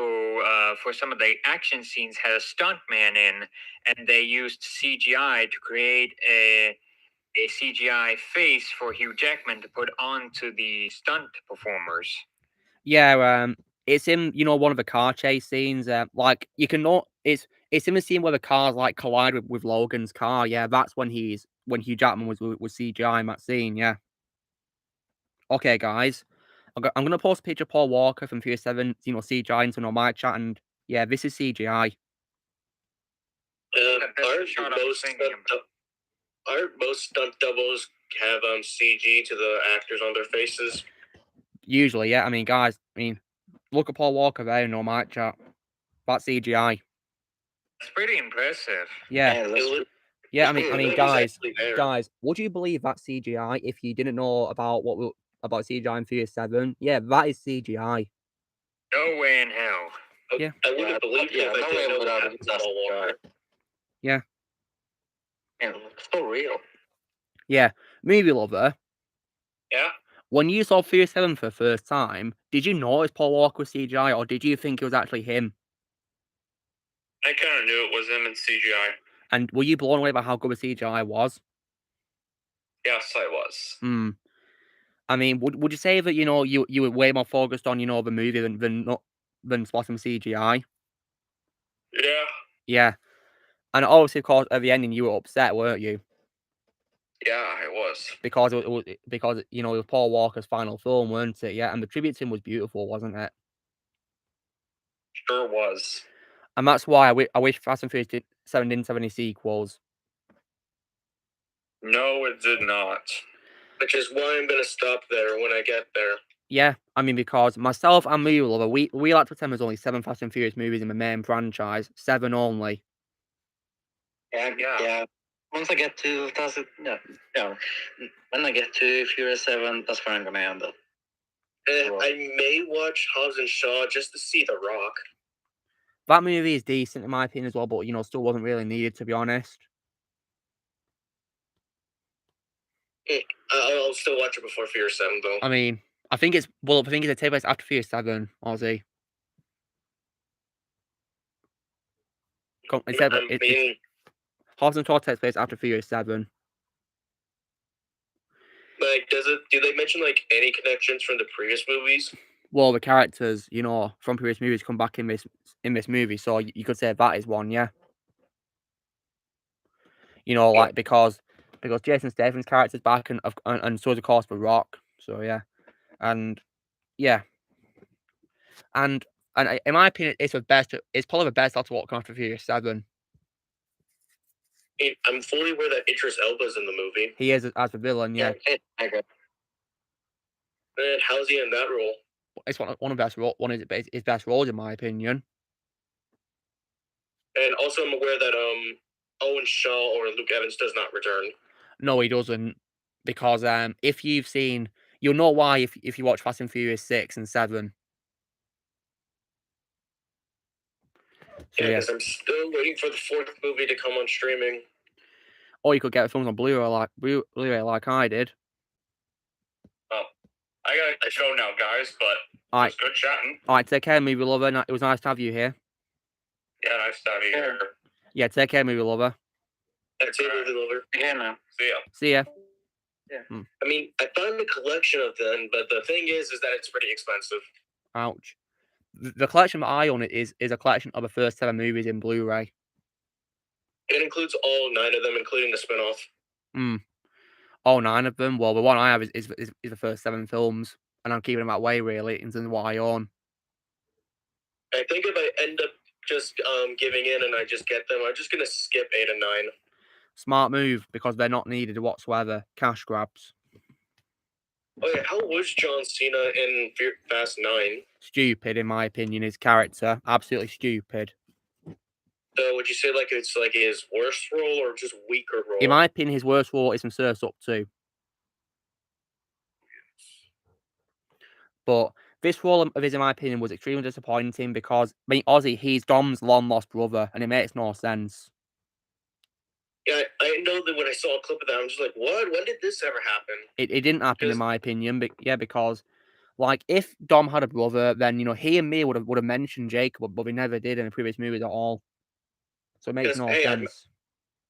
for some of the action scenes, had a stuntman in, and they used CGI to create a CGI face for Hugh Jackman to put onto the stunt performers. Yeah, it's in one of the car chase scenes. Like you can know it's in the scene where the cars like collide with Logan's car. Yeah, that's when Hugh Jackman was CGI in that scene. Yeah. Okay, guys, I'm gonna post a picture of Paul Walker from Furious 7. CGI into my chat, and yeah, this is CGI. Aren't most stunt doubles have CG to the actors on their faces? Usually, yeah. I mean, guys, look at Paul Walker there in my chat. That's CGI. It's pretty impressive. Yeah. Yeah, I mean, guys, would you believe that's CGI if you didn't know about about CGI in Furious 7? Yeah, that is CGI. No way in hell. Yeah. I wouldn't believe it if I didn't know what happened to Paul Walker. Yeah. Yeah, it's so real. Yeah, movie lover. Yeah. When you saw Furious 7 for the first time, did you notice Paul Walker was CGI, or did you think it was actually him? I kind of knew it was him in CGI. And were you blown away by how good the CGI was? Yes, I was. I mean, would you say that you were way more focused on the movie than spotting CGI? Yeah. Yeah, and obviously, of course, at the ending, you were upset, weren't you? Yeah, I was. Because it was Paul Walker's final film, weren't it? Yeah, and the tribute to him was beautiful, wasn't it? Sure was. And that's why I wish Fast and Furious 7 didn't have any sequels. No, it did not. Which is why I'm going to stop there when I get there. Yeah, I mean, because myself and movie lover, we like to pretend there's only 7 Fast and Furious movies in the main franchise. 7 only. Yeah. Once I get to when I get to Furious 7, that's where I'm gonna end up. I may watch Hobbs and Shaw just to see The Rock. That movie is decent in my opinion as well, but still wasn't really needed, to be honest. I'll still watch it before Furious 7, though. I mean, I think it's a take place after Furious 7, Ozzy. Hobbs and Shaw takes place after Furious 7. Like, do they mention like any connections from the previous movies? Well, the characters, from previous movies come back in this movie, so you could say that is one, yeah. Like because Jason Statham's character's back, and so is of course The Rock. So yeah, and yeah, and in my opinion, it's probably the best out of what comes after Furious 7. I'm fully aware that Idris Elba's in the movie. He is as the villain, yeah. And how's he in that role? It's one of his best roles in my opinion. And also, I'm aware that Owen Shaw or Luke Evans does not return. No, he doesn't, because if you've seen, you'll know why if you watch Fast and Furious 6 and 7. So, yeah, because I'm still waiting for the 4th movie to come on streaming. Or you could get the films on Blu-ray like I did. Oh, I gotta go now, guys, but it's good chatting. Alright, take care, movie lover. It was nice to have you here. Yeah, nice to have you here. Yeah, take care, movie lover. That's it, movie lover. Yeah, man. See ya. Yeah. I mean, I found a collection of them, but the thing is that it's pretty expensive. Ouch. The collection that I own is a collection of the first 7 movies in Blu-ray. It includes all 9 of them, including the spin-off. All 9 of them? Well, the one I have is the first 7 films, and I'm keeping them that way, really, in terms of what I own. I think if I end up just giving in and I just get them, I'm just going to skip 8 and 9. Smart move, because they're not needed whatsoever. Cash grabs. Oh yeah, how was John Cena in Fast 9? Stupid, in my opinion, his character. Absolutely stupid. So would you say it's like his worst role or just weaker role? In my opinion, his worst role is from Surf's Up 2. But this role of his, in my opinion, was extremely disappointing because, I mean, Ozzy, he's Dom's long-lost brother, and it makes no sense. Yeah, I know that when I saw a clip of that, I'm just like, what? When did this ever happen? It didn't happen, in my opinion, but yeah, because, like, if Dom had a brother, then, he and me would have mentioned Jacob, but we never did in the previous movies at all. So it makes no sense.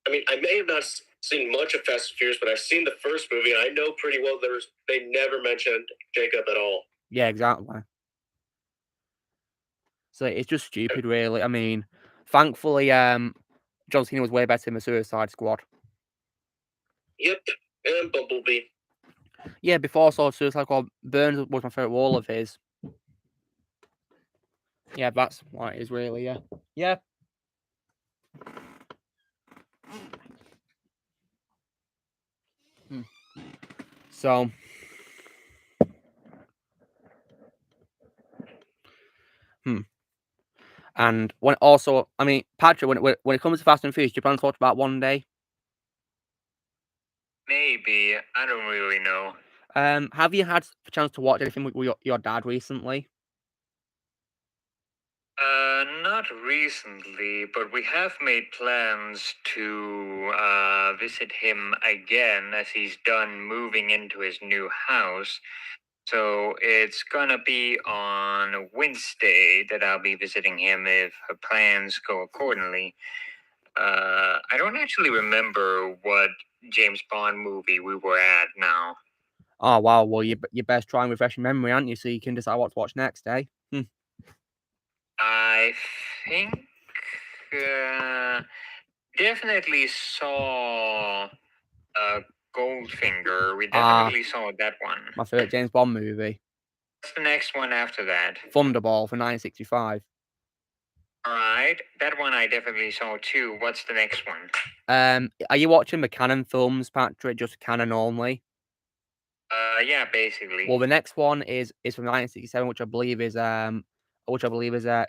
I mean, I may have not seen much of Fast and Furious, but I've seen the first movie, and I know pretty well they never mentioned Jacob at all. Yeah, exactly. So it's just stupid, really. I mean, thankfully, John Cena was way better in the Suicide Squad. Yep, and Bumblebee. Yeah, before I saw Suicide Squad, Burns was my favourite role of his. Yeah, that's what it is, really, yeah. Yeah. So... And Patrick, when it comes to Fast and Furious, do you plan to talk about one day? Maybe. I don't really know. Have you had a chance to watch anything with your dad recently? Not recently, but we have made plans to visit him again as he's done moving into his new house. So it's gonna be on Wednesday that I'll be visiting him if plans go accordingly. I don't actually remember what James Bond movie we were at now. Oh, wow. Well, you best try and refresh your memory, aren't you? So you can decide what to watch next, eh? I think definitely saw Goldfinger. We definitely saw that one. My favorite James Bond movie. What's the next one after that? Thunderball for 1965. Alright, that one I definitely saw too. What's the next one? Are you watching the canon films, Patrick? Just canon only? Yeah, basically. Well, the next one is from 1967, which I believe is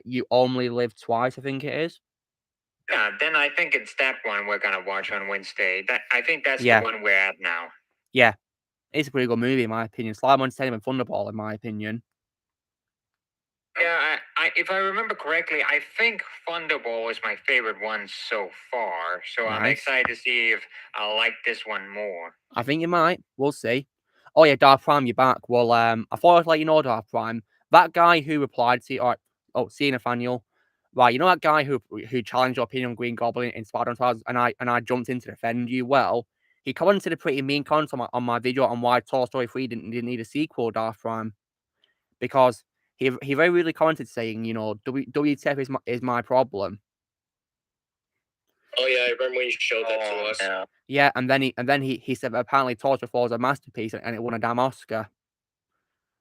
You Only Live Twice, I think it is. Yeah, then I think it's that one we're gonna watch on Wednesday. I think that's the one we're at now. Yeah, it's a pretty good movie in my opinion. Slightly more entertaining than Thunderball in my opinion. Yeah, if I remember correctly, I think Thunderball was my favorite one so far. So I'm excited to see if I like this one more. I think you might. We'll see. Oh yeah, Dark Prime, you're back. Well, I thought I'd let you know, Dark Prime. That guy who replied to you, see you, Nathaniel. Right, you know that guy who challenged your opinion on Green Goblin in Spider-Man 2000, and I jumped in to defend you. Well, he commented a pretty mean comment on my video on why Toy Story 3 didn't need a sequel, Dark Prime, because he very rudely commented saying, you know, WTF is my problem. Oh yeah, I remember when you showed that to us. Yeah. Yeah, and then he said that apparently Toy Story 4 is a masterpiece and it won a damn Oscar.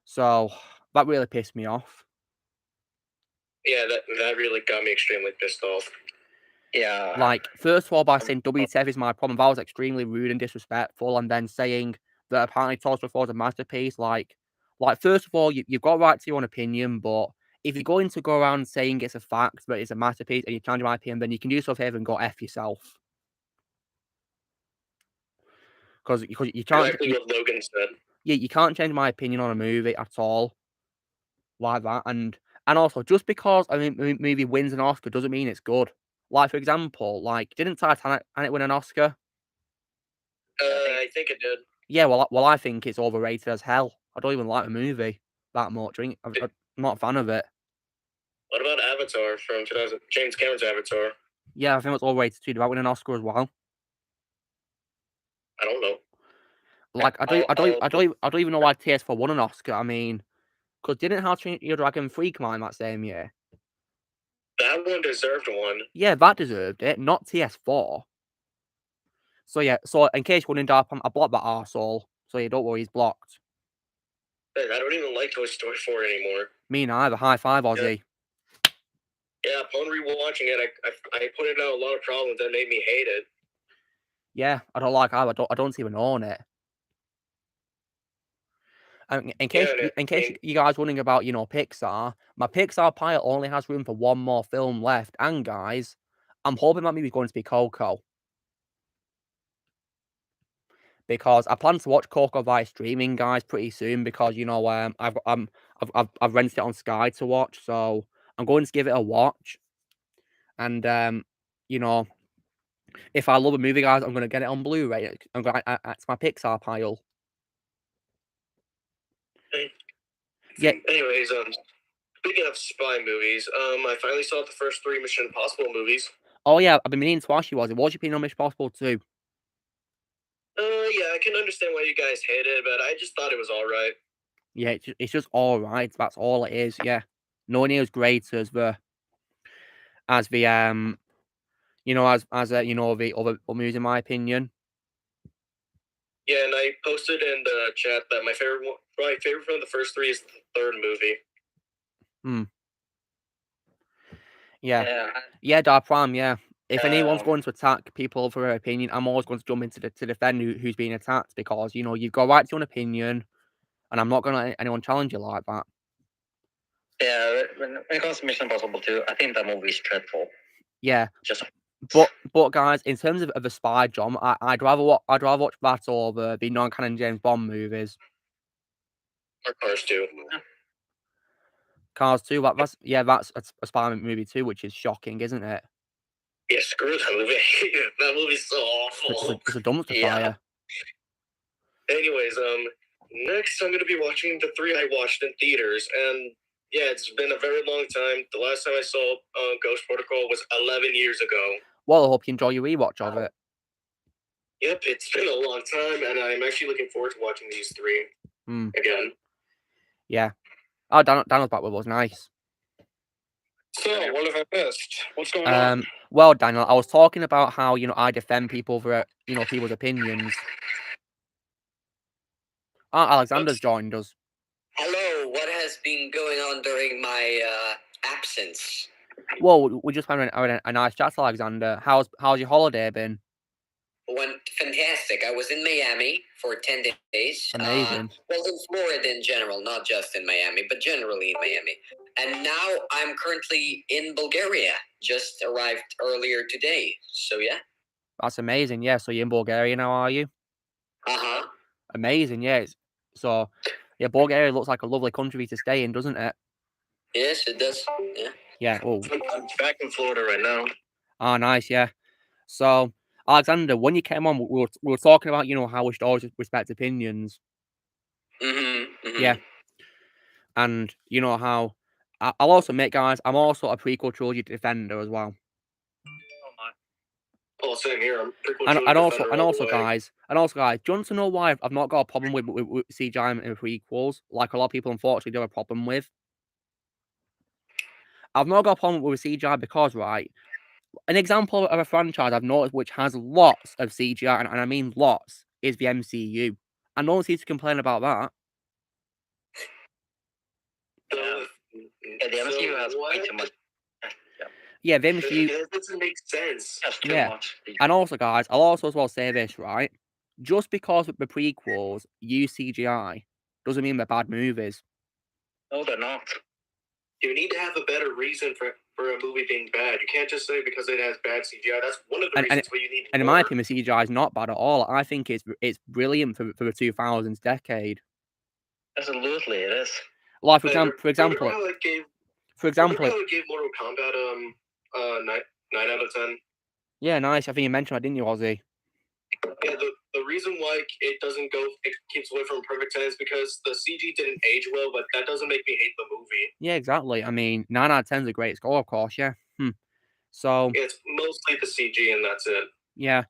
So that really pissed me off. Yeah, that really got me extremely pissed off. Yeah. Like, first of all, by saying WTF is my problem, that was extremely rude and disrespectful, and then saying that apparently Toy Story 4 is a masterpiece, like first of all, you've got a right to your own opinion, but if you're going to go around saying it's a fact that it's a masterpiece and you challenge my opinion, then you can do yourself a favor and go F yourself. Because you can't. Exactly what Logan said. Yeah, you can't change my opinion on a movie at all, like that. And also, just because a movie wins an Oscar doesn't mean it's good. Like, for example, like, didn't Titanic win an Oscar? I think it did. Yeah, well, I think it's overrated as hell. I don't even like the movie that much. I'm not a fan of it. What about Avatar from 2000? James Cameron's Avatar. Yeah, I think it's overrated too. Did that win an Oscar as well? I don't know. Like, I don't even know why TS4 won an Oscar. I mean, because didn't How to Train Your Dragon 3 come out that same year? That one deserved one. Yeah, that deserved it, not TS4. So yeah, so in case you're wondering, Dark, I blocked that arsehole. So yeah, don't worry, he's blocked. I don't even like Toy Story 4 anymore. Me neither. High five, Ozzy. Yeah, upon rewatching it, I pointed out a lot of problems that made me hate it. Yeah, I don't like either. I don't even own it. In case you guys wondering about, you know, Pixar, my Pixar pile only has room for one more film left. And guys, I'm hoping that movie's going to be Coco. Because I plan to watch Coco via streaming, guys, pretty soon. Because, you know, I've rented it on Sky to watch, so I'm going to give it a watch. And you know, if I love a movie, guys, I'm going to get it on Blu-ray. It's my Pixar pile. Yeah. Anyways, speaking of spy movies, I finally saw the first 3 Mission Impossible movies. Oh yeah, I've been meaning to ask you, what's your opinion on Mission Impossible 2? Yeah, I can understand why you guys hate it, but I just thought it was all right. Yeah, it's just all right. That's all it is. Yeah, no near as great as the you know, you know, the other movies, in my opinion. Yeah, and I posted in the chat that my favorite from the first 3 is the 3rd movie. Yeah, Dark Prime. Yeah. If anyone's going to attack people for their opinion, I'm always going to jump into to defend who's being attacked, because, you know, you've got right to your own opinion, and I'm not going to let anyone challenge you like that. Yeah, when it comes to Mission Impossible 2, I think that movie is dreadful. Yeah. But guys, in terms of the spy genre, I'd rather watch that over the non-canon James Bond movies. Or Cars 2. Cars 2, that's a spy movie too, which is shocking, isn't it? Yeah, screw that movie. That movie's so awful. It's a dumpster fire. Anyways, next I'm going to be watching the 3 I watched in theaters, and yeah, it's been a very long time. The last time I saw Ghost Protocol was 11 years ago. Well, I hope you enjoy your rewatch of it. Yep, it's been a long time, and I'm actually looking forward to watching these 3 again. Yeah. Oh, Daniel's back with us. Nice. So, what have I missed? What's going on? Well, Daniel, I was talking about how, you know, I defend people for, you know, people's opinions. Alexander's joined us. Hello, what has been going on during my absence? Well, we just had a nice chat, Alexander. How's your holiday been? Went fantastic. I was in Miami for 10 days. Amazing. Well, in Florida in general, not just in Miami, but generally in Miami. And now I'm currently in Bulgaria. Just arrived earlier today. So, yeah. That's amazing. Yeah, so you're in Bulgaria now, are you? Uh-huh. Amazing, yeah. So, yeah, Bulgaria looks like a lovely country to stay in, doesn't it? Yes, it does. Yeah. Yeah. Oh. I'm back in Florida right now. Ah, nice. Yeah. So, Alexander, when you came on, we were talking about, you know, how we should always respect opinions. Yeah. And you know how I'll also admit, guys, I'm also a prequel trilogy defender as well. Oh, same here. I'm And also, guys, do you want to know why I've not got a problem with CGI in prequels, like a lot of people unfortunately do have a problem with? I've not got a problem with CGI because, right, an example of a franchise I've noticed which has lots of CGI, and I mean lots, is the MCU. And no one seems to complain about that. Yeah, the MCU has way too much. Yeah, the MCU. That doesn't make sense. That's too much. And also, guys, I'll also as well say this, right? Just because the prequels use CGI doesn't mean they're bad movies. No, they're not. You need to have a better reason for a movie being bad. You can't just say because it has bad CGI. That's one of the reasons why you need to. And in my opinion, CGI is not bad at all. I think it's brilliant for the 2000s decade. Absolutely, it is. Like for example, remember how it gave Mortal Kombat 9 out of 10. Yeah, nice. I think you mentioned that, didn't you, Ozzy? Yeah, the reason why it keeps away from perfect 10 is because the CG didn't age well, but that doesn't make me hate the movie. Yeah, exactly. I mean, 9 out of 10 is a great score, of course, yeah. So it's mostly the CG and that's it. Yeah.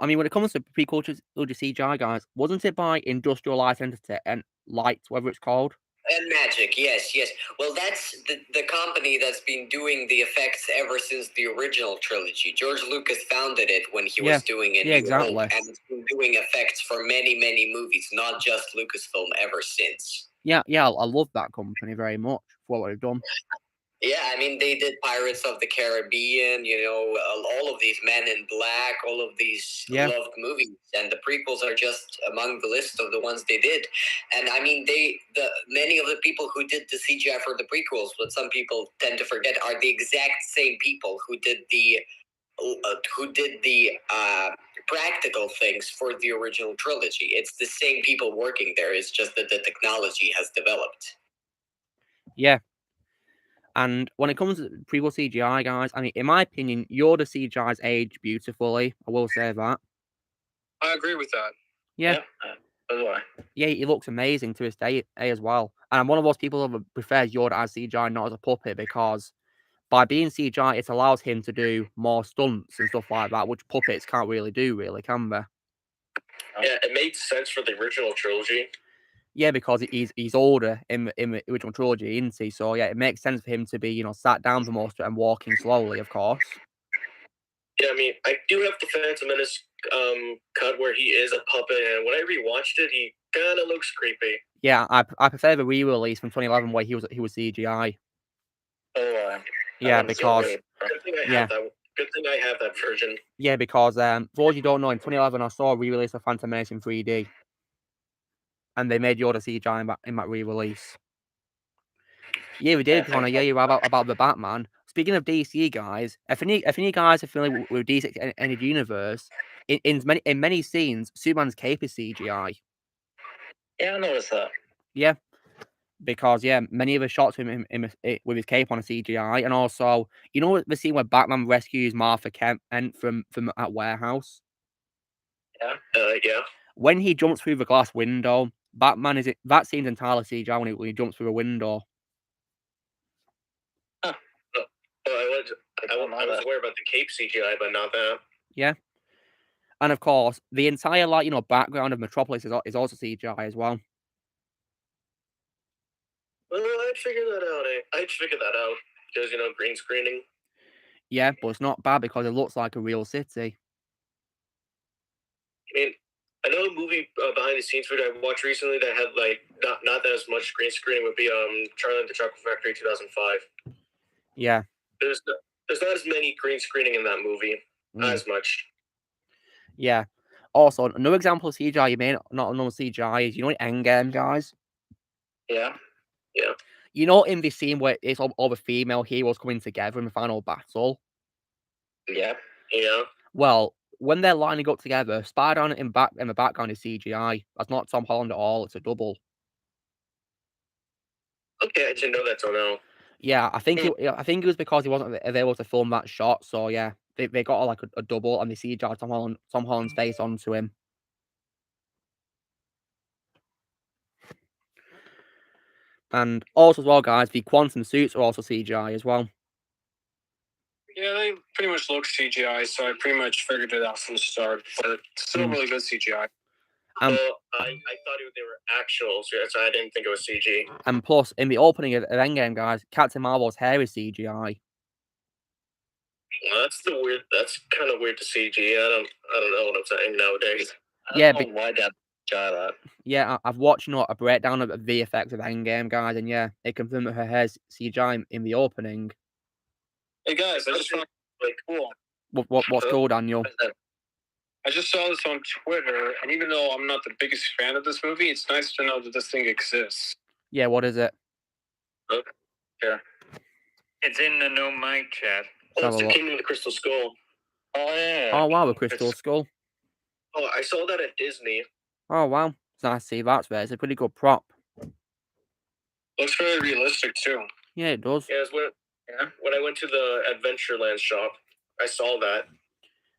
I mean, when it comes to prequel CGI, guys, wasn't it by Industrial Light and Light, whatever it's called? And Magic, yes. Well, that's the company that's been doing the effects ever since the original trilogy. George Lucas founded it when he was doing it. Yeah, exactly. And it's been doing effects for many, many movies, not just Lucasfilm, ever since. Yeah, I love that company very much for what they've done. Yeah, I mean, they did Pirates of the Caribbean, you know, all of these Men in Black, all of these loved movies, and the prequels are just among the list of the ones they did. And I mean, many of the people who did the CGI for the prequels, what some people tend to forget, are the exact same people who did the practical things for the original trilogy. It's the same people working there. It's just that the technology has developed. Yeah. And when it comes to prequel CGI, guys, I mean, in my opinion, Yoda CGI's aged beautifully. I will say that. I agree with that. Yeah. Yeah, yeah, he looks amazing to this day as well. And I'm one of those people who prefers Yoda as CGI, not as a puppet, because by being CGI, it allows him to do more stunts and stuff like that, which puppets can't really do, can they? Yeah, it made sense for the original trilogy. Yeah, because he's older in the original trilogy, isn't he? So yeah, it makes sense for him to be, sat down for most of it and walking slowly, of course. Yeah, I mean, I do have the Phantom Menace cut where he is a puppet, and when I rewatched it, he kind of looks creepy. Yeah, I prefer the re-release from 2011 where he was CGI. Yeah, because good thing I have that version. Yeah, because for those you don't know, in 2011 I saw a re-release of Phantom Menace in 3D. And they made Yoda CGI in that re-release. Yeah, we did, Connor. Yeah, you're right about the Batman. Speaking of DC, guys, if any of you guys are familiar with DC Extended Universe, in many scenes, Superman's cape is CGI. Yeah, I noticed that. Yeah, because many of the shots with him with his cape on a CGI, and also, you know the scene where Batman rescues Martha Kent from that warehouse. Yeah. When he jumps through the glass window, that scene's entirely CGI when he jumps through a window. Huh. I was aware about the cape CGI, but not that. Yeah. And of course, the entire background of Metropolis is also CGI as well. Well, I'd figure that out because green screening. Yeah, but it's not bad because it looks like a real city. I mean, I know a movie behind the scenes video I watched recently that had not as much green screening would be Charlie and the Chocolate Factory 2005. Yeah. There's not as many green screening in that movie. Not as much. Yeah. Also, another example of CGI you may not know CGI is, Endgame, guys? Yeah. In this scene where it's all the female heroes coming together in the final battle? Yeah. Well, when they're lining up together, Spider-Man in the background is CGI. That's not Tom Holland at all. It's a double. Okay, I didn't know that till now. Yeah, I think it was because he wasn't able to film that shot. So yeah, they got like a double, and they CGI'd Tom Holland's face onto him. And also as well, guys, the quantum suits are also CGI as well. Yeah, they pretty much look CGI, so I pretty much figured it out from the start. But still really good CGI. Well, I thought they were actual, so I didn't think it was CG. And plus, in the opening of Endgame, guys, Captain Marvel's hair is CGI. Well, that's kind of weird to CG. I don't know what I'm saying nowadays. Yeah, but why that CGI that? Yeah, I've watched a breakdown of the effects of Endgame, guys, and yeah, it confirmed that her hair's CGI in the opening. Hey guys, I just found like cool. What's cool, Daniel? I just saw this on Twitter, and even though I'm not the biggest fan of this movie, it's nice to know that this thing exists. Yeah, what is it? Yeah. It's in the no mic chat. Oh, it's the Kingdom of the Crystal Skull. Oh, yeah. Oh, wow, the Crystal Skull. Oh, I saw that at Disney. Oh, wow. It's nice to see that. It's a pretty good prop. Looks very realistic, too. Yeah, it does. Yeah, when I went to the Adventureland shop, I saw that.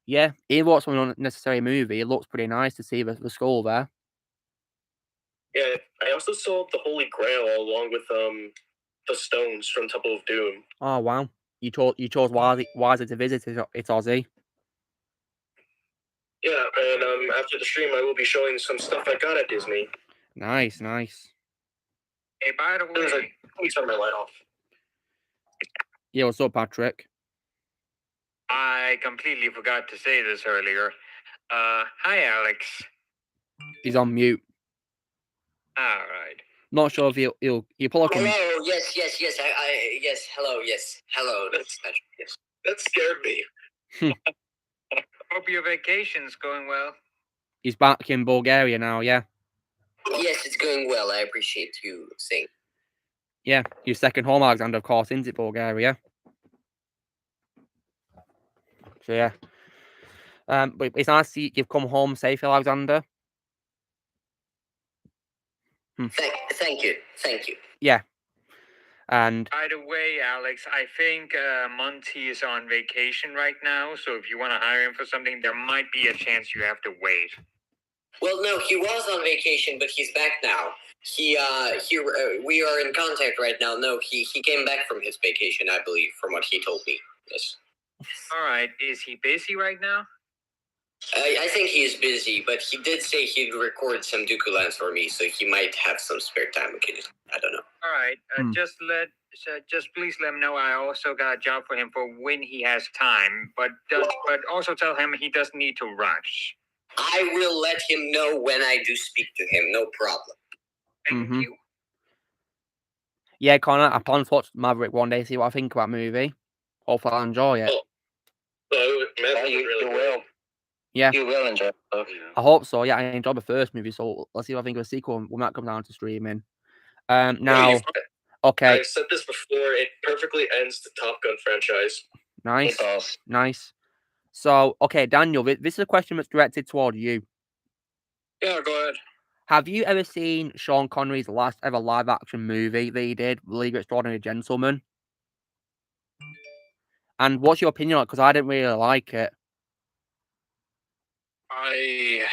Yeah, even though it's an unnecessary movie, it looks pretty nice to see the skull there. Yeah, I also saw the Holy Grail along with the stones from Temple of Doom. Oh, wow. You chose wisely to visit it, Ozzy. Yeah, and after the stream, I will be showing some stuff I got at Disney. Nice. Hey, by the way, let me turn my light off. Yeah, what's up, Patrick? I completely forgot to say this earlier. Hi, Alex. He's on mute. All right. Not sure if he'll pull up. Hello, yes. Yes, hello, yes. Hello, that's Patrick, yes. That scared me. Hope your vacation's going well. He's back in Bulgaria now, yeah. Yes, it's going well. I appreciate you saying. Yeah, your second home, Alexander, of course, isn't it, Bulgaria? So yeah. But it's nice to see you've come home safe, Alexander. Thank you. Yeah. And by the way, Alex, I think Monty is on vacation right now, so if you want to hire him for something, there might be a chance you have to wait. Well, no, he was on vacation, but he's back now. We are in contact right now. No, he came back from his vacation, I believe, from what he told me. Yes. All right. Is he busy right now? I think he is busy, but he did say he'd record some Dooku Lands for me, so he might have some spare time. I don't know. All right. Just please let him know I also got a job for him for when he has time, but also tell him he doesn't need to rush. I will let him know when I do speak to him. No problem. Thank you. Yeah, Connor, I plan to watch Maverick one day, see what I think about the movie. Hopefully I'll enjoy it. You will. Yeah. You will enjoy it. I hope so. Yeah, I enjoyed the first movie, so let's see what I think of the sequel when that comes down to streaming. Now, okay. I said this before, it perfectly ends the Top Gun franchise. Nice. So, okay, Daniel, this is a question that's directed toward you. Yeah, go ahead. Have you ever seen Sean Connery's last ever live-action movie that he did, League of Extraordinary Gentlemen? And what's your opinion on it? Because I didn't really like it. I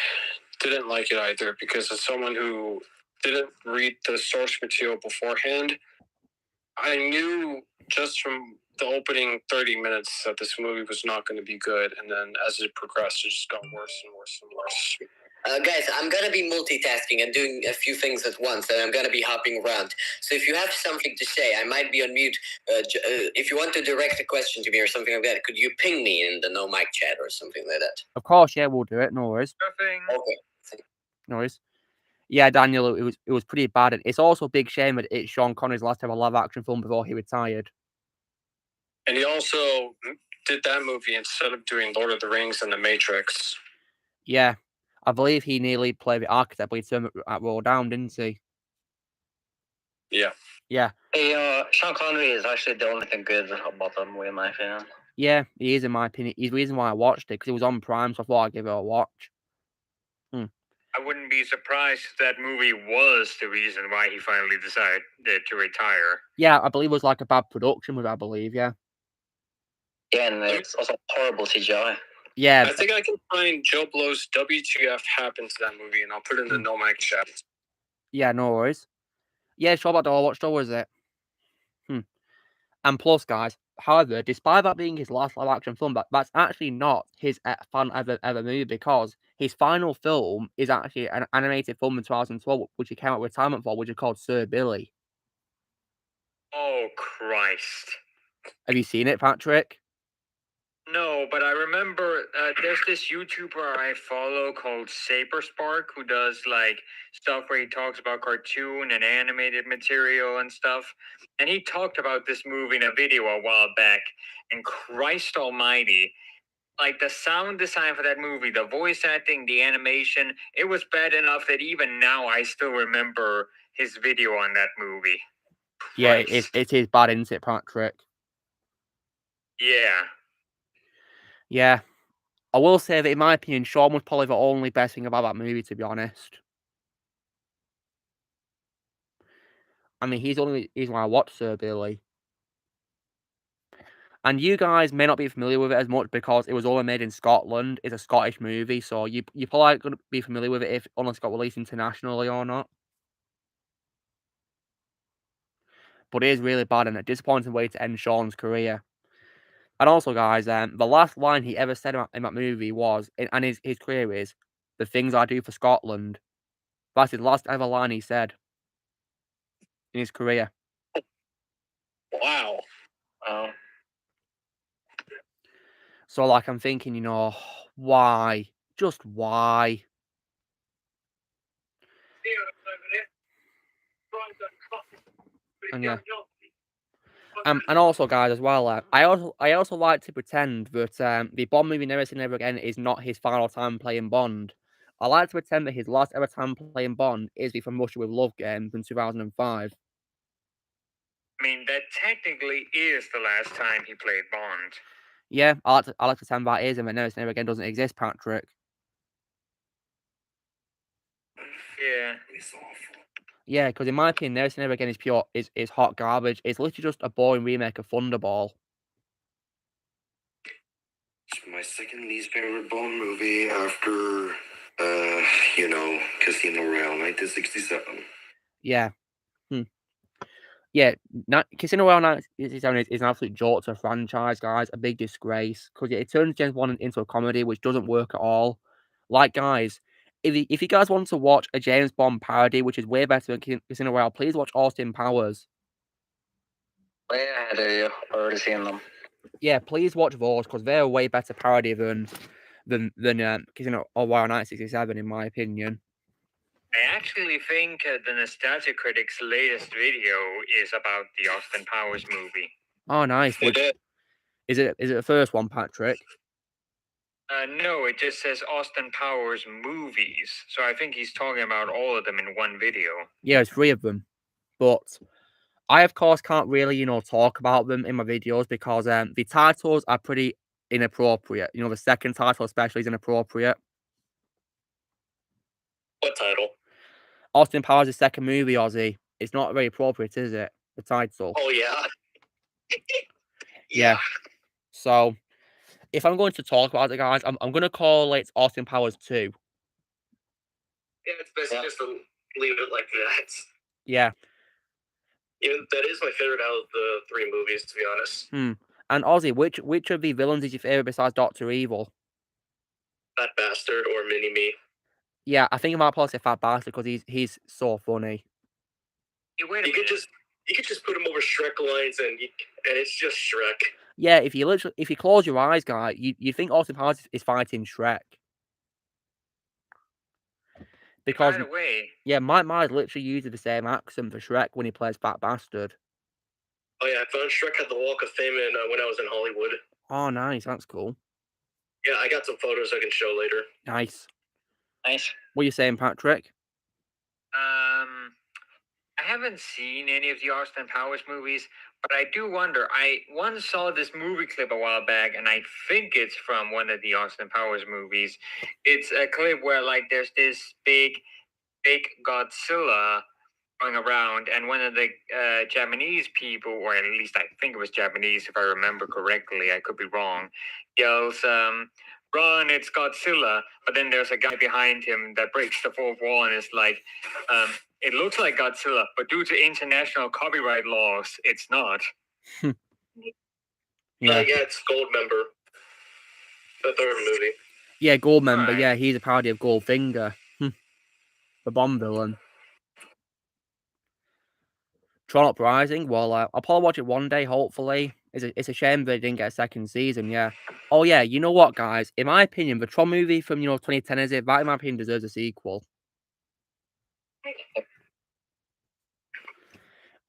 didn't like it either, because as someone who didn't read the source material beforehand, I knew just from the opening 30 minutes that this movie was not going to be good, and then as it progressed, it just got worse and worse and worse. Guys, I'm going to be multitasking and doing a few things at once, and I'm going to be hopping around. So if you have something to say, I might be on mute. If you want to direct a question to me or something like that, could you ping me in the no mic chat or something like that? Of course, yeah, we'll do it. No worries. Okay. No worries. Yeah, Daniel, it was pretty bad. And it's also a big shame that it's Sean Connery's last ever live-action film before he retired. And he also did that movie instead of doing Lord of the Rings and The Matrix. Yeah. I believe he nearly played the architect, but he turned that role down, didn't he? Yeah. Yeah. Hey, Sean Connery is actually the only thing good about that movie, in my opinion. Yeah, he is, in my opinion. He's the reason why I watched it, because it was on Prime, so I thought I'd give it a watch. I wouldn't be surprised if that movie was the reason why he finally decided to retire. Yeah, I believe it was like a bad production with, I believe, yeah. Yeah, and it's also horrible CGI. Yeah. I think I can find Joe Blow's WTF happened to that movie, and I'll put it in the No Mic chat. Yeah, no worries. Yeah, sure about what show was it? And plus, guys, however, despite that being his last live-action film, that's actually not his final ever movie, because his final film is actually an animated film in 2012, which he came out with retirement for, which is called Sir Billy. Oh, Christ. Have you seen it, Patrick? No, but I remember there's this YouTuber I follow called Saberspark who does like stuff where he talks about cartoon and animated material and stuff. And he talked about this movie in a video a while back. And Christ almighty, like the sound design for that movie, the voice acting, the animation, it was bad enough that even now I still remember his video on that movie. Yeah, Christ. it is bad, isn't it, Patrick? Yeah. Yeah. I will say that, in my opinion, Sean was probably the only best thing about that movie, to be honest. I mean, he's the only reason why I watched Sir Billy. And you guys may not be familiar with it as much because it was only made in Scotland. It's a Scottish movie, so you probably aren't going to be familiar with it unless it got released internationally or not. But it is really bad and a disappointing way to end Sean's career. And also, guys, the last line he ever said in that movie was, and his career is, "The things I do for Scotland." That's his last ever line he said in his career. Wow. So, like, I'm thinking, why? Just why? And yeah. And also, guys, as well, I also like to pretend that the Bond movie Never Say Never Again is not his final time playing Bond. I like to pretend that his last ever time playing Bond is the From Russia with Love game in 2005. I mean, that technically is the last time he played Bond. Yeah, I like to pretend that is, and that Never Say Never Again doesn't exist, Patrick. Yeah. Yeah, because in my opinion, Never Say Never Again is hot garbage. It's literally just a boring remake of Thunderball. It's my second least favorite Bond movie after, Casino Royale 1967. Yeah. Yeah, Casino Royale 1967 is an absolute joke to a franchise, guys. A big disgrace. Because it turns James Bond into a comedy, which doesn't work at all. Like, guys, if you guys want to watch a James Bond parody, which is way better than Casino Royale, please watch Austin Powers. Way ahead of you. I've already seen them. Yeah, please watch those, because they're a way better parody than Casino Royale 1967, in my opinion. I actually think the Nostalgia Critic's latest video is about the Austin Powers movie. Oh, nice. Is it the first one, Patrick? No, it just says Austin Powers movies. So I think he's talking about all of them in one video. Yeah, it's 3 of them. But I, of course, can't really, talk about them in my videos because the titles are pretty inappropriate. The second title especially is inappropriate. What title? Austin Powers' second movie, Ozzy. It's not very appropriate, is it? The title. Oh, yeah. Yeah. So, if I'm going to talk about it, guys, I'm going to call it Austin Powers 2. Yeah, it's best just to leave it like that. Yeah. That is my favorite out of the 3 movies, to be honest. And Ozzy, which of the villains is your favorite besides Dr. Evil? Fat Bastard or Mini-Me. Yeah, I think I might probably say Fat Bastard because he's so funny. You could just put him over Shrek lines and it's just Shrek. Yeah, if you close your eyes, guy, you think Austin Powers is fighting Shrek. Because, by the way, yeah, Mike Myers literally uses the same accent for Shrek when he plays Fat Bastard. Oh yeah, I found Shrek at the Walk of Fame when I was in Hollywood. Oh, nice, that's cool. Yeah, I got some photos I can show later. Nice. Nice. What are you saying, Patrick? I haven't seen any of the Austin Powers movies, but I do wonder. I once saw this movie clip a while back, and I think it's from one of the Austin Powers movies. It's a clip where like there's this big Godzilla going around, and one of the Japanese people, or at least I think it was Japanese if I remember correctly, I could be wrong, yells, "Run, it's Godzilla!" But then there's a guy behind him that breaks the fourth wall and is like, "It looks like Godzilla, but due to international copyright laws, it's not." Yeah, it's Goldmember, the third movie. Yeah, Goldmember. Right. Yeah, he's a parody of Goldfinger, the Bond villain. Tron Uprising. Well, I'll probably watch it one day. Hopefully, it's a shame that it didn't get a second season. Yeah. Oh yeah. You know what, guys? In my opinion, the Tron movie from 2010 is it? That in my opinion deserves a sequel.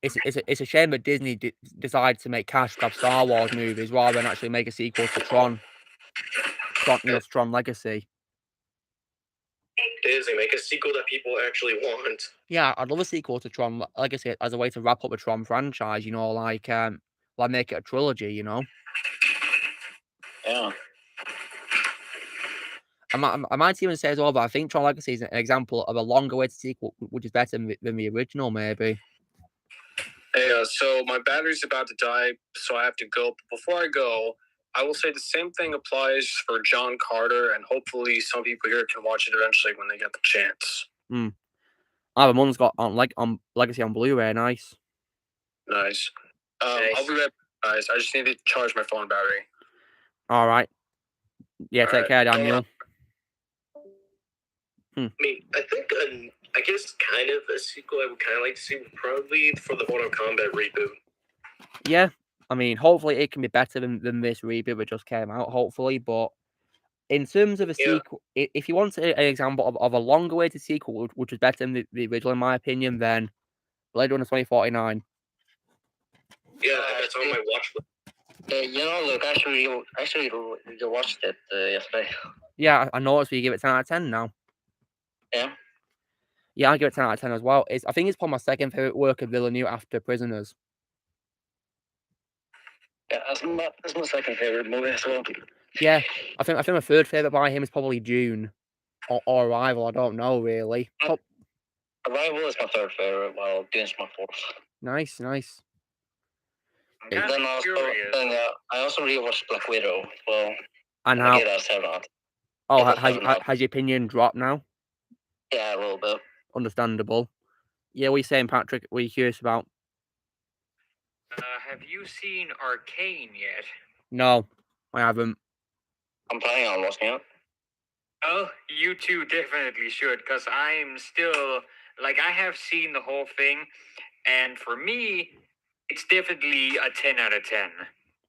It's a shame that Disney decided to make cash grab Star Wars movies rather than actually make a sequel to Tron. Tron Legacy. Disney, make a sequel that people actually want. Yeah, I'd love a sequel to Tron Legacy as a way to wrap up the Tron franchise. Like make it a trilogy. Yeah. I might even say as well that I think Tron Legacy is an example of a longer-awaited sequel, which is better than the original, maybe. Hey, so my battery's about to die, so I have to go. But before I go, I will say the same thing applies for John Carter, and hopefully some people here can watch it eventually when they get the chance. The one's got on Legacy on Blu-ray. Nice. Nice. I'll be right back, guys. I just need to charge my phone battery. All right. Yeah, take care, Daniel. I mean, I think, I guess kind of a sequel I would kind of like to see probably for the Mortal Kombat reboot. Yeah, I mean, hopefully it can be better than this reboot that just came out, hopefully, but in terms of a sequel, if you want an example of a longer-awaited sequel, which is better than the original, in my opinion, then Blade Runner 2049. Yeah, that's on my watch list. Look, actually, you watched it yesterday. Yeah, I noticed you give it 10 out of 10 now. Yeah? Yeah, I give it 10 out of 10 as well. I think it's probably my second favourite work of Villeneuve after Prisoners. Yeah, that's my second favourite movie as well. Yeah, I think my third favourite by him is probably Dune or Arrival. I don't know really. Arrival is my third favourite, while Dune's my fourth. Nice. Then I also rewatched Black Widow. Well, and how? Oh, has your opinion dropped now? Yeah, a little bit. Understandable. Yeah, what are you saying, Patrick? What are you curious about? Have you seen Arcane yet? No, I haven't. I'm planning on watching it. Oh, you two definitely should, because I'm still, I have seen the whole thing, and for me, it's definitely a 10 out of 10.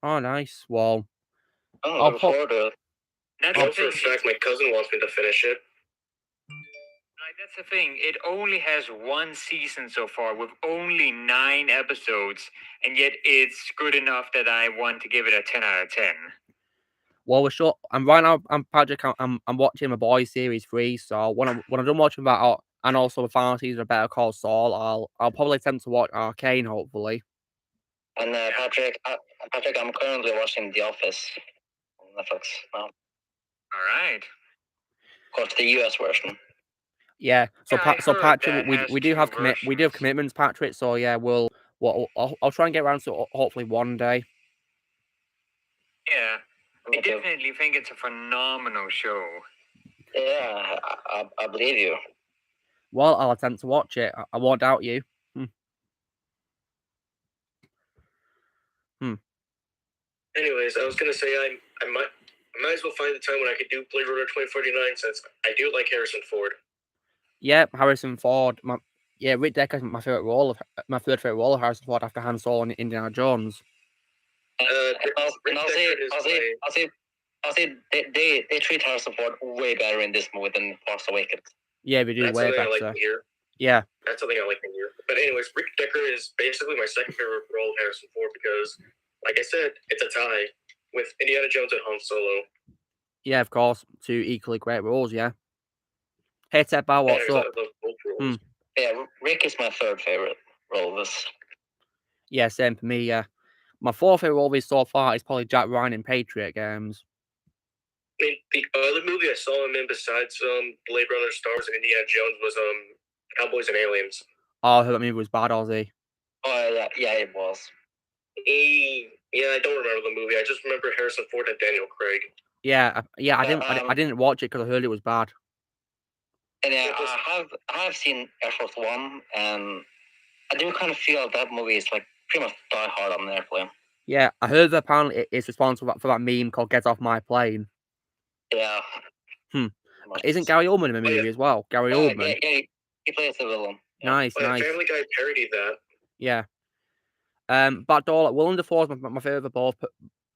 Oh, nice. Well, I'll forward to it. For a fact, my cousin wants me to finish it. That's the thing. It only has one season so far with only 9 episodes, and yet it's good enough that I want to give it a 10 out of 10. Well, we're sure. I'm Patrick. I'm watching The Boys series 3. So when I'm done watching that, and also the final season of Better Call Saul, I'll probably attempt to watch Arcane. Hopefully. And Patrick, I'm currently watching The Office on Netflix now. All right. Of course, the US version. Yeah. So Patrick, we do have commitments, Patrick. So yeah, I'll try and get around to it hopefully one day. Yeah, I definitely think it's a phenomenal show. Yeah, I believe you. Well, I'll attempt to watch it. I won't doubt you. Anyways, I was gonna say I might as well find the time when I could do Blade Runner 2049 since I do like Harrison Ford. Yeah, Harrison Ford. Rick Decker's my third favorite role of Harrison Ford after Han Solo and Indiana Jones. I'll say they treat Harrison Ford way better in this movie than Force Awakens. Yeah, we do. That's way better. I like to hear. Yeah. That's something I like to hear. But anyways, Rick Decker is basically my second favorite role of Harrison Ford because, like I said, it's a tie with Indiana Jones and Han Solo. Yeah, of course. 2 equally great roles, yeah. Hey, Ted Bar, what's up? Yeah, Rick is my third favorite. Rolvis. Yeah, same for me, yeah. My fourth favourite Rolvis so far is probably Jack Ryan in Patriot Games. I mean, the other movie I saw him in besides Blade Runner, Star Wars, and Indiana Jones was Cowboys and Aliens. Oh, I heard that movie was bad, Ozzy. Oh, yeah, it was. Yeah, I don't remember the movie. I just remember Harrison Ford and Daniel Craig. Yeah, I didn't watch it because I heard it was bad. And I have seen Air Force One, and I do kind of feel that movie is like pretty much Die Hard on an airplane. Yeah, I heard that apparently it's responsible for that meme called "Get Off My Plane." Yeah. Isn't Gary Oldman in the movie as well? Gary Oldman. Yeah, he plays the villain. Yeah. Nice. Family Guy parodied that. Yeah. Backdoor, Willem Dafoe is my favorite of both.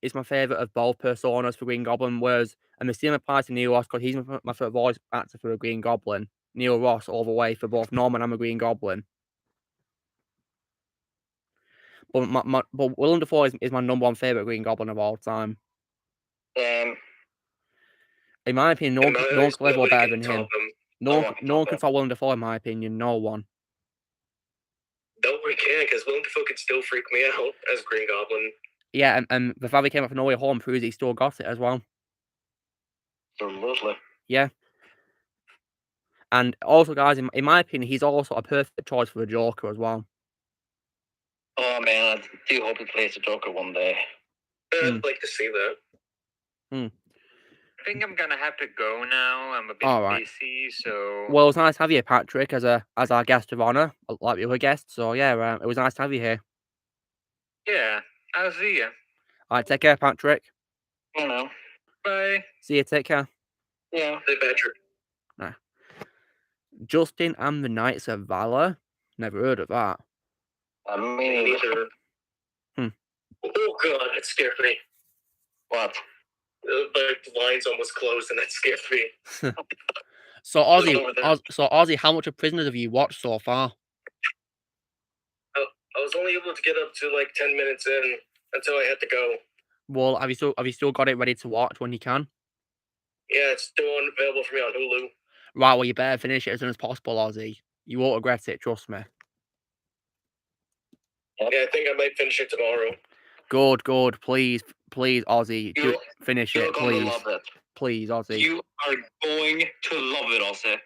Is my favorite of both personas for Green Goblin. Whereas, and the same applies to Neil Ross because he's my favorite voice actor for the Green Goblin. Neil Ross all the way for both Norman and the Green Goblin. But Willem Dafoe is my number one favorite Green Goblin of all time. In my opinion, no one can live better than him. No one can follow Willem Dafoe, in my opinion. No one. Nobody can, because Willem Dafoe could still freak me out as Green Goblin. Yeah, and the fact he came up from No Way Home proves he still got it as well. Absolutely. Yeah. And also, guys, in my opinion, he's also a perfect choice for the Joker as well. Oh, man, I do hope he plays the Joker one day. I'd like to see that. I think I'm gonna have to go now. I'm a bit busy, so. Well, it was nice to have you, Patrick, as our guest of honor, like the other guests. So yeah, it was nice to have you here. Yeah, I'll see you. All right, take care, Patrick. I know. Bye. See you. Take care. Yeah. Hey, Patrick. Nah. Justin and the Knights of Valor. Never heard of that. Me neither. Oh god, that scared me. What? The lines almost closed, and that scared me. So Ozzy, how much of Prisoners have you watched so far? I was only able to get up to like 10 minutes in until I had to go. Well, have you still got it ready to watch when you can? Yeah, it's still available for me on Hulu. Right, well, you better finish it as soon as possible, Ozzy. You won't regret it, trust me. Yeah, I think I might finish it tomorrow. Good. Please, Ozzy, finish it, please. Love it. Please, Ozzy. You are going to love it, Ozzy.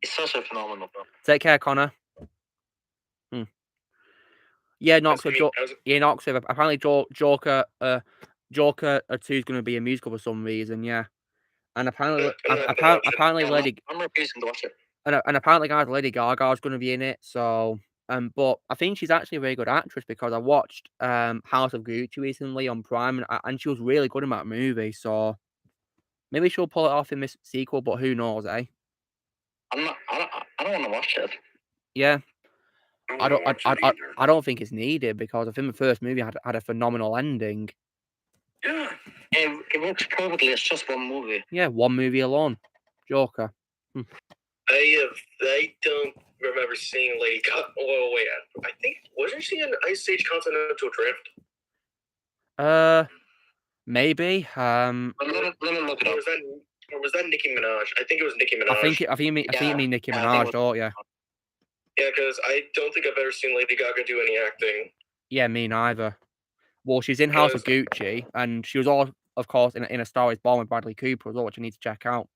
It's such a phenomenal film. Take care, Connor. Yeah, Knoxville. Apparently, Joker 2 is going to be a musical for some reason. Yeah, and apparently, Lady. I'm refusing to watch it. And apparently, guys, Lady Gaga is going to be in it. So, but I think she's actually a very good actress because I watched House of Gucci recently on Prime, and she was really good in that movie. So maybe she'll pull it off in this sequel, but who knows, eh? I don't want to watch it. Yeah. I don't think it's needed because I think the first movie had a phenomenal ending. Yeah, it works perfectly. It's just one movie. Yeah, one movie alone. Joker. I don't remember seeing Lady Gaga. Oh wait, I think wasn't she in Ice Age Continental Drift? Maybe. Let me look it up. Or was that Nicki Minaj? I think it was Nicki Minaj. I think you mean Nicki Minaj, don't you? Yeah, because I don't think I've ever seen Lady Gaga do any acting. Yeah, me neither. Well, she's in House of Gucci, and she was all, of course, in A Star Is Born with Bradley Cooper as well, which you need to check out.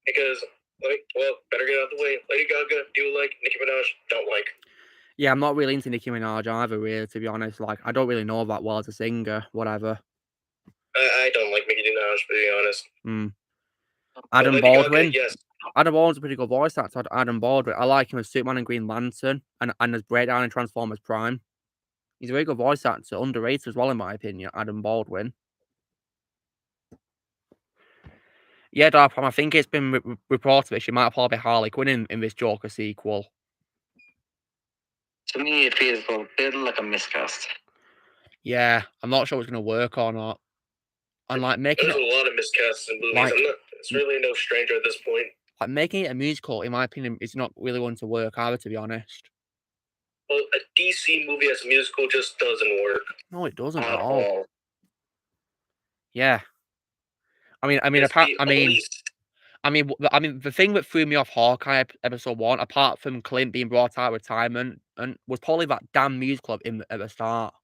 Because, better get out of the way. Lady Gaga, do like. Nicki Minaj, don't like. Yeah, I'm not really into Nicki Minaj either, really, to be honest. Like, I don't really know that well as a singer, whatever. I don't like Nicki Minaj, to be honest. Adam Baldwin. Gaga, yes. Adam Baldwin's a pretty good voice actor. Adam Baldwin. I like him as Superman and Green Lantern, and as Breakdown in Transformers Prime. He's a very good voice actor, underrated as well, in my opinion. Adam Baldwin. Yeah, Darprom, I think it's been reported that she might probably be Harley Quinn in this Joker sequel. To me, it feels a bit like a miscast. Yeah, I'm not sure it's going to work or not. And like making there's a lot of miscasts in movies. It's really no stranger at this point. Like making it a musical, in my opinion, is not really going to work either, to be honest. Well, a DC movie as a musical just doesn't work. No, it doesn't at all. Yeah. I mean, I mean, the thing that threw me off Hawkeye episode 1, apart from Clint being brought out of retirement, and was probably that damn music club at the start.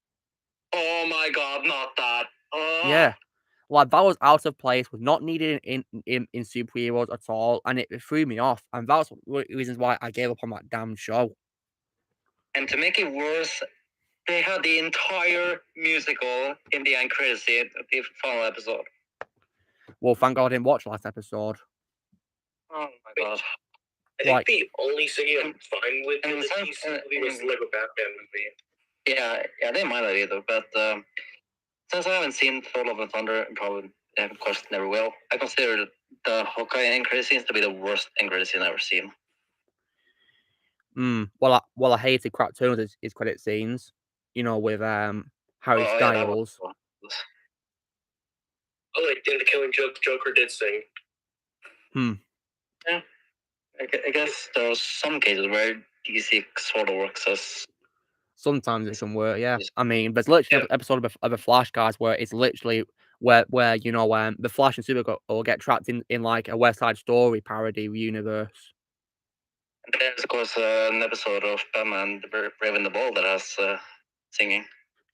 Oh my god, not that. Oh. Yeah, like that was out of place, was not needed in superheroes at all, and it threw me off. And that's one of the reasons why I gave up on that damn show. And to make it worse, they had the entire musical in the end credits scene at the final episode. Well, thank God I didn't watch last episode. Oh my god. I think the only singing I'm fine with in the DC movie was the Lego Batman movie. Yeah, I didn't mind that either, but since I haven't seen Thor Love and Thunder, and probably, of course, never will, I consider the Hawkeye end credit scenes to be the worst end credit scene I've ever seen. Well, I hated Cartoons his credit scenes, you know, with Harry Styles. Yeah, like in the Killing Joke, Joker did sing. Yeah, I guess there are some cases where DC sort of works as. Sometimes it can work, yeah. I mean, there's literally an episode of the Flash guys where it's literally where you know the Flash and Supergirl will get trapped in like a West Side Story parody universe. And there's of course an episode of Batman the Brave and the Bold that has singing.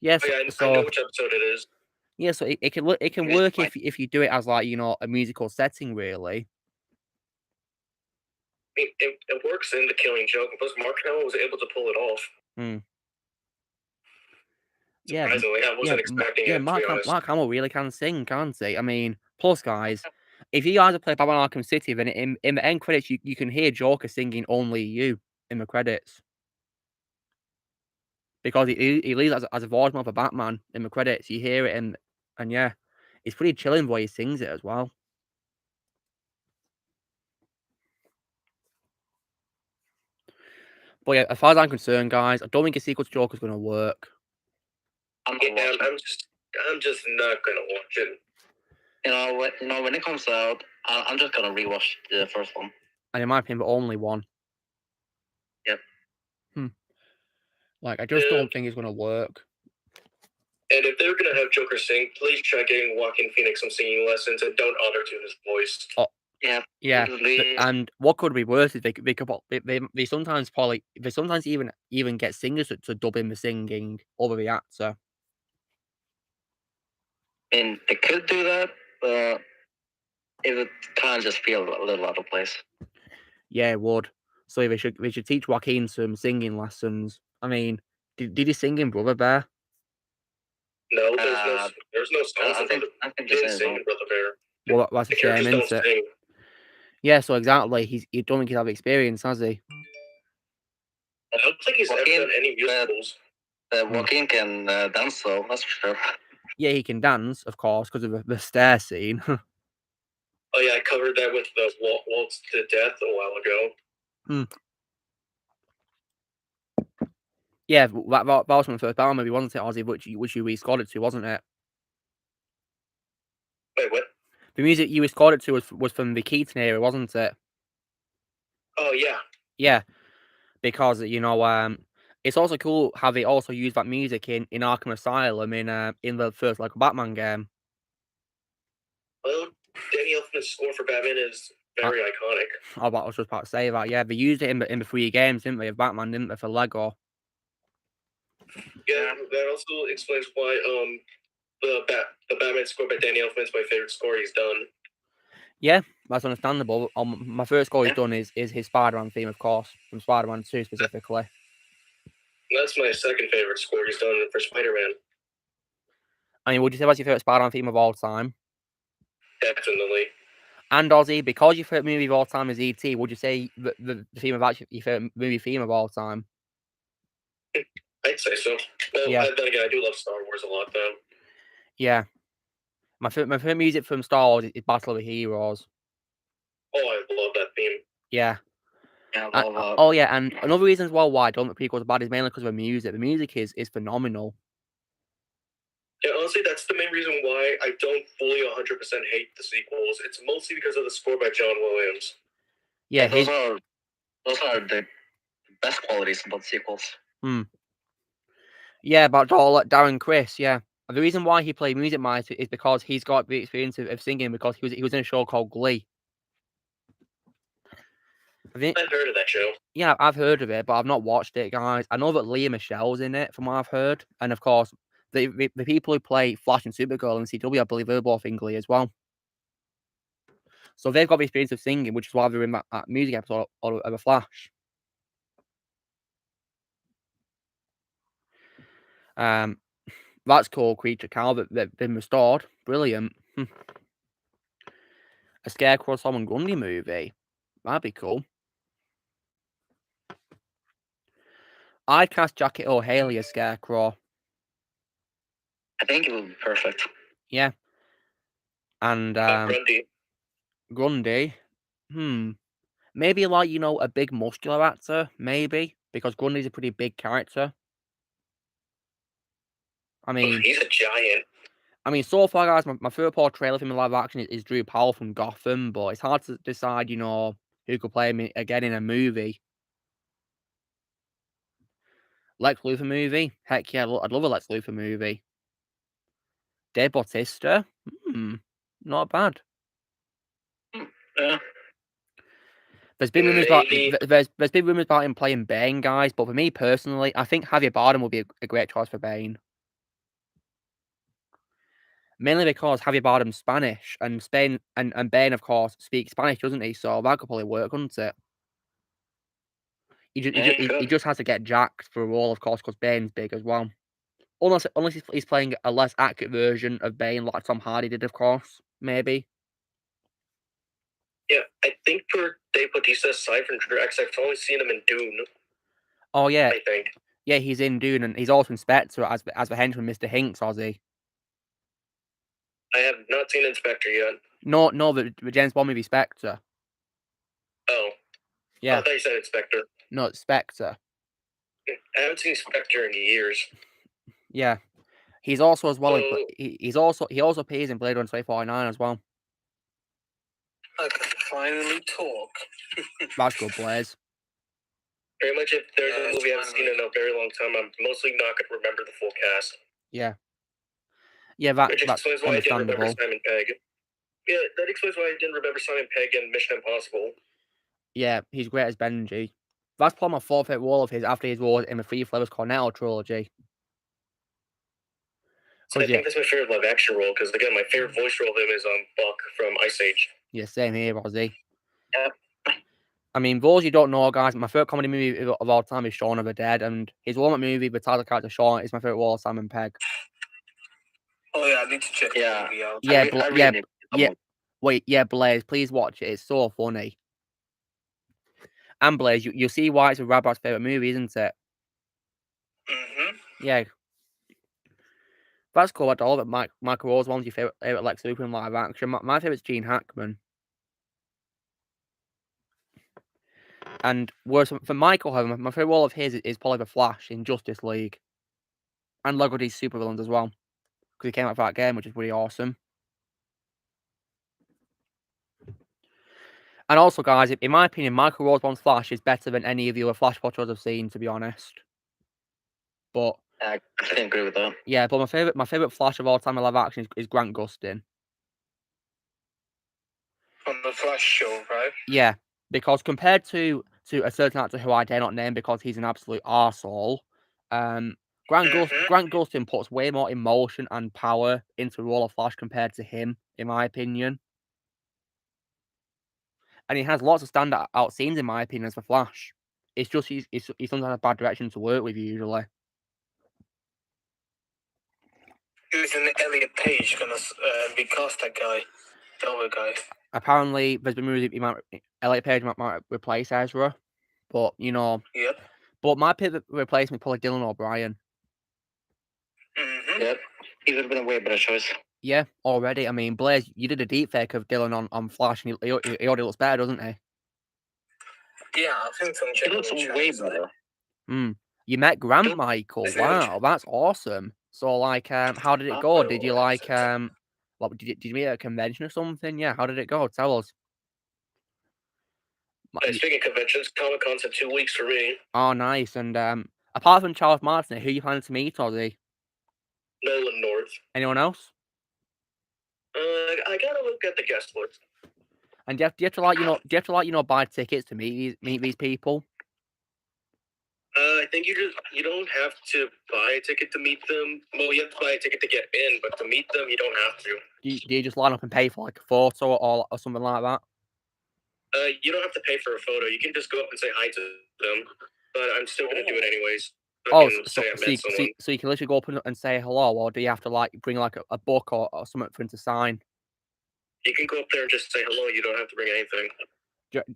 Yes, I know which episode it is. Yeah, so it can work if you do it as like, you know, a musical setting, really. I mean, it works in the Killing Joke, plus Mark Hamill was able to pull it off. Surprisingly, I wasn't expecting it. Mark Hamill really can sing, can't he? I mean, plus guys, if you guys have played Batman Arkham City, then in the end credits you can hear Joker singing "Only You" in the credits. Because he leaves as a voicemail for Batman in the credits. You hear it and yeah, it's pretty chilling the way he sings it as well. But yeah, as far as I'm concerned, guys, I don't think a sequel to Joker's going to work. I'm just not going to watch it. You know, when it comes out, I'm just going to rewatch the first one. And in my opinion, the only one. Yep. Like, I just don't think it's going to work. And if they're going to have Joker sing, please try getting Joaquin Phoenix some singing lessons and don't auto-tune his voice. Oh, yeah. And what could be worse is they sometimes even get singers to dub in the singing over the actor. And they could do that, but it would kind of just feel a little out of place. Yeah, it would. So they should teach Joaquin some singing lessons. I mean, did he sing in Brother Bear? No, there's no songs in Brother Bear. He didn't sing in Brother Bear. Well, that's a shame, isn't it? Yeah, so exactly. You don't think he'll have experience, has he? I don't think he's ever done any musicals. Joaquin can dance, though, that's for sure. Yeah, he can dance, of course, because of the stair scene. Oh yeah, I covered that with the Waltz to Death a while ago. Yeah, that was my first Batman movie, wasn't it, Ozzy? Which you rescored it to, wasn't it? Wait, what? The music you rescored it to was from the Keaton era, wasn't it? Oh yeah. Yeah, because you know, it's also cool how they also use that music in Arkham Asylum in the first like Batman game. Well, Danny Elfman's score for Batman is very iconic. Oh, I was just about to say that. Yeah, they used it in the 3 games, didn't they, of Batman, didn't they, for Lego? Yeah, that also explains why the Batman score by Danny Elfman's my favorite score he's done. Yeah, that's understandable. My first score he's done is his Spider-Man theme, of course, from Spider-Man 2 specifically. That's my second favorite score he's done for Spider-Man. I mean, would you say that's your favorite Spider-Man theme of all time? Definitely. And Ozzy, because your favorite movie of all time is E.T., would you say the theme of your favorite movie theme of all time? I'd say so. Well, yeah. Then again, I do love Star Wars a lot, though. Yeah. My favorite music from Star Wars is Battle of the Heroes. Oh, I love that theme. Yeah. Yeah, I love that. Oh, yeah, and another reason as well why I don't think prequels are bad is mainly because of the music. The music is phenomenal. Yeah, honestly, that's the main reason why I don't fully 100% hate the sequels. It's mostly because of the score by John Williams. Yeah, those are the best qualities about sequels. Yeah, about Darren Criss, yeah. The reason why he played music mice is because he's got the experience of singing because he was in a show called Glee. I've heard of that show. Yeah, I've heard of it, but I've not watched it, guys. I know that Lea Michelle's in it, from what I've heard, and of course, the people who play Flash and Supergirl in CW, I believe, they're both in Glee as well. So they've got the experience of singing, which is why they're in that music episode of The Flash. That's cool, Creature Cow, that they've been restored. Brilliant. A Scarecrow Solomon Grundy movie. That'd be cool. I'd cast Jackie O'Haley as Scarecrow. I think it would be perfect. Yeah. And Grundy. Maybe like, a big muscular actor, maybe. Because Grundy's a pretty big character. I mean, he's a giant. I mean, so far, guys, my favorite portrayal of him in live action is Drew Powell from Gotham, but it's hard to decide, who could play him again in a movie. Lex Luthor movie? Heck yeah, I'd love a Lex Luthor movie. Dave Bautista? Not bad. Yeah. There's been rumors about there's been rumors about him playing Bane, guys, but for me personally, I think Javier Bardem would be a great choice for Bane. Mainly because Javier Bardem's Spanish, and Spain and Bane, of course, speaks Spanish, doesn't he? So that could probably work, couldn't it? He just has to get jacked for a role, of course, because Bane's big as well. Unless he's playing a less accurate version of Bane, like Tom Hardy did, of course. Maybe. Yeah, I think for Dave Bautista, aside from Drax, I've only seen him in Dune. Oh, yeah. I think. Yeah, he's in Dune, and he's also in Spectre as the henchman, Mr. Hinks, Ozzy. I have not seen Inspector yet. No, the James Bond movie Spectre. Oh. Yeah. I thought you said Inspector. No, it's Spectre. I haven't seen Spectre in years. Yeah. He's also as well. He also appears in Blade Runner 2049 as well. I can finally talk. That's good, Blaze. Very much if there's a movie I haven't seen in a very long time, I'm mostly not going to remember the full cast. Yeah. Yeah, that's why I didn't remember understandable. Simon Pegg. Yeah, that explains why I didn't remember Simon Pegg in Mission Impossible. Yeah, he's great as Benji. That's probably my fourth favorite role of his after his role in the Three Flavors Cornetto trilogy. So I think that's my favorite live action role, because again, my favorite voice role of him is Buck from Ice Age. Yeah, same here, Ozzy. Yeah. I mean, those you don't know, guys, my favorite comedy movie of all time is Shaun of the Dead, and his one movie, the title character Shaun, is my favorite role of Simon Pegg. Oh yeah, I need to check that movie out. Yeah, Blaze, please watch it. It's so funny. And Blaze, you'll see why it's a Rabbi's favorite movie, isn't it? Yeah. That's cool. I all that Michael Rose one's your favorite Lex Luthor in live action. My favorite's Gene Hackman. And whereas for Michael, however, my favorite role of his is probably the Flash in Justice League, and Lego D's Supervillains as well, because he came out for that game, which is pretty awesome. And also, guys, in my opinion, Michael Rosebaum's Flash is better than any of the other Flash portraits I've seen, to be honest. But I can agree with that. Yeah, but my favorite Flash of all time in live action is Grant Gustin. From the Flash show, right? Yeah, because compared to a certain actor who I dare not name because he's an absolute arsehole, Grant Gustin puts way more emotion and power into the role of Flash compared to him, in my opinion. And he has lots of standout scenes, in my opinion, as the Flash. It's just he's sometimes a bad direction to work with usually. Isn't Elliot Page gonna be cast that guy, the other guy? Apparently, there's been rumors Elliot Page might replace Ezra, but Yep. But my pivot replacement probably Dylan O'Brien. Yep, he would have been a way better choice. Yeah, already. I mean, Blaze, you did a deep fake of Dylan on Flash, and he already looks better, doesn't he? Yeah, I think so. He looks way better. You met Grant Michael. Wow, that's awesome. So, like, how did it go? Did you like did you meet at a convention or something? Yeah, how did it go? Tell us. Speaking of conventions, Comic-Con's in 2 weeks for me. Oh, nice. And apart from Charles Martinet, who you planning to meet, Ozzy? Nolan North. Anyone else? I gotta look at the guest list. And do you have to buy tickets to meet these people? I think you don't have to buy a ticket to meet them. Well, you have to buy a ticket to get in, but to meet them, you don't have to. Do you just line up and pay for like a photo or something like that? You don't have to pay for a photo. You can just go up and say hi to them. But I'm still gonna do it anyways. So you can literally go up and say hello, or do you have to like bring like a book or something for him to sign? You can go up there and just say hello. You don't have to bring anything.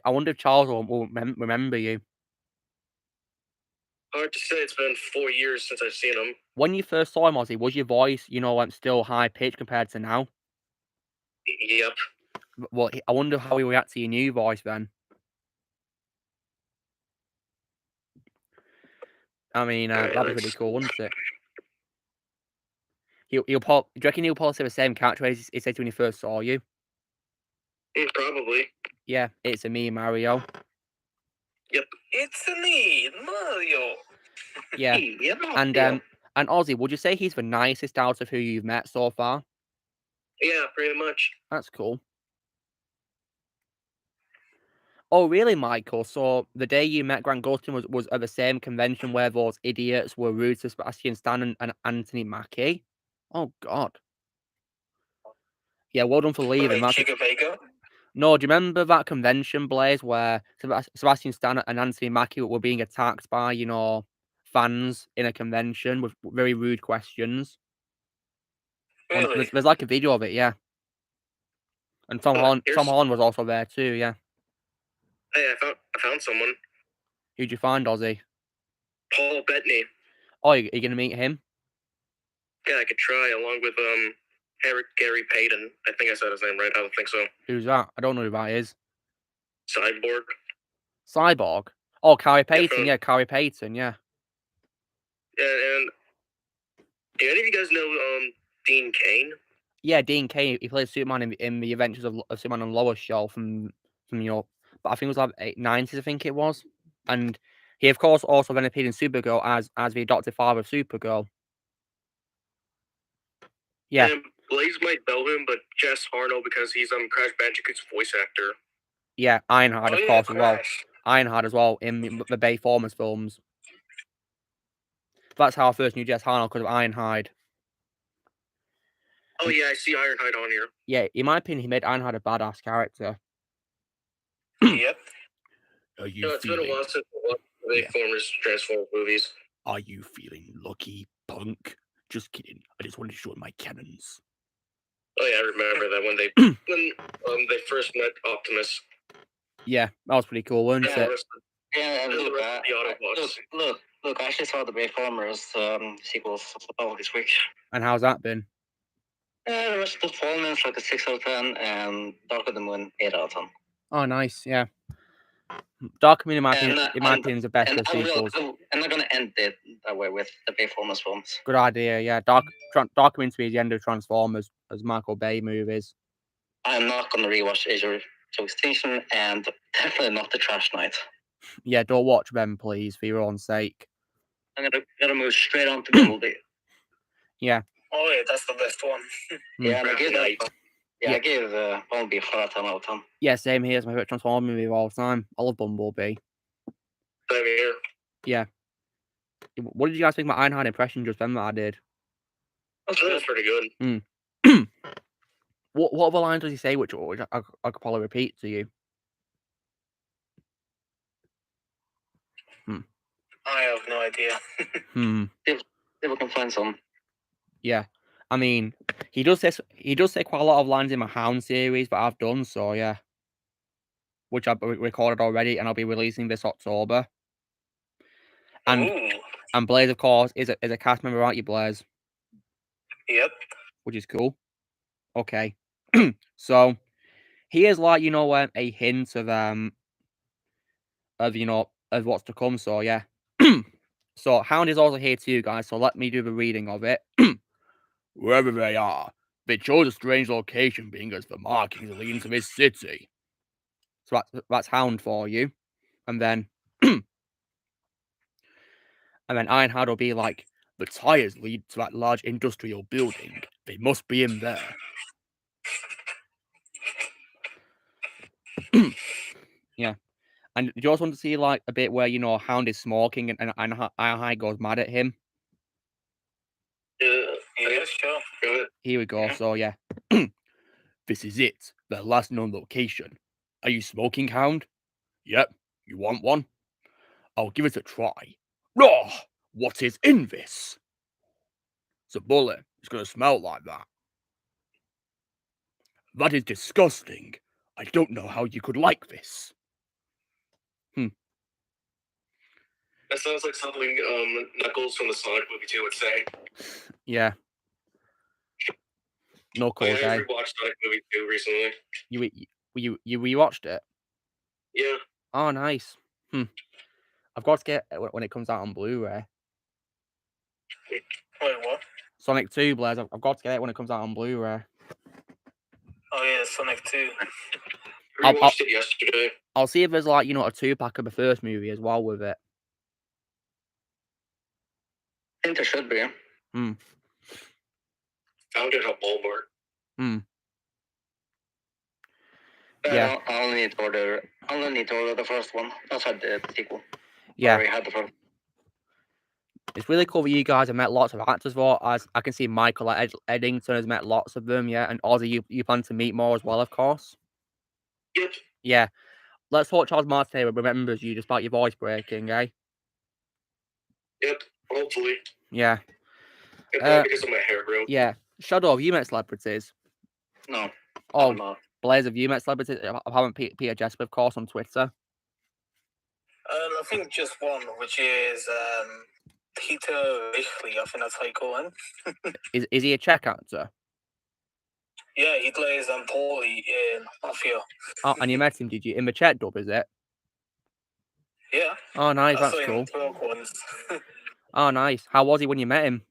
I wonder if Charles will remember you. Hard to say. It's been 4 years since I've seen him. When you first saw him, Ozzy, was your voice, still high pitched compared to now? Yep. Well, I wonder how he reacts to your new voice then. I mean, that'd be pretty cool, wouldn't it? Do you reckon he'll probably say the same catchphrase he said when he first saw you? Probably. Yeah, it's a me, Mario. Yep. It's a me, Mario. Yeah. And Ozzy, would you say he's the nicest out of who you've met so far? Yeah, pretty much. That's cool. Oh, really, Michael? So the day you met Grant Gustin was at the same convention where those idiots were rude to Sebastian Stan and Anthony Mackie? Oh, God. Yeah, well done for leaving. No, do you remember that convention, Blaze, where Sebastian Stan and Anthony Mackie were being attacked by, fans in a convention with very rude questions? Really? There's like a video of it, yeah. And Tom Holland was also there too, yeah. Hey, I found someone. Who'd you find, Ozzy? Paul Bettany. Oh, you gonna meet him? Yeah, I could try, along with Gary Payton. I think I said his name right. I don't think so. Who's that? I don't know who that is. Cyborg. Oh, Carrie Payton. Yeah, Carrie Payton. Yeah. Yeah, and do any of you guys know Dean Cain? Yeah, Dean Cain. He played Superman in the Adventures of Superman and Lois show from but I think it was like 90s. I think it was, and he of course also then appeared in Supergirl as the adoptive father of Supergirl. Yeah. And Blaze might know him, but Jess Harno because he's Crash Bandicoot's voice actor. Yeah, Ironheart of course as well. Ironheart as well in the Bayformers films. That's how I first knew Jess Harno, because of Ironhide. Oh yeah, I see Ironhide on here. Yeah, in my opinion, he made Ironhide a badass character. Yep. It's been a while since I watched the Bayformers Transformers movies. Are you feeling lucky, punk? Just kidding. I just wanted to show my cannons. Oh yeah, I remember that when they first met Optimus. Yeah, that was pretty cool, wasn't it? Yeah, and look, I actually saw the Bayformers sequels this week. And how's that been? The rest of the Fallen is like a 6 out of 10, and Dark of the Moon 8 out of 10. Oh, nice, yeah. Dark of the Moon, in my opinion, is the best of the sequels. I'm not going to end it that way with the Bayformers films. Good idea, yeah. Dark of the Moon to be the end of Transformers as Michael Bay movies. I'm not going to rewatch Age of Extinction, and definitely not The Trash Knight. Yeah, don't watch them, please, for your own sake. I'm gonna move straight on to Bumblebee. Yeah. Oh yeah, that's the best one. Yeah, and I gave Bumblebee a 4 out of 10. Yeah, same here. It's my favorite Transformers movie of all time. I love Bumblebee. Same here. Yeah. What did you guys think of my Ironhide impression just then that I did? That's pretty good. What other lines does he say which I could probably repeat to you? I have no idea. If we can find some. Yeah. I mean, he does say quite a lot of lines in my Hound series that I've done, so yeah. Which I've recorded already, and I'll be releasing this October. And Blaze, of course, is a cast member, aren't you, Blaze? Yep. Which is cool. Okay. So here's like, a hint of what's to come, so yeah. So Hound is also here too, guys, so let me do the reading of it. Wherever they are, they chose a strange location being as the markings leading to this city. So that's Hound for you. And then Ironhide will be like, the tires lead to that large industrial building. They must be in there. Yeah. And do you also want to see like a bit where Hound is smoking and High goes mad at him? Yeah, sure. Go ahead. Here we go. So yeah. This is it. The last known location. Are you smoking, Hound? Yep. You want one? I'll give it a try. Raw! What is in this? It's a bullet. It's gonna smell like that. That is disgusting. I don't know how you could like this. That sounds like something Knuckles from the Sonic movie 2 would say. Yeah. Knuckles, I rewatched Sonic movie 2 recently. You rewatched it? Yeah. Oh, nice. I've got to get it when it comes out on Blu-ray. Wait, what? Sonic 2, Blaze. I've got to get it when it comes out on Blu-ray. Oh yeah, Sonic 2. I rewatched it yesterday. I'll see if there's like a 2-pack of the first movie as well with it. I think there should be. Found it at Walmart. Yeah. I only need to order the first one. That's had the sequel. Yeah. I already had the first. It's really cool that you guys have met lots of actors for. As I can see, Michael Eddington has met lots of them, yeah. And Ozzy, you plan to meet more as well, of course. Yep. Yeah. Let's talk Charles Martin remembers you despite your voice breaking, eh? Yep. Hopefully. Yeah. Because of my hair growth. Yeah. Shadow, have you met celebrities? No. Oh, Blaze, have you met celebrities? I haven't Peter Jesper, of course, on Twitter. I think just one, which is Peter Richley. I think that's how you call him. Is he a Czech actor? Yeah, he plays Paulie in Mafia. Oh, and you met him, did you? In the Czech dub, is it? Yeah. Oh, nice. That's cool. Oh, nice. How was he when you met him?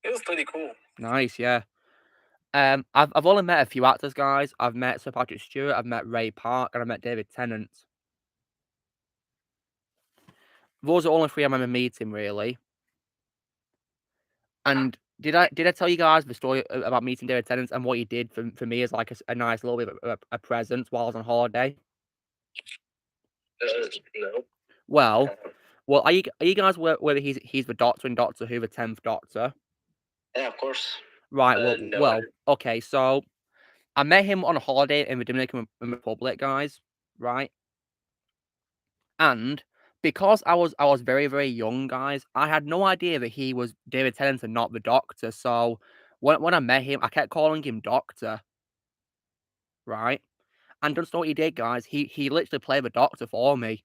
It was pretty cool. Nice, yeah. I've only met a few actors, guys. I've met Sir Patrick Stewart, I've met Ray Park, and I've met David Tennant. Those are only 3 I remember meeting, really. And did I tell you guys the story about meeting David Tennant and what he did for me as like a nice little bit of a present while I was on holiday? No. Well, are you guys whether he's the Doctor in Doctor Who, the 10th Doctor? Yeah, of course. Right. No. Okay. So I met him on a holiday in the Dominican Republic, guys. Right. And because I was very, very young, guys, I had no idea that he was David Tennant and not the Doctor. So when I met him, I kept calling him Doctor. Right. And just know what he did, guys. He literally played the Doctor for me.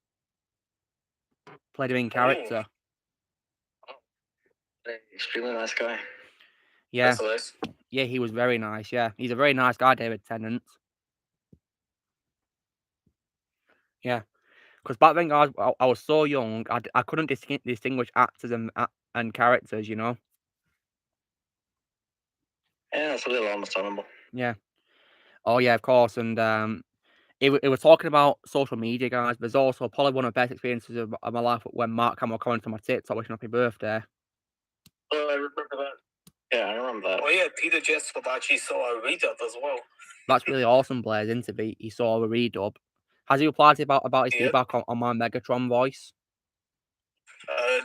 Played him in character. Extremely nice guy. Yeah. That's nice. Yeah, he was very nice. Yeah, he's a very nice guy, David Tennant. Yeah, because back then, guys, I was so young, I couldn't distinguish actors and characters, you know. Yeah, it's a little understandable. Yeah. Oh yeah, of course. And it was talking about social media, guys. There's also probably one of the best experiences of my life when Mark Hamill commented on my TikTok wishing happy birthday. Oh, I remember that. Yeah, I remember that. Oh yeah, Peter Jesper actually saw a redub as well. That's really awesome, Blaze. Into he saw a redub. Has he replied about his feedback on my Megatron voice?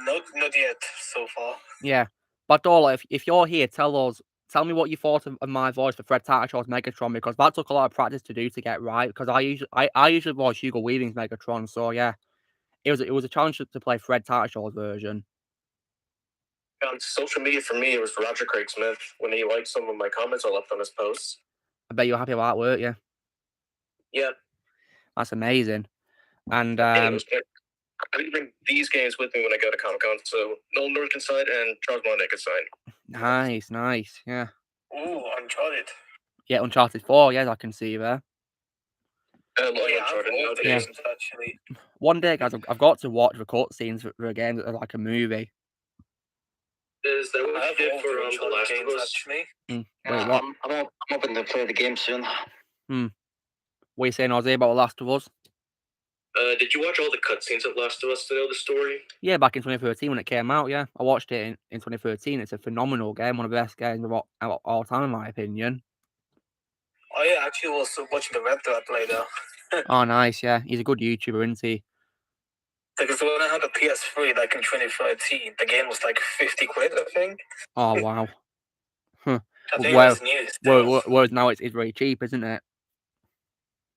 Not yet so far. Yeah, but Dola, if you're here, tell me what you thought of my voice for Fred Tattershaw's Megatron, because that took a lot of practice to do to get right. Because I usually voice Hugo Weaving's Megatron, so yeah, it was a challenge to play Fred Tattershaw's version. On social media for me, it was Roger Craig Smith when he liked some of my comments I left on his posts. I bet you're happy about that, weren't you? Yeah. That's amazing. And I didn't bring these games with me when I go to Comic-Con, so Nolan North can sign and Charles Martinet can sign. Nice, yeah. Ooh, Uncharted. Yeah, Uncharted 4, yeah, I can see you there. Uncharted, actually. One day, guys, I've got to watch the cutscenes for a game that's like a movie. Is that what you did for The Last of Us? Actually. Wait, what? I'm hoping to play the game soon. What are you saying, Ozzy, about The Last of Us? Did you watch all the cutscenes of Last of Us to know the story? Yeah, back in 2013 when it came out, yeah. I watched it in 2013. It's a phenomenal game, one of the best games of all time, in my opinion. Oh yeah, actually was watching the Red Dead play though. Oh, nice, yeah. He's a good YouTuber, isn't he? Because when I had the PS3, like in 2013, the game was like 50 quid, I think. Oh, wow. Huh. I think it was new still. Whereas now it's very cheap, isn't it?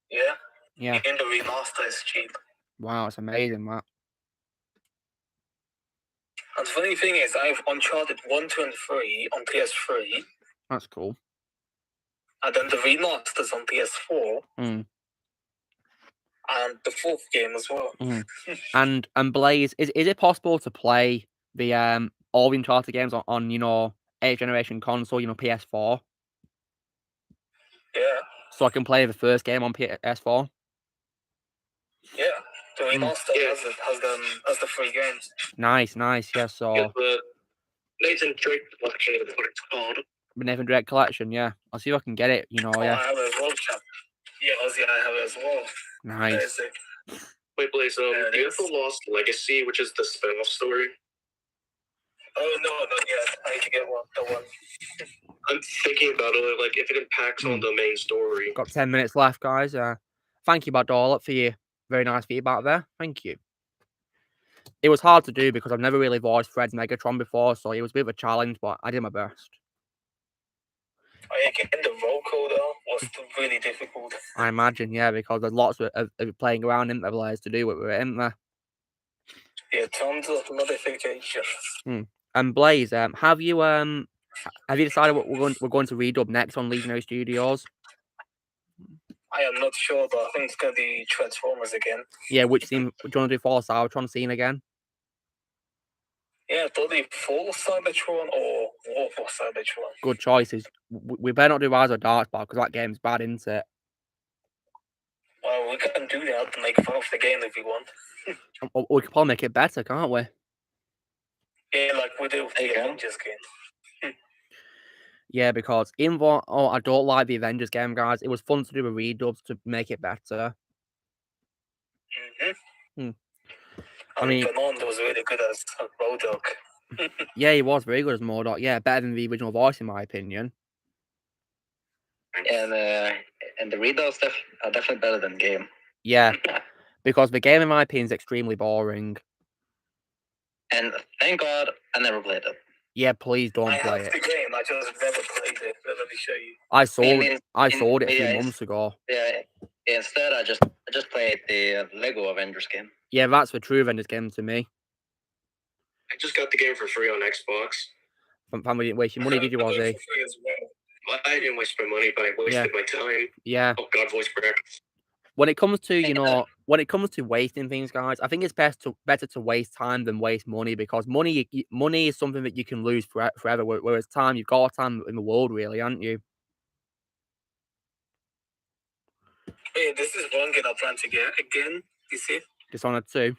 Yeah. Yeah. And the remaster is cheap. Wow, it's amazing, that. And the funny thing is, I have Uncharted 1, 2, and 3 on PS3. That's cool. And then the remasters on PS4. Mm. And the fourth game as well. Mm. And Blaze, is it possible to play the all the Uncharted games on 8th generation console, PS4? Yeah. So I can play the first game on PS4? Yeah. The remaster has the 3 games. Nice, yeah, so... Yeah, the Nathan Drake collection is what it's called. The Nathan Drake collection, yeah. I'll see if I can get it, yeah. I have it as well, chap. Yeah, I have it as well. Nice. Wait, Blaze, do you have the Lost Legacy, which is the spin-off story? Oh, no, not yet. I need to get the one. I'm thinking about it, like, if it impacts on the main story. Got 10 minutes left, guys. Thank you, Bad Dollop, for your very nice feedback there. Thank you. It was hard to do because I've never really voiced Fred's Megatron before, so it was a bit of a challenge, but I did my best. Getting the roll call, though, was really difficult. I imagine, yeah, because there's lots of playing around in the players to do it with it, isn't there? Yeah, tons of modifications. And Blaze, have you decided what we're going to redub next on Legionary Studios? I am not sure, but I think it's going to be Transformers again. Yeah, which scene? Do you want to do Fall Cybertron scene again? Yeah, probably Fall Cybertron or War for Cybertron. Good choices. We better not do Rise of Darkstar because that game's bad, isn't it? Well, we can do that to make fun of the game if we want. We can probably make it better, can't we? Yeah, like we do with the Avengers game. Yeah, because I don't like the Avengers game, guys. It was fun to do a redubs to make it better. I mean, Bernard was really good as MODOK. Yeah, he was very good as MODOK. Yeah, better than the original voice, in my opinion. And the redubs are definitely better than the game. Yeah, because the game, in my opinion, is extremely boring. And thank God I never played it. Yeah, please don't play it. I have the game, I just never played it. Let me show you. I sold it a few months ago. Yeah, instead I just played the Lego Avengers game. Yeah, that's the true Avengers game to me. I just got the game for free on Xbox. Family didn't waste your money, did you, Ozzy? Well, I didn't waste my money, but I wasted my time. Yeah. Oh God, voice crack. When it comes to wasting things, guys, I think it's better to waste time than waste money, because money is something that you can lose forever, whereas time, you've got time in the world, really, haven't you? Hey, this is one game I plan to get again. You see? Dishonored 2.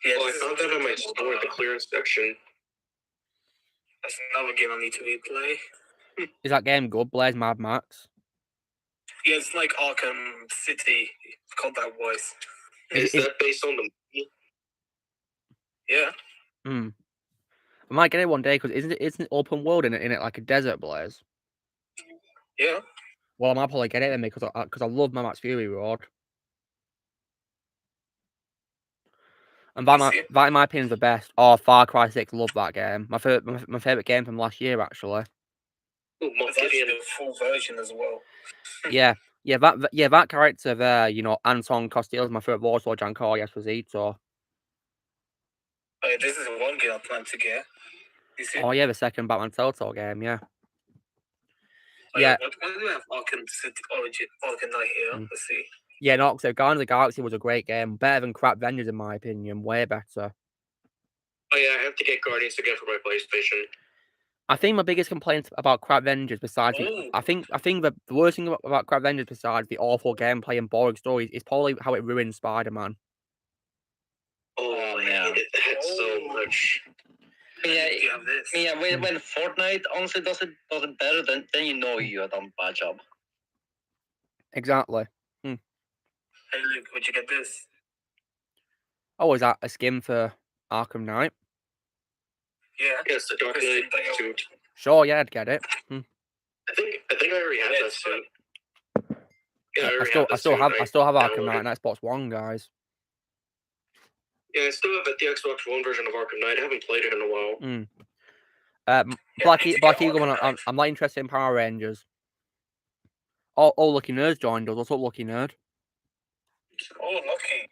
Yeah, I found that in my store in the clearance section. That's another game I need to replay. Is that game good, Blaze? Mad Max? Yeah, it's like Arkham City combat-wise. Is that based on the movie? Yeah. I might get it one day, because isn't it open world in it like a desert, Blaze? Yeah. Well, I might probably get it then, because I love Mad Max Fury Road. And that in my opinion is the best. Oh, Far Cry 6, love that game. My favorite game from last year, actually. It's actually the full version as well. Yeah, that character there, Anton Costello is my favorite voice for Giancarlo Esposito. This is one game I plan to get. You see? Oh yeah, the second Batman Telltale game, yeah. Yeah. Why do we have Arkham City Arkham Knight here? Let's see. Yeah, no, so Guardians of the Galaxy was a great game. Better than crap Avengers, in my opinion. Way better. Oh yeah, I have to get Guardians again for my PlayStation. I think my biggest complaint about crap Avengers, besides I think the worst thing about crap Avengers, besides the awful gameplay and boring stories, is probably how it ruined Spider-Man. Oh, I hated that so much. Yeah, when Fortnite honestly does it better, then you know you have done a bad job. Exactly. Hey, look, would you get this? Oh, is that a skin for Arkham Knight? Yeah. Yes, the Dark Knight suit. Sure, yeah, I'd get it. I think I already have that suit. Yeah, I still have Arkham Knight on Xbox One, guys. Yeah, I still have the Xbox One version of Arkham Knight. I haven't played it in a while. Black Eagle, I'm not interested in Power Rangers. Oh, Lucky Nerd's joined us. What's up, Lucky Nerd? Oh, Lucky.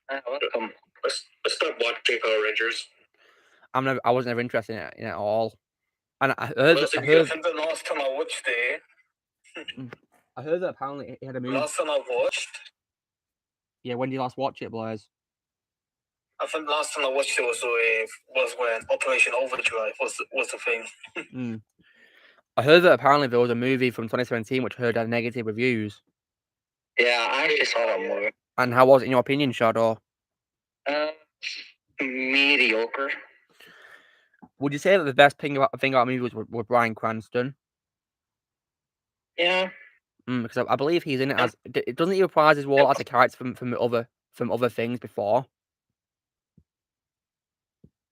Welcome. I stopped watching Power Rangers. I was never interested in it at all. And I heard the last time I watched it. I heard that apparently it had a movie. Last time I watched. Yeah, when did you last watch it, Blaze? I think the last time I watched it was when Operation Overdrive was the thing. I heard that apparently there was a movie from 2017 which heard had negative reviews. Yeah, I actually saw that movie. And how was it in your opinion, Shadow? Mediocre. Would you say that the best thing about the movie was Bryan Cranston? Yeah. Because I believe he's in it as doesn't he reprise his role as a character from other things before?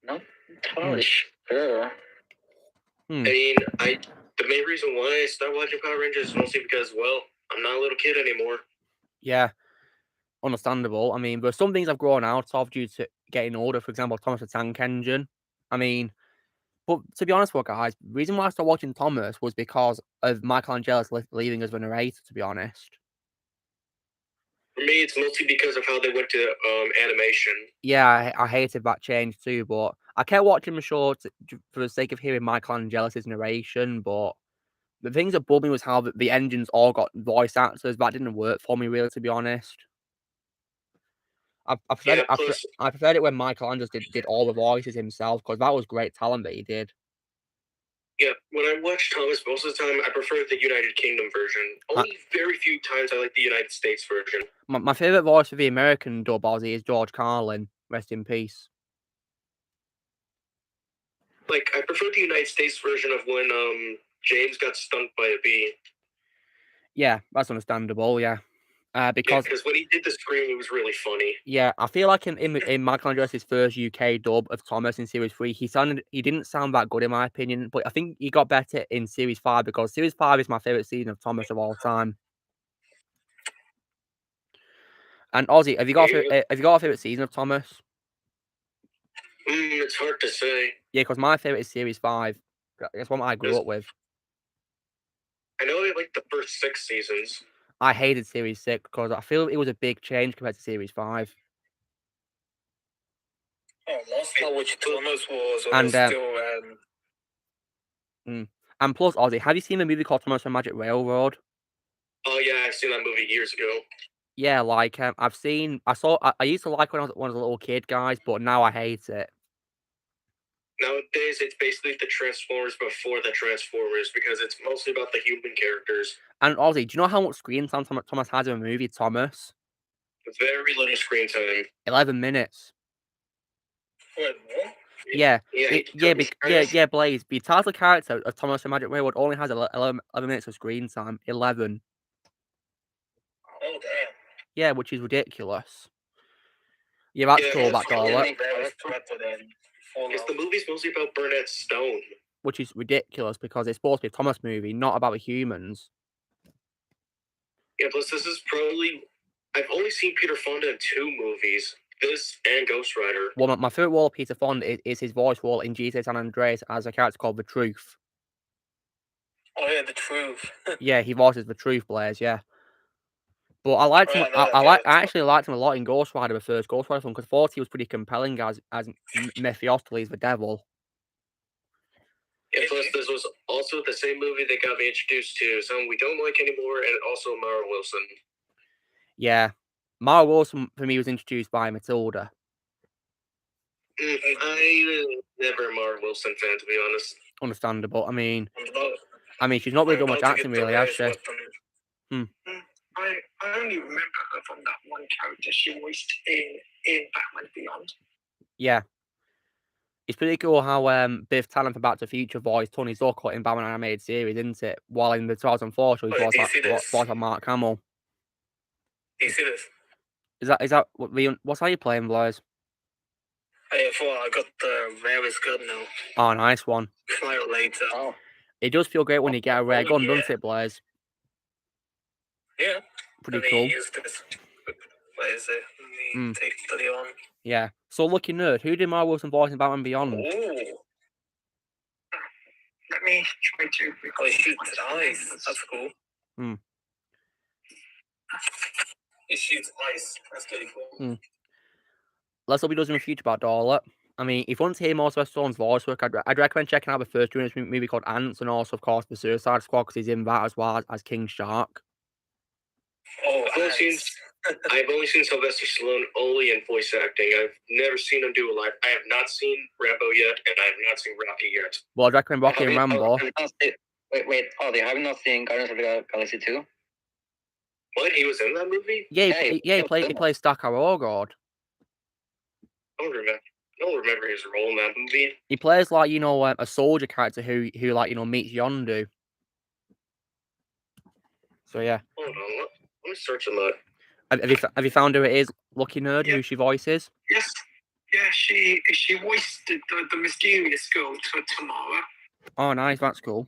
No, totally sure. I mean, the main reason why I stopped watching Power Rangers is mostly because, well, I'm not a little kid anymore. Yeah, understandable. I mean, there's some things I've grown out of due to getting older. For example, Thomas the Tank Engine. I mean, but to be honest, guys, the reason why I started watching Thomas was because of Michael Angelis leaving as the narrator. To be honest. For me, it's mostly because of how they went to animation. Yeah, I hated that change too, but I kept watching the show for the sake of hearing Michael Angelis' narration, but the things that bugged me was how the engines all got voice actors. That didn't work for me, really, to be honest. I preferred it when Michael Angelis did all the voices himself, because that was great talent that he did. Yeah, when I watch Thomas, most of the time I prefer the United Kingdom version. Only very few times I like the United States version. My favourite voice for the American dub Aussie is George Carlin. Rest in peace. Like, I prefer the United States version of when James got stung by a bee. Yeah, that's understandable, yeah. Because when he did the scream, it was really funny. Yeah, I feel like in Michael Angelis' first UK dub of Thomas in Series 3, he didn't sound that good in my opinion, but I think he got better in Series 5 because Series 5 is my favourite season of Thomas of all time. And Ozzy, have you got a favourite season of Thomas? It's hard to say. Yeah, because my favourite is Series 5. That's what I grew up with. I know I like the first 6 seasons. I hated Series 6 because I feel it was a big change compared to Series 5. Oh, last time which Thomas was still... And plus, Ozzy, have you seen the movie called Thomas and Magic Railroad? Oh yeah, I've seen that movie years ago. Yeah, like I used to like when I was a little kid, guys, but now I hate it. Nowadays, it's basically the Transformers before the Transformers because it's mostly about the human characters. And Ozzy, do you know how much screen time Thomas has in a movie, Thomas? Very little screen time. 11 minutes. Wait, what? Yeah, Blaze. The title character of Thomas the Magic Railroad only has 11 minutes of screen time. 11. Oh, damn. Yeah, which is ridiculous. Yeah, that's cool, back dollar. Because the movie's mostly about Burnett Stone. Which is ridiculous because it's supposed to be a Thomas movie, not about the humans. Yeah, plus this is probably... I've only seen Peter Fonda in 2 movies. This and Ghost Rider. Well, my favourite role of Peter Fonda is his voice role in GTA San Andreas as a character called The Truth. Oh yeah, The Truth. Yeah, he voices The Truth, Blaze, yeah. But I liked him. I actually liked him a lot in Ghost Rider, the first Ghost Rider film, because I thought he was pretty compelling as Mephistopheles, the devil. Yeah, plus this was also the same movie that got me introduced to someone we don't like anymore, and also Mara Wilson. Yeah, Mara Wilson for me was introduced by Matilda. I never a Mara Wilson fan, to be honest. Understandable. I mean, she's not really done much acting, really, has she? I only remember her from that one character she voiced in Batman Beyond. Yeah. It's pretty cool how Biff Tannen from Back to the Future voiced Tony Zucker in Batman animated series, isn't it? While in the 2004 show, he voiced on Mark Hamill. Do you see this? Is that what's how you playing, Blaze? I got the rarest gun now. Oh, nice one. Fire later. Oh. It does feel great when you get a rare gun, doesn't it, Blaze? Yeah. Pretty cool. What is it? Take study on. Yeah. So, Lucky Nerd, who did Mark Wilson voice in Batman Beyond? Ooh. Let me try to. Oh, he shoots ice. That's cool. He shoots ice. That's pretty cool. Let's hope he does in the future about Dorlet. I mean, if you want to hear more of Stone's voice work, I'd recommend checking out the first movie called Ants, and also, of course, the Suicide Squad, because he's in that as well as King Shark. Oh, I've only seen Sylvester Stallone only in voice acting. I've never seen him do a live. I have not seen Rambo yet, and I have not seen Rocky yet. Well, I'd recommend Rocky and Rambo. Wait, you haven't not seen Guardians of the Galaxy 2? What? He was in that movie? Yeah, he plays Stakar Orgord. I don't remember his role in that movie. He plays like, you know, a soldier character who like, you know, meets Yondu. So yeah. Hold on, let me search him up. Have you found who it is, Lucky Nerd, who she voices? Yes. Yeah, she voiced the mysterious girl to Tamara. Oh, nice. That's cool.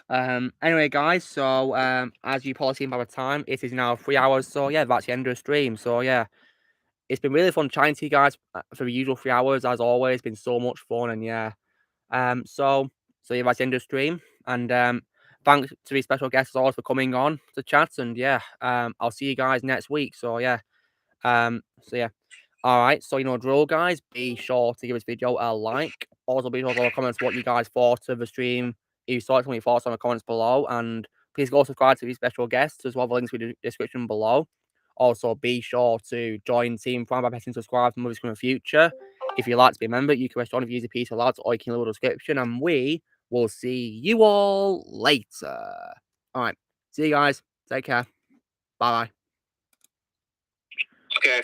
Anyway, guys, so as you probably seen by the time, it is now 3 hours. So yeah, that's the end of the stream. So yeah, it's been really fun chatting to you guys for the usual 3 hours. As always, it's been so much fun, and yeah, so yeah, that's the end of the stream. And thanks to the special guests as always for coming on to chat. And yeah, I'll see you guys next week. So yeah, all right. So you know, drill, guys. Be sure to give this video a like. Also, be sure to leave comments what you guys thought of the stream. If you saw it, tell me your thoughts on the comments below. And please go subscribe to these special guests as well. The links in the description below. Also, be sure to join Team Prime by pressing subscribe for movies coming in the future. If you'd like to be a member, you can join if you use a piece of lads, or you can leave a description. And we will see you all later. All right. See you guys. Take care. Bye-bye. Okay.